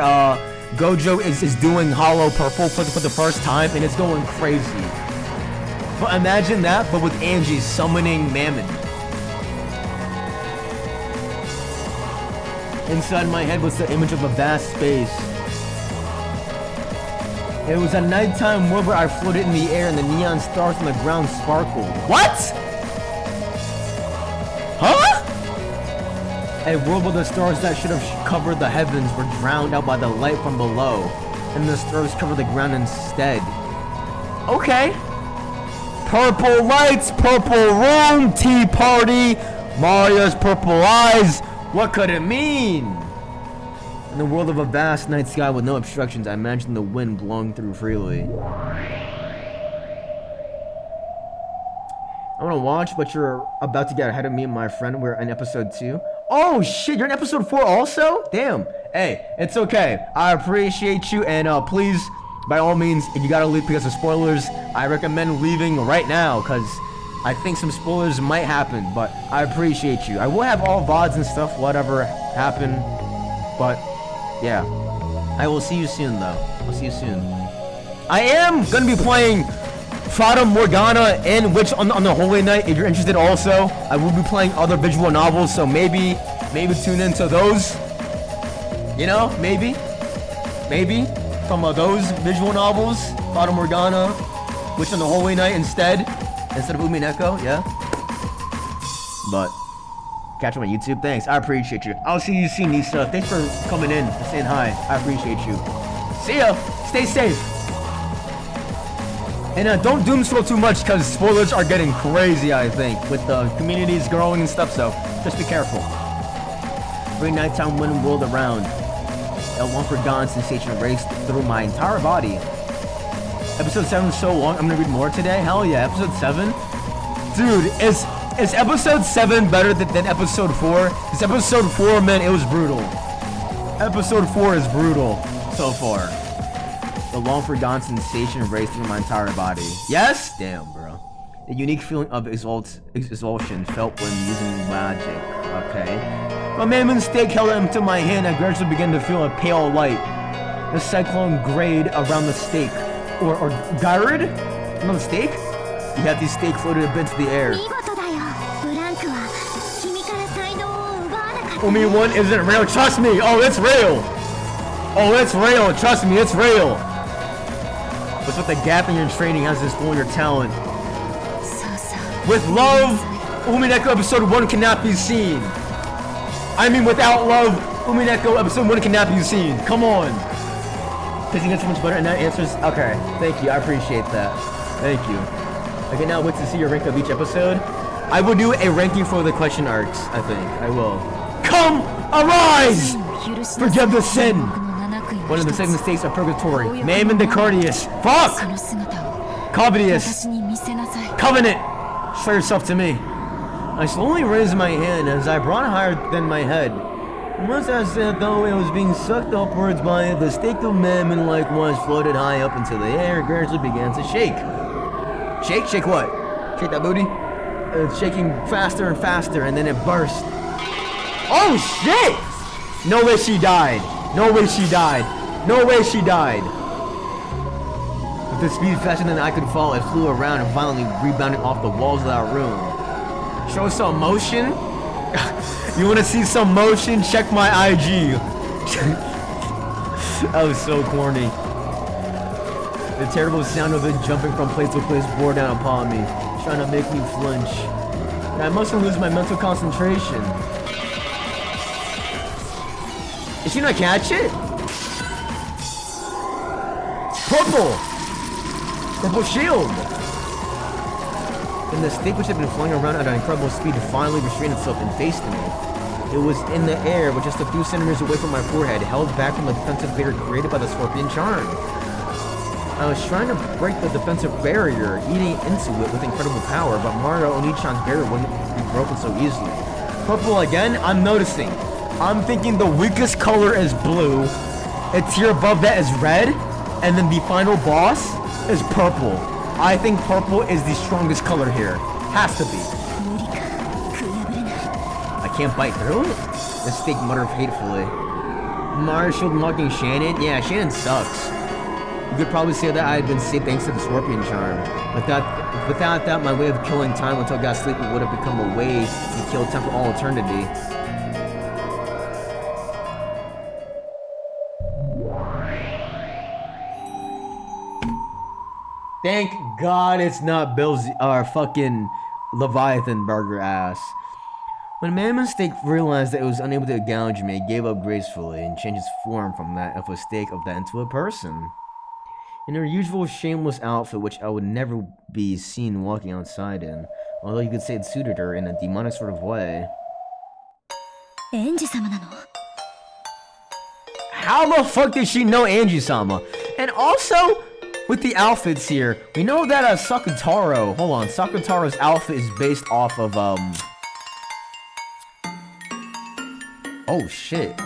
Gojo is doing Hollow Purple for the first time and it's going crazy. But imagine that, but with Angie summoning Mammon. Inside my head was the image of a vast space. It was a nighttime world where I floated in the air and the neon stars on the ground sparkled. What? Huh? A world where the stars that should have covered the heavens were drowned out by the light from below, and the stars covered the ground instead. Okay. Purple lights, purple room, tea party, Mario's purple eyes. What could it mean? In the world of a vast night sky with no obstructions, I imagine the wind blowing through freely. I want to watch, but you're about to get ahead of me and my friend. We're in episode 2. Oh shit, you're in episode 4 also? Damn. Hey, it's okay. I appreciate you, and please, by all means, if you gotta leave because of spoilers, I recommend leaving right now, because I think some spoilers might happen, but I appreciate you. I will have all VODs and stuff, whatever happen, but yeah. I will see you soon, though. I'll see you soon. I am gonna be playing Fata Morgana and Witch on the Holy Night. If you're interested, also, I will be playing other visual novels, so maybe tune into those. You know, maybe some of those visual novels, Fata Morgana, Witch on the Holy Night instead of Umineko, yeah. But catch them on YouTube. Thanks, I appreciate you. I'll see you soon, Nisa. Thanks for coming in and saying hi. I appreciate you. See ya. Stay safe. And don't doom scroll too much, because spoilers are getting crazy, I think, with the communities growing and stuff, so just be careful. Every nighttime wind whirled around. A long-forgotten sensation raced through my entire body. Episode 7 is so long, I'm gonna read more today? Hell yeah, episode 7? Dude, is episode 7 better than episode 4? Because episode 4, man, it was brutal. Episode 4 is brutal so far. The long-forgotten sensation raced through my entire body. Yes? Damn, bro. The unique feeling of exhaustion felt when using magic. Okay. My mammoth stake held into my hand. I gradually began to feel a pale light. The cyclone grayed around the stake. Or gyred? Around the stake? You have these stake floated a bit into the air. Umi 1 isn't real. Trust me. Oh, it's real. Oh, it's real. Trust me, it's real. What's with the gap in your training has this spoil your talent. With love, Umineko episode 1 cannot be seen. I mean, without love, Umineko episode 1 cannot be seen. Come on. Because he gets so much better, and that answers. Okay, thank you. I appreciate that. Thank you. I can now wait to see your rank of each episode. I will do a ranking for the question arcs, I think. I will. Come, arise! Forgive the sin! One of the 7 states of purgatory. Mammon the courteous. Fuck! Covetous. Covenant! Show yourself to me. I slowly raised my hand as I brought higher than my head. Once as though it was being sucked upwards by it, the stake of Mammon likewise floated high up into the air and gradually began to shake. Shake? Shake what? Shake that booty? It's shaking faster and faster, and then it burst. Oh shit! No way she died. No way she died. No way she died. With the speed faster than I could fall, it flew around and violently rebounded off the walls of our room. Show some motion? You wanna see some motion? Check my IG. That was so corny. The terrible sound of it jumping from place to place bore down upon me, trying to make me flinch. And I mustn't lose my mental concentration. Is she not catch it? Purple! Purple shield! And the stake, which had been flying around at an incredible speed, finally restrained itself and faced me. It was in the air, but just a few centimeters away from my forehead, held back from the defensive barrier created by the scorpion charm. I was trying to break the defensive barrier, eating into it with incredible power, but Mario Oni-chan's barrier wouldn't be broken so easily. Purple again? I'm noticing. I'm thinking the weakest color is blue, a tier above that is red, and then the final boss is purple. I think purple is the strongest color here. Has to be. I can't bite through it? The stake muttered hatefully. Mario shield mocking Shannon? Yeah, Shannon sucks. You could probably say that I had been saved thanks to the scorpion charm. Without that, my way of killing time until I got sleepy would have become a way to kill time for all eternity. Thank God it's not Bill's fucking Leviathan burger ass. When Mammoth Steak realized that it was unable to gouge me, it gave up gracefully and changed its form from that of a steak of that into a person. In her usual shameless outfit, which I would never be seen walking outside in, although you could say it suited her in a demonic sort of way. How the fuck did she know Angie-sama? And also, with the outfits here, we know that Sakutaro, hold on, Sakutaro's outfit is based off of, oh shit,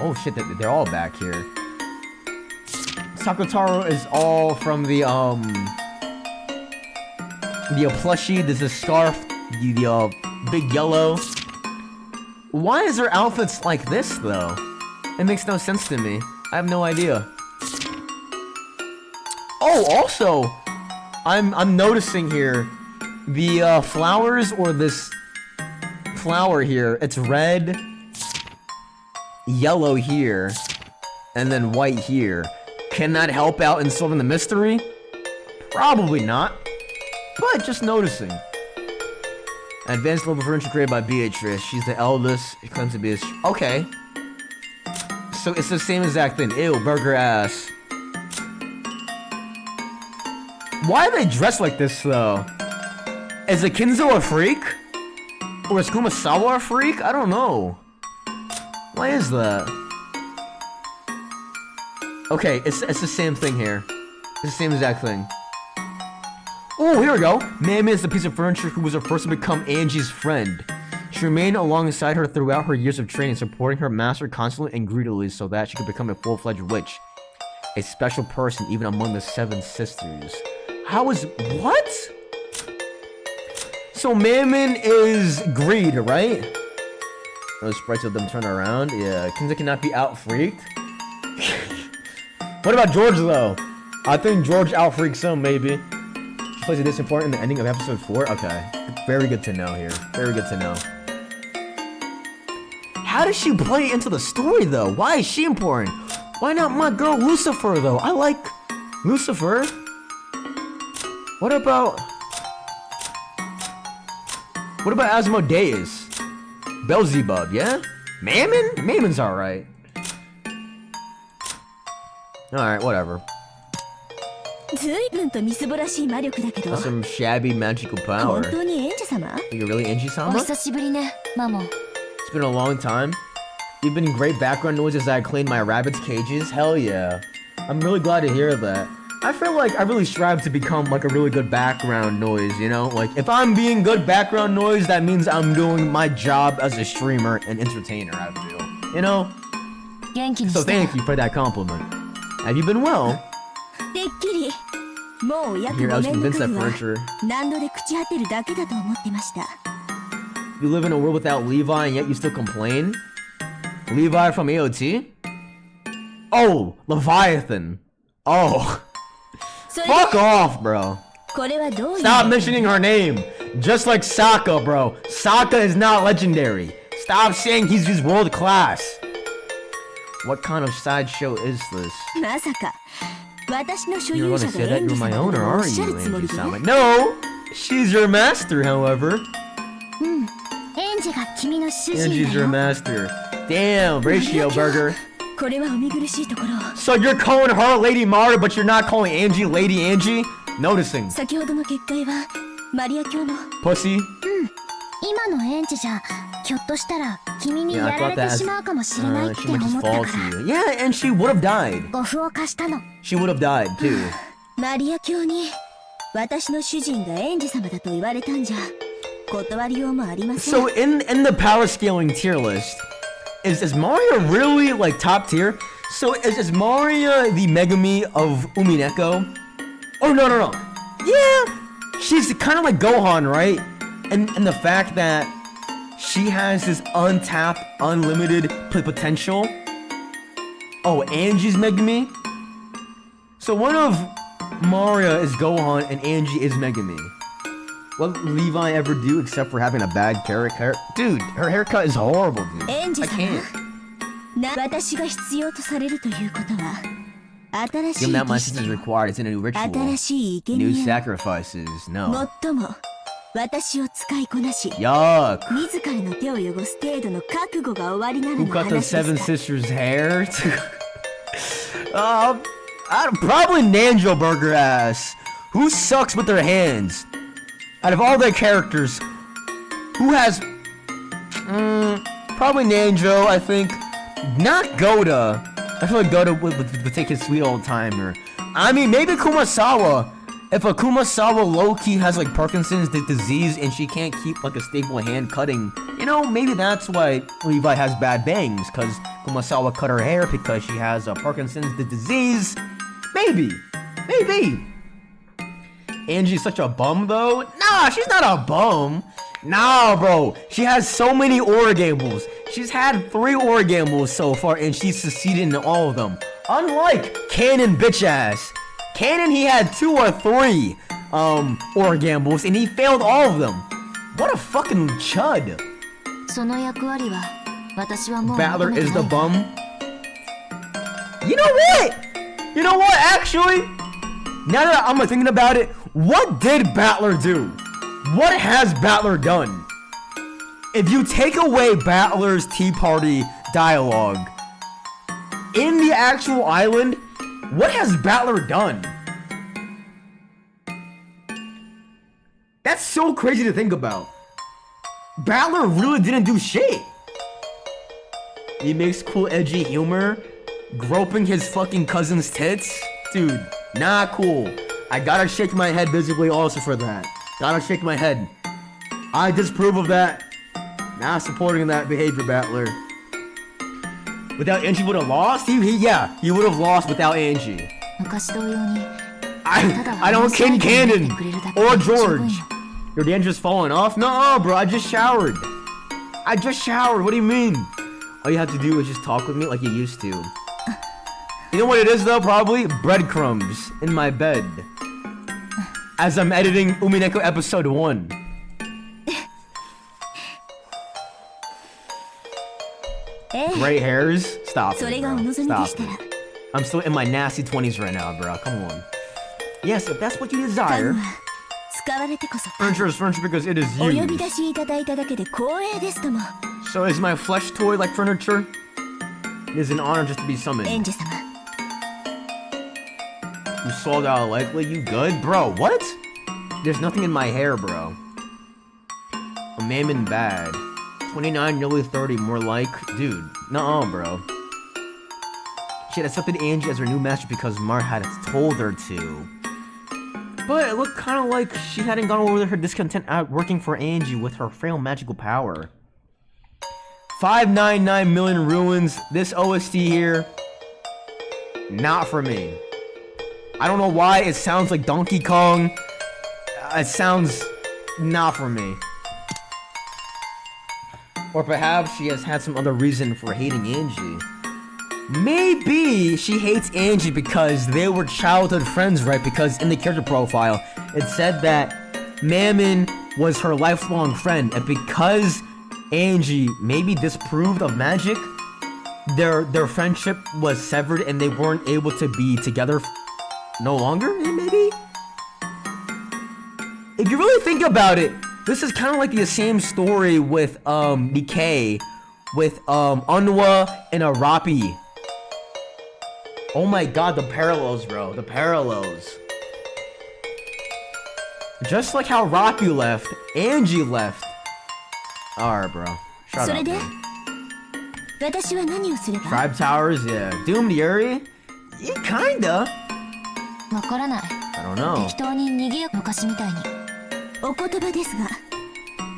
they're all back here. Sakutaro is all from the plushie. There's a scarf The big yellow. Why is their outfits like this though? It makes no sense to me. I have no idea. Oh, also, I'm noticing here the flowers, or this flower here. It's red, yellow here, and then white here. Can that help out in solving the mystery? Probably not, but just noticing. Advanced level furniture created by Beatrice. She's the eldest. She claims to be a... Okay. So it's the same exact thing. Ew, burger ass. Why are they dressed like this, though? Is Akinzo a freak? Or is Kumasawa a freak? I don't know. Why is that? Okay, it's the same thing here. It's the same exact thing. Oh, here we go. Mammy is the piece of furniture who was the first to become Angie's friend. She remained alongside her throughout her years of training, supporting her master constantly and greedily so that she could become a full-fledged witch. A special person even among the 7 sisters. How is... What? So Mammon is greed, right? Those sprites of them turn around. Yeah, Kinza cannot be out-freaked. What about George, though? I think George out-freaks him, maybe. She plays a distant part in the ending of episode 4. Okay. Very good to know here. Very good to know. How does she play into the story, though? Why is she important? Why not my girl Lucifer, though? I like Lucifer. What about Asmodeus? Beelzebub, yeah? Mammon? Mammon's alright. Alright, whatever. That's some shabby magical power. Are you really Angie-sama? It's been a long time. You've been great background noises as I cleaned my rabbit's cages. Hell yeah. I'm really glad to hear that. I feel like I really strive to become like a really good background noise, you know? Like, if I'm being good background noise, that means I'm doing my job as a streamer and entertainer, I feel. You know? So thank you for that compliment. Have you been well? Here, I was convinced that furniture... You live in a world without Levi and yet you still complain? Levi from AOT? Oh, Leviathan. Oh. Fuck off, bro. Stop mentioning her name. Just like Sokka, bro. Sokka is not legendary. Stop saying he's just world class. What kind of sideshow is this? You're gonna say that you're my owner, are you, Angie-sama? No! She's your master, however. Angie's your master. Damn, ratio burger. So you're calling her Lady Mara, but you're not calling Angie Lady Angie? Noticing. Pussy? Yeah, I thought that she might just fall to you. Yeah, and she would have died. She would have died, too. So in the power scaling tier list, is Maria really like top tier? So is Maria the Megami of Umineko? Oh no. Yeah, she's kind of like Gohan, right? And the fact that she has this untapped, unlimited potential. Oh, Angie's Megami? So one of Maria is Gohan and Angie is Megami. What did Levi ever do except for having a bad haircut? Dude, her haircut is horrible, dude. I can't. Given that my sister is required, it's in a new ritual. New sacrifices, no. Yuck. Who cut the 7 sisters' hair? Probably Nanjo Burger ass. Who sucks with their hands? Out of all their characters, who has... probably Nanjo, I think. Not Goda. I feel like Goda would take his sweet old timer. I mean, maybe Kumasawa. If a Kumasawa low-key has like Parkinson's disease and she can't keep like a stable hand cutting, you know, maybe that's why Levi has bad bangs, because Kumasawa cut her hair because she has Parkinson's disease. Maybe. Angie's such a bum though? Nah, she's not a bum. Nah, bro. She has so many Origamables. She's had 3 Origamables so far, and she's succeeded in all of them. Unlike Canon bitch ass. Canon, he had 2 or 3 Origamables, and he failed all of them. What a fucking chud. Battler is the bum. You know what? You know what, actually? Now that I'm thinking about it, what did Battler do? What has Battler done? If you take away Battler's Tea Party dialogue, in the actual island, what has Battler done? That's so crazy to think about. Battler really didn't do shit. He makes cool edgy humor, groping his fucking cousin's tits. Dude, not cool. I gotta shake my head visibly also for that. Gotta shake my head. I disapprove of that. Not supporting that behavior, Battler. Without Angie would have lost? He would have lost without Angie. I don't kin Cannon or George. Your danger's falling off? No, bro, I just showered. What do you mean? All you have to do is just talk with me like you used to. You know what it is though, probably? Breadcrumbs in my bed. As I'm editing Umineko episode 1. Gray hairs? Stop it, bro. Stop it. I'm still in my nasty 20s right now, bro. Come on. Yes, if that's what you desire. Furniture is furniture because it is used. So is my flesh toy like furniture? It is an honor just to be summoned. You sold out likely? You good? Bro, what? There's nothing in my hair, bro. A mammon bad. 29, nearly 30, more like... Dude, nuh-uh, bro. She had accepted Angie as her new master because Mar had told her to. But it looked kind of like she hadn't gone over her discontent at working for Angie with her frail magical power. 599 million ruins. This OST here, not for me. I don't know why it sounds like Donkey Kong. It sounds not for me. Or perhaps she has had some other reason for hating Angie. Maybe she hates Angie because they were childhood friends, right? Because in the character profile, it said that Mammon was her lifelong friend, and because Angie maybe disapproved of magic, their friendship was severed and they weren't able to be together no longer, maybe? If you really think about it, this is kind of like the same story with Nikkei, with Onwa and Arapi. Oh my god, the parallels, bro. The parallels. Just like how Rapi left, Angie left. Alright, bro. Shut up, man. Tribe Towers, yeah. Doomed Yuri? Yeah, kinda. I don't know.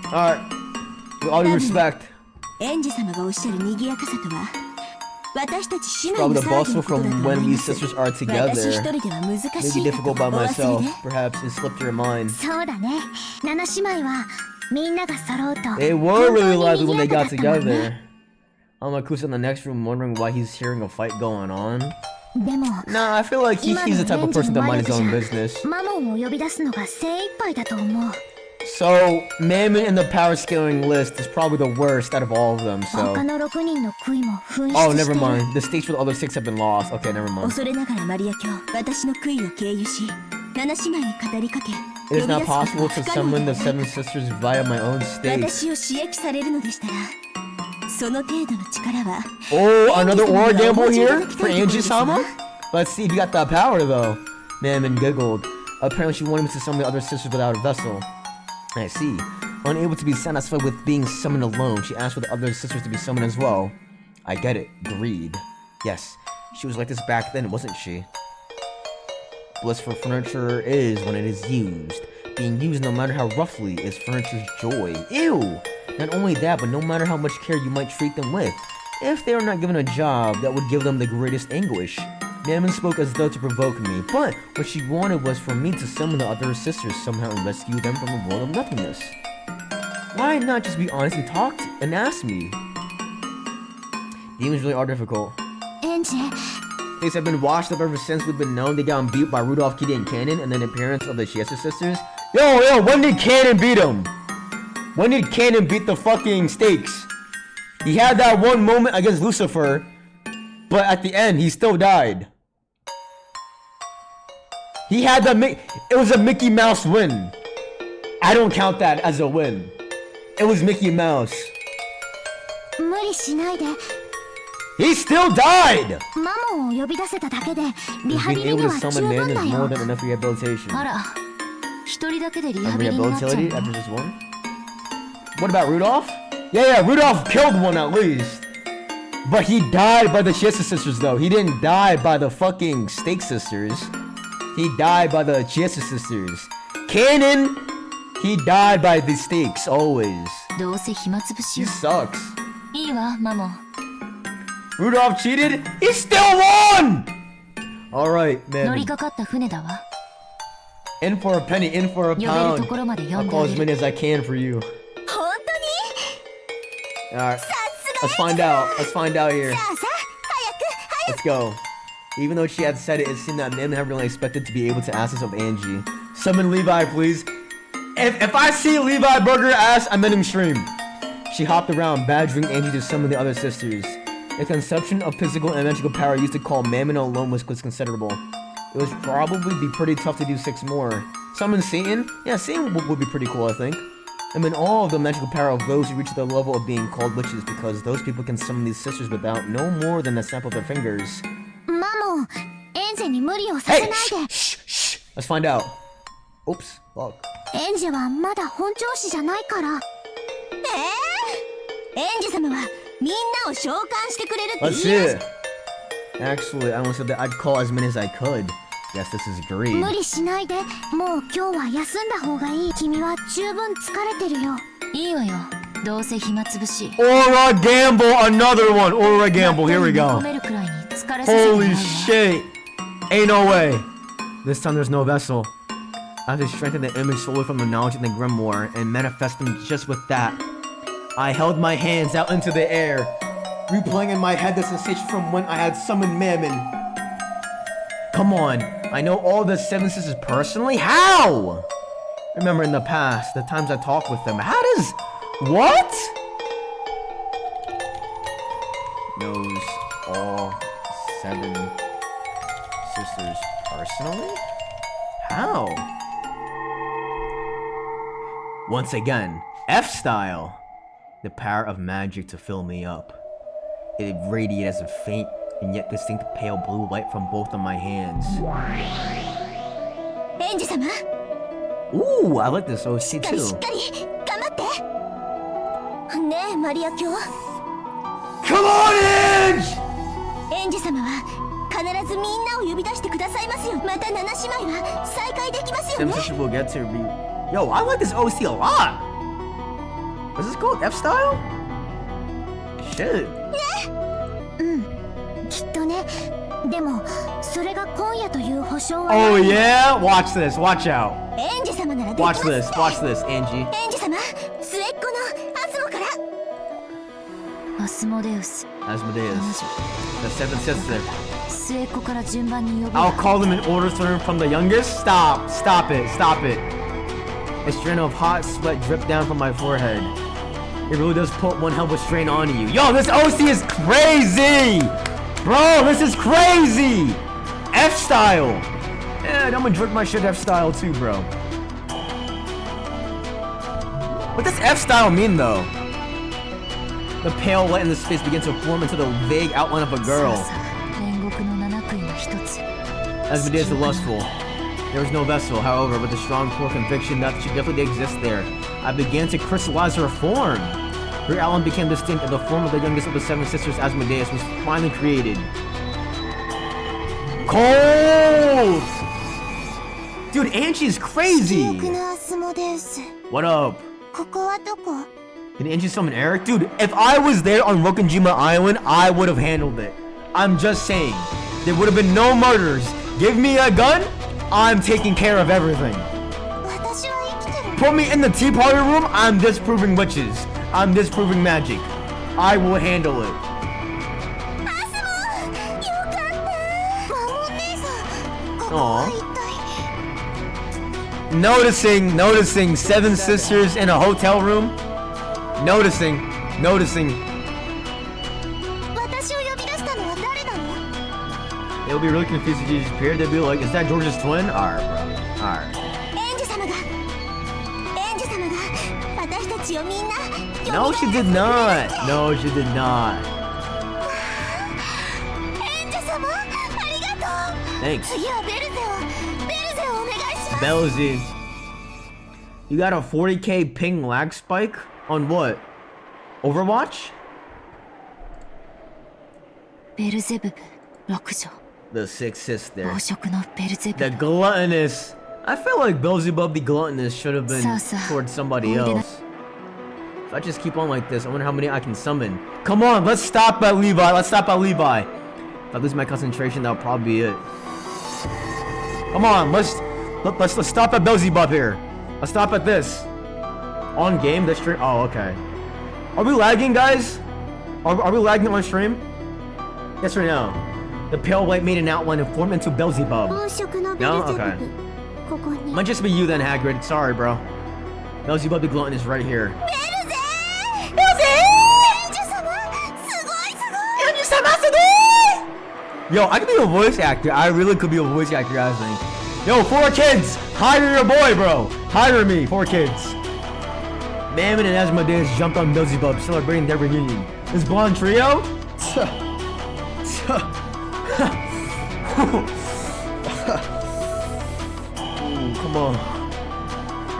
Alright. With all due respect. Probably the boss from when we sisters are together. Maybe difficult by myself. Perhaps it slipped your mind. They were really lively when they got together. Amakusa in the next room wondering why he's hearing a fight going on. Nah, I feel like he's the type of person that minds his own business. So, Mammon in the power scaling list is probably the worst out of all of them, so... Oh, never mind. The stakes for the other 6 have been lost. Okay, never mind. It is not possible to summon the 7 sisters via my own stakes. Oh, another Aura Gamble here for Angie-sama? Let's see if you got that power, though. Mammon giggled. Apparently she wanted me to summon the other sisters without a vessel. I see. Unable to be satisfied with being summoned alone, she asked for the other sisters to be summoned as well. I get it. Greed. Yes, she was like this back then, wasn't she? Bliss for furniture is when it is used. Being used no matter how roughly is furniture's joy. Ew! Not only that, but no matter how much care you might treat them with. If they are not given a job, that would give them the greatest anguish. Mammon spoke as though to provoke me, but what she wanted was for me to summon the other sisters somehow and rescue them from a world of nothingness. Why not just be honest and talk and ask me? Demons really are difficult. Angie. Things have been washed up ever since we've been known. They got beat by Rudolph, Kitty, and Cannon, and then the appearance of the Chiesa sisters. Yo, when did Cannon beat him? When did Cannon beat the fucking stakes? He had that one moment against Lucifer, but at the end, he still died. He had it was a Mickey Mouse win. I don't count that as a win. It was Mickey Mouse. 無理しないで。 He still died! マモを呼び出せただけでリハビ Being リ able に to は十 summon 分 man だ is よ。 more than enough rehabilitation. あら、一人だけでリハ And ビリになっちゃう rehabilitated の after just one? What about Rudolph? Yeah, Rudolph killed one at least. But he died by the Chiesa sisters though. He didn't die by the fucking Stake sisters. He died by the Chiesa sisters. Cannon, he died by the Stakes always. どうせ暇つぶし He よ。 sucks. いいわ、マモ。 Rudolph cheated? He still won! Alright, 乗り man. かかった船だわ。 In for a penny, in for a 呼べる pound. ところまで呼 I'll んで call あ as げ many る。 as I can for you. 本当に Alright. Let's find out. Let's find out here. さあさあ、 Let's go. Even though she had said it, it seemed that Mim never really expected to be able to ask this of Angie. Summon Levi, please. If I see Levi Burger ask, I'm in him stream. She hopped around, badgering Angie to summon the other sisters. The conception of physical and magical power used to call Mammon alone was considerable. It would probably be pretty tough to do 6 more. Summon Satan? Yeah, Satan would be pretty cool, I think. I mean, all of the magical power of those who reach the level of being called witches, because those people can summon these sisters without no more than a snap of their fingers. マモ、エンジェに無理をさせない Hey! で。 Shh! Let's find out. Oops. Fuck. エンジェはまだ本調子じゃないから。エンジェ様はみんなを召喚してくれるって Let's 言い see まし it. Actually, I almost said that I'd call as many as I could. Yes, this is た。 great. 無理しないで。もう今日は休んだ方がいい。君は十分疲れてるよ。いいわよ。どうせ暇つぶし。 Aura Gamble, another one. Aura Gamble, here we 込 go. めるくらいに疲れさせてもらう Holy わ。 shit. Ain't no way. This time there's no vessel. I have to strengthen the image solely from the knowledge in the grimoire and manifest them just with that. I held my hands out into the air, replaying in my head the sensation from when I had summoned Mammon. Come on, I know all the 7 sisters personally? How? Remember in the past, the times I talked with them. How does... What? Knows all 7 sisters personally? How? Once again, F-style. The power of magic to fill me up. It radiated as a faint and yet distinct pale blue light from both of my hands. エンジェ様、 Ooh, I like this OC しっかり too. 頑張って。ねえマリア卿、 Come on, Edge! エンジェ様は必ずみんなを呼び出してくださいますよ。また7姉妹は再会できますよ Sim ね。 sister will get to be. Yo, I like this OC a lot. What's this called? F-style? Shit. きっとね。でもそれが今夜という保証は。 Oh yeah? Watch this. Watch out. エンジェ様ならできま Watch す。 this. Watch this, Angie. エンジェ様、末っ子のアスモから。アスモデウス。 Asmodeus. The 7th sister. 末っ子から順番に呼ぶ I'll わ。 call them in order from the youngest. Stop. Stop it. Stop it. A strand of hot sweat dripped down from my forehead. It really does put one hell of a strain on you. Yo, this OC is crazy! Bro, this is crazy! F-style! Yeah, I'm gonna drip my shit F-style too, bro. What does F-style mean, though? The pale light in the space begins to form into the vague outline of a さ girl. あさあ、煉獄の7悔いの一つ。 Asmodeus the Lustful. There was no vessel, however, with a strong core conviction that she definitely did exist there. I began to crystallize her form. Her outline became distinct, and the form of the youngest of the 7 sisters, Asmodeus, was finally created. Cold! Dude, Angie's 記憶 crazy! のアスモデウス。 What up? ここはどこ？ Did Angie summon Eric? Dude, if I was there on Rokonjima Island, I would have handled it. I'm just saying. There would have been no murders. Give me a gun, I'm taking care of everything. 私は生きてる。put me in the tea party room, I'm disproving witches. I'm disproving magic. I will handle it. Aww. Noticing 7 sisters in a hotel room. Noticing. They'll be really confused if you just appeared. They'll be like, is that George's twin? Alright, bro. Alright. No, she did not. No, she did not. Thanks. Belzy. You got a 40k ping lag spike? On what? Overwatch? The sixth sister. The gluttonous. I feel like Beelzebub the gluttonous should have been towards somebody else. If I just keep on like this, I wonder how many I can summon. Come on, let's stop at Levi. If I lose my concentration, that'll probably be it. Come on, let's stop at Beelzebub here. Let's stop at this. On game, the stream. Oh, okay. Are we lagging, guys? Are we lagging on stream? Yes or no? The pale white made an outline and formed into Beelzebub. No? Okay. Might just be you then, Hagrid. Sorry, bro. Beelzebub the glutton is right here. Yo, I could be a voice actor. I really could be a voice actor, I think. Yo, 4 kids! Hire your boy, bro! Hire me, 4 kids. Mammon and Asmodeus jumped on Beelzebub, celebrating their reunion. This blonde trio? Ooh, come on.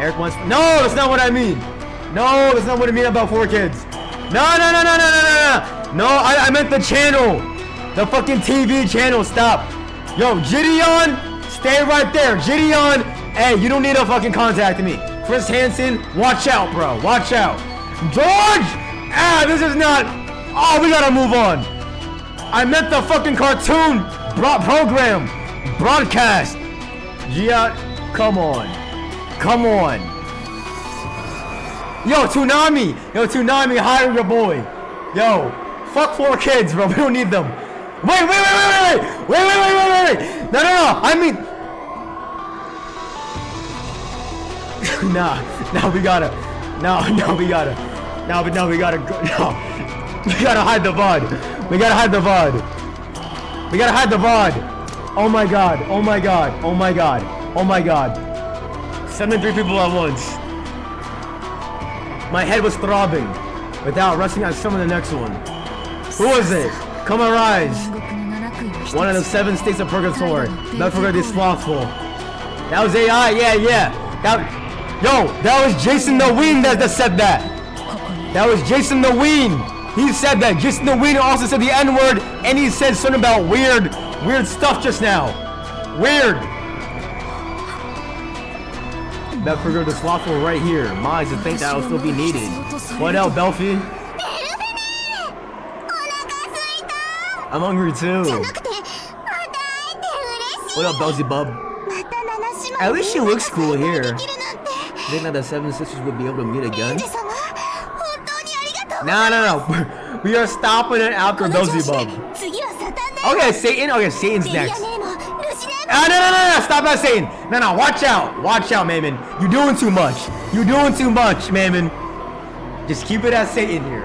Eric wants. No, that's not what I mean. No, that's not what I mean about 4 kids. No. No, I meant the channel. The fucking TV channel. Stop. Yo, Gideon, stay right there. Gideon, hey, you don't need to fucking contact me. Chris Hansen, watch out, bro. Watch out. George! Ah, this is not. Oh, we gotta move on. I meant the fucking cartoon program. Broadcast. Gia, come on. Yo, Toonami, hire your boy. Yo, fuck 4 kids, bro. We don't need them. Wait. No. I mean, we gotta hide the VOD. We gotta hide the VOD. Oh my god. 73 people at once. My head was throbbing. Without resting, I summoned the next one. Who was it? Come arise. One of the 7 states of purgatory. Not forget the slothful. That was AI, yeah. That was Jason the Ween that said that. That was Jason the Ween. He said that. Jason the Ween also said the N-word, and he said something about weird stuff just now. Weird. That figure the slothful right here. Mine's to think that'll still be needed. What else, Belfie? I'm hungry too. What up, Beelzebub? At least she looks cool here. Think that the 7 sisters would be able to meet again? No. We are stopping it after Beelzebub. Okay, Satan. Okay, Satan's next. No. Stop that, Satan. No. Watch out, Mammon. You're doing too much, Mammon. Just keep it as Satan here.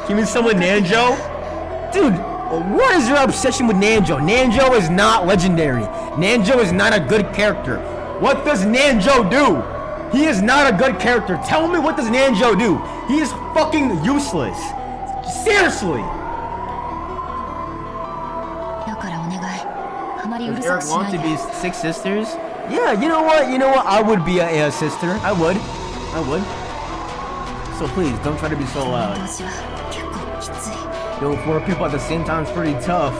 Give me someone Nanjo. Dude, what is your obsession with Nanjo? Nanjo is not legendary. Nanjo is not a good character. What does Nanjo do? He is not a good character. Tell me, what does Nanjo do? He is fucking useless. Seriously. Does Eric want to be 6 sisters? Yeah, you know what? I would be a sister. I would. So please, don't try to be so loud. Yo, 4 people at the same time is pretty tough.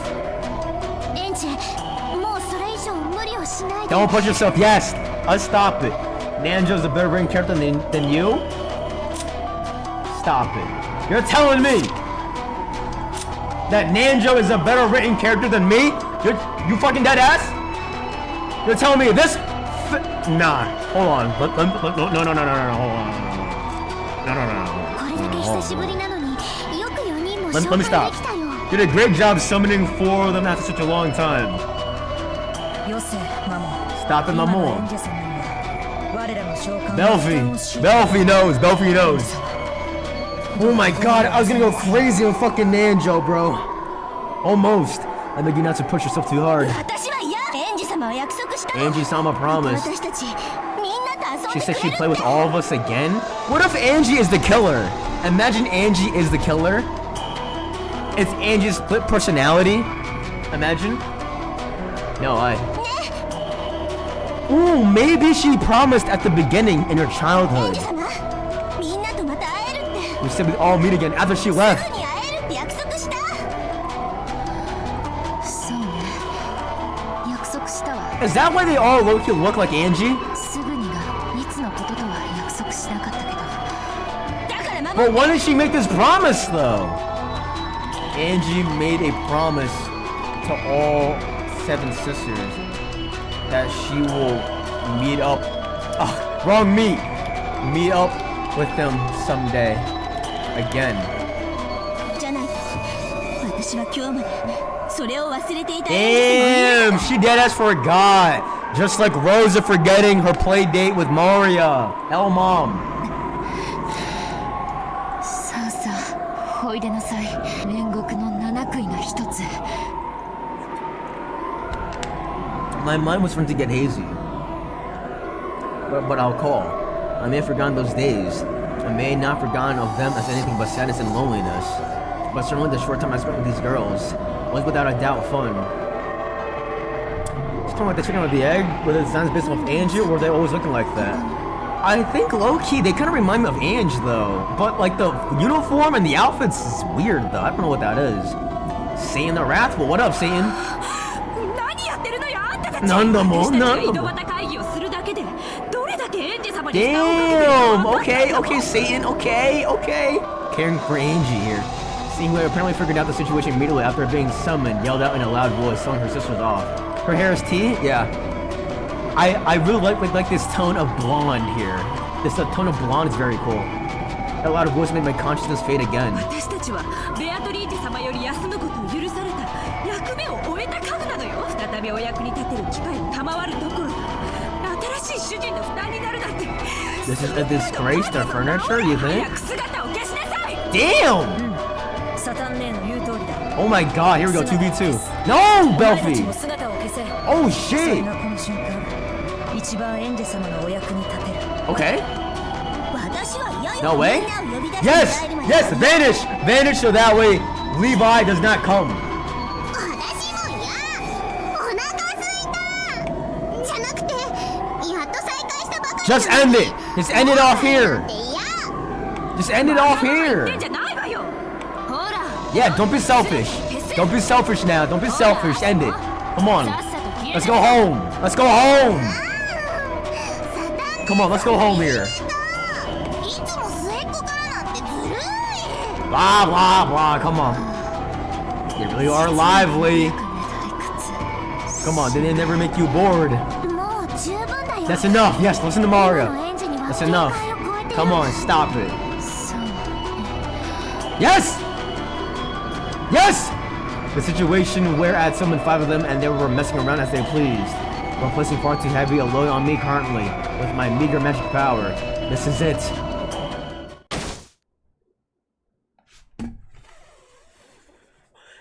Don't push yourself. Yes, let's stop it. Nanjo's a better written character than you? Stop it. You're telling me that Nanjo is a better written character than me? You fucking dead ass? You're telling me this? Nah. Hold on. No, hold on. Let me stop. You did a great job summoning 4 of them after such a long time. Stop it, Mamon. Belfi knows. Oh my god, I was gonna go crazy on fucking Nanjo, bro. Almost. I beg you not to push yourself too hard. Angie-sama promised. She said she'd play with all of us again? What if Angie is the killer? Imagine Angie is the killer. It's Angie's split personality. Imagine. No, Ooh, maybe she promised at the beginning in her childhood. We said we'd all meet again after she left. Is that why they all low-key look like Angie? But why did she make this promise though? Angie made a promise to all 7 sisters that she will meet up. Wrong meet. Meet up with them someday. Again. Damn, she deadass forgot. Just like Rosa forgetting her play date with Maria. Hell, mom. My mind was starting to get hazy. But I'll call. I may have forgotten those days. I may not have forgotten of them as anything but sadness and loneliness. But certainly the short time I spent with these girls was without a doubt fun. It's kind of like the chicken with the egg, whether it's not based off Angie or were they always looking like that? I think low-key they kind of remind me of Ange though. But like the uniform and the outfits is weird though. I don't know what that is. Satan the Wrathful, what up Satan? Damn! Okay, Satan, okay. Caring for Angie here. Seeing we apparently figured out the situation immediately after being summoned, yelled out in a loud voice, telling her sisters off. Her hair is tea? Yeah. I really like this tone of blonde here. This tone of blonde is very cool. A loud voice made my consciousness fade again. This is a disgrace to furniture, you think? Damn! Oh my god, here we go, 2v2. No, Belfi! Oh shit! Okay. No way? Yes, vanish so that way Levi does not come. Just end it. Just end it off here. Just end it off here. Yeah, don't be selfish. Don't be selfish now. Don't be selfish. End it. Come on. Let's go home. Let's go home. Come on, let's go home here. Blah, blah, blah. Come on. You really are lively. Come on, they never make you bored. That's enough. Yes, listen to Mario. That's enough. Come on, stop it. Yes! Yes! The situation where I had summoned 5 of them and they were messing around as they pleased. While placing far too heavy a load on me currently, with my meager magic power. This is it.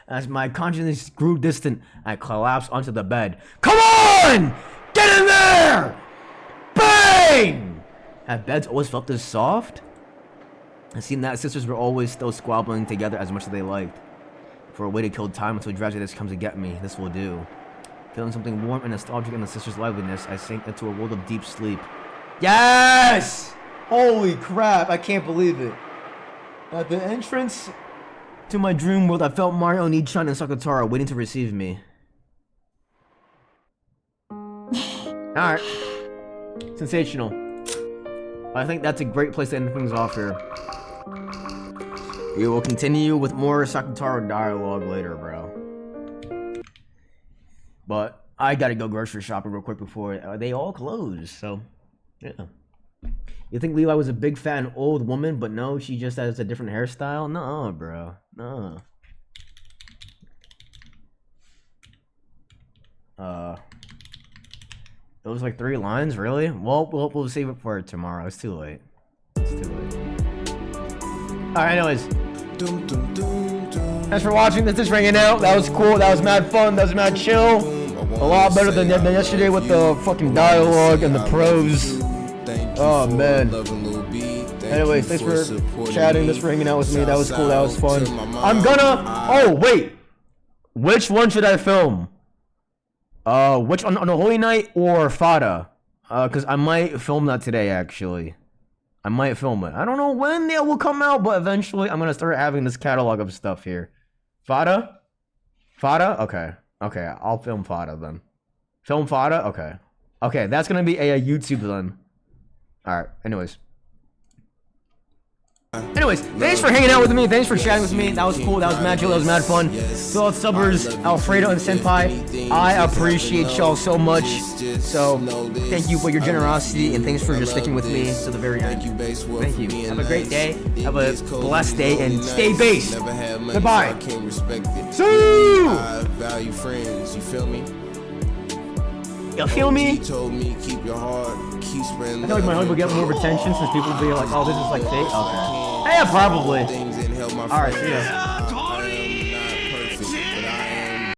As my consciousness grew distant, I collapsed onto the bed. Come on! Get in there! Bang! Have beds always felt this soft? It seemed that sisters were always still squabbling together as much as they liked. For a way to kill time until Dragoness comes to get me, this will do. Feeling something warm and nostalgic in the sisters' liveliness, I sank into a world of deep sleep. Yes! Holy crap, I can't believe it. At the entrance to my dream world, I felt Mario, Nichan, and Sakatara waiting to receive me. Alright. Sensational. I think that's a great place to end things off here. We will continue with more Sakatara dialogue later, bro. But I gotta go grocery shopping real quick before they all close, so Yeah. You think Levi was a big fat and old woman, but no, she just has a different hairstyle? No, bro. No. Those like 3 lines, really? Well, we'll save it for tomorrow. It's too late. It's too late. Alright, anyways. Thanks for watching. This is ringing out. That was cool. That was mad fun. That was mad chill. A lot better than yesterday with the fucking dialogue and the prose. Oh man. Anyways, thanks for chatting. Thanks for hanging out with me. That was cool. That was fun. I'm gonna. Oh wait. Which one should I film? Which on the Holy Night or Fada? Cause I might film that today actually. I might film it. I don't know when they will come out, but eventually I'm gonna start having this catalog of stuff here. Fada? Fada? Okay. Okay, I'll film Fada then. Film Fada? Okay. Okay, that's gonna be a YouTube then. Alright, anyways, thanks for hanging out with me. Thanks for chatting with me. That was cool. That was mad chill. That was mad fun. So, Subbers, Alfredo, and Senpai, I appreciate y'all so much. So, thank you for your generosity, and thanks for just sticking with me to the very end. Thank you. Have a great day. Have a blessed day, and stay based. Goodbye. See you. You feel me? I feel like my hug will get more attention since people will be like, oh, this is like fake. Okay. Yeah, probably. Alright, see ya.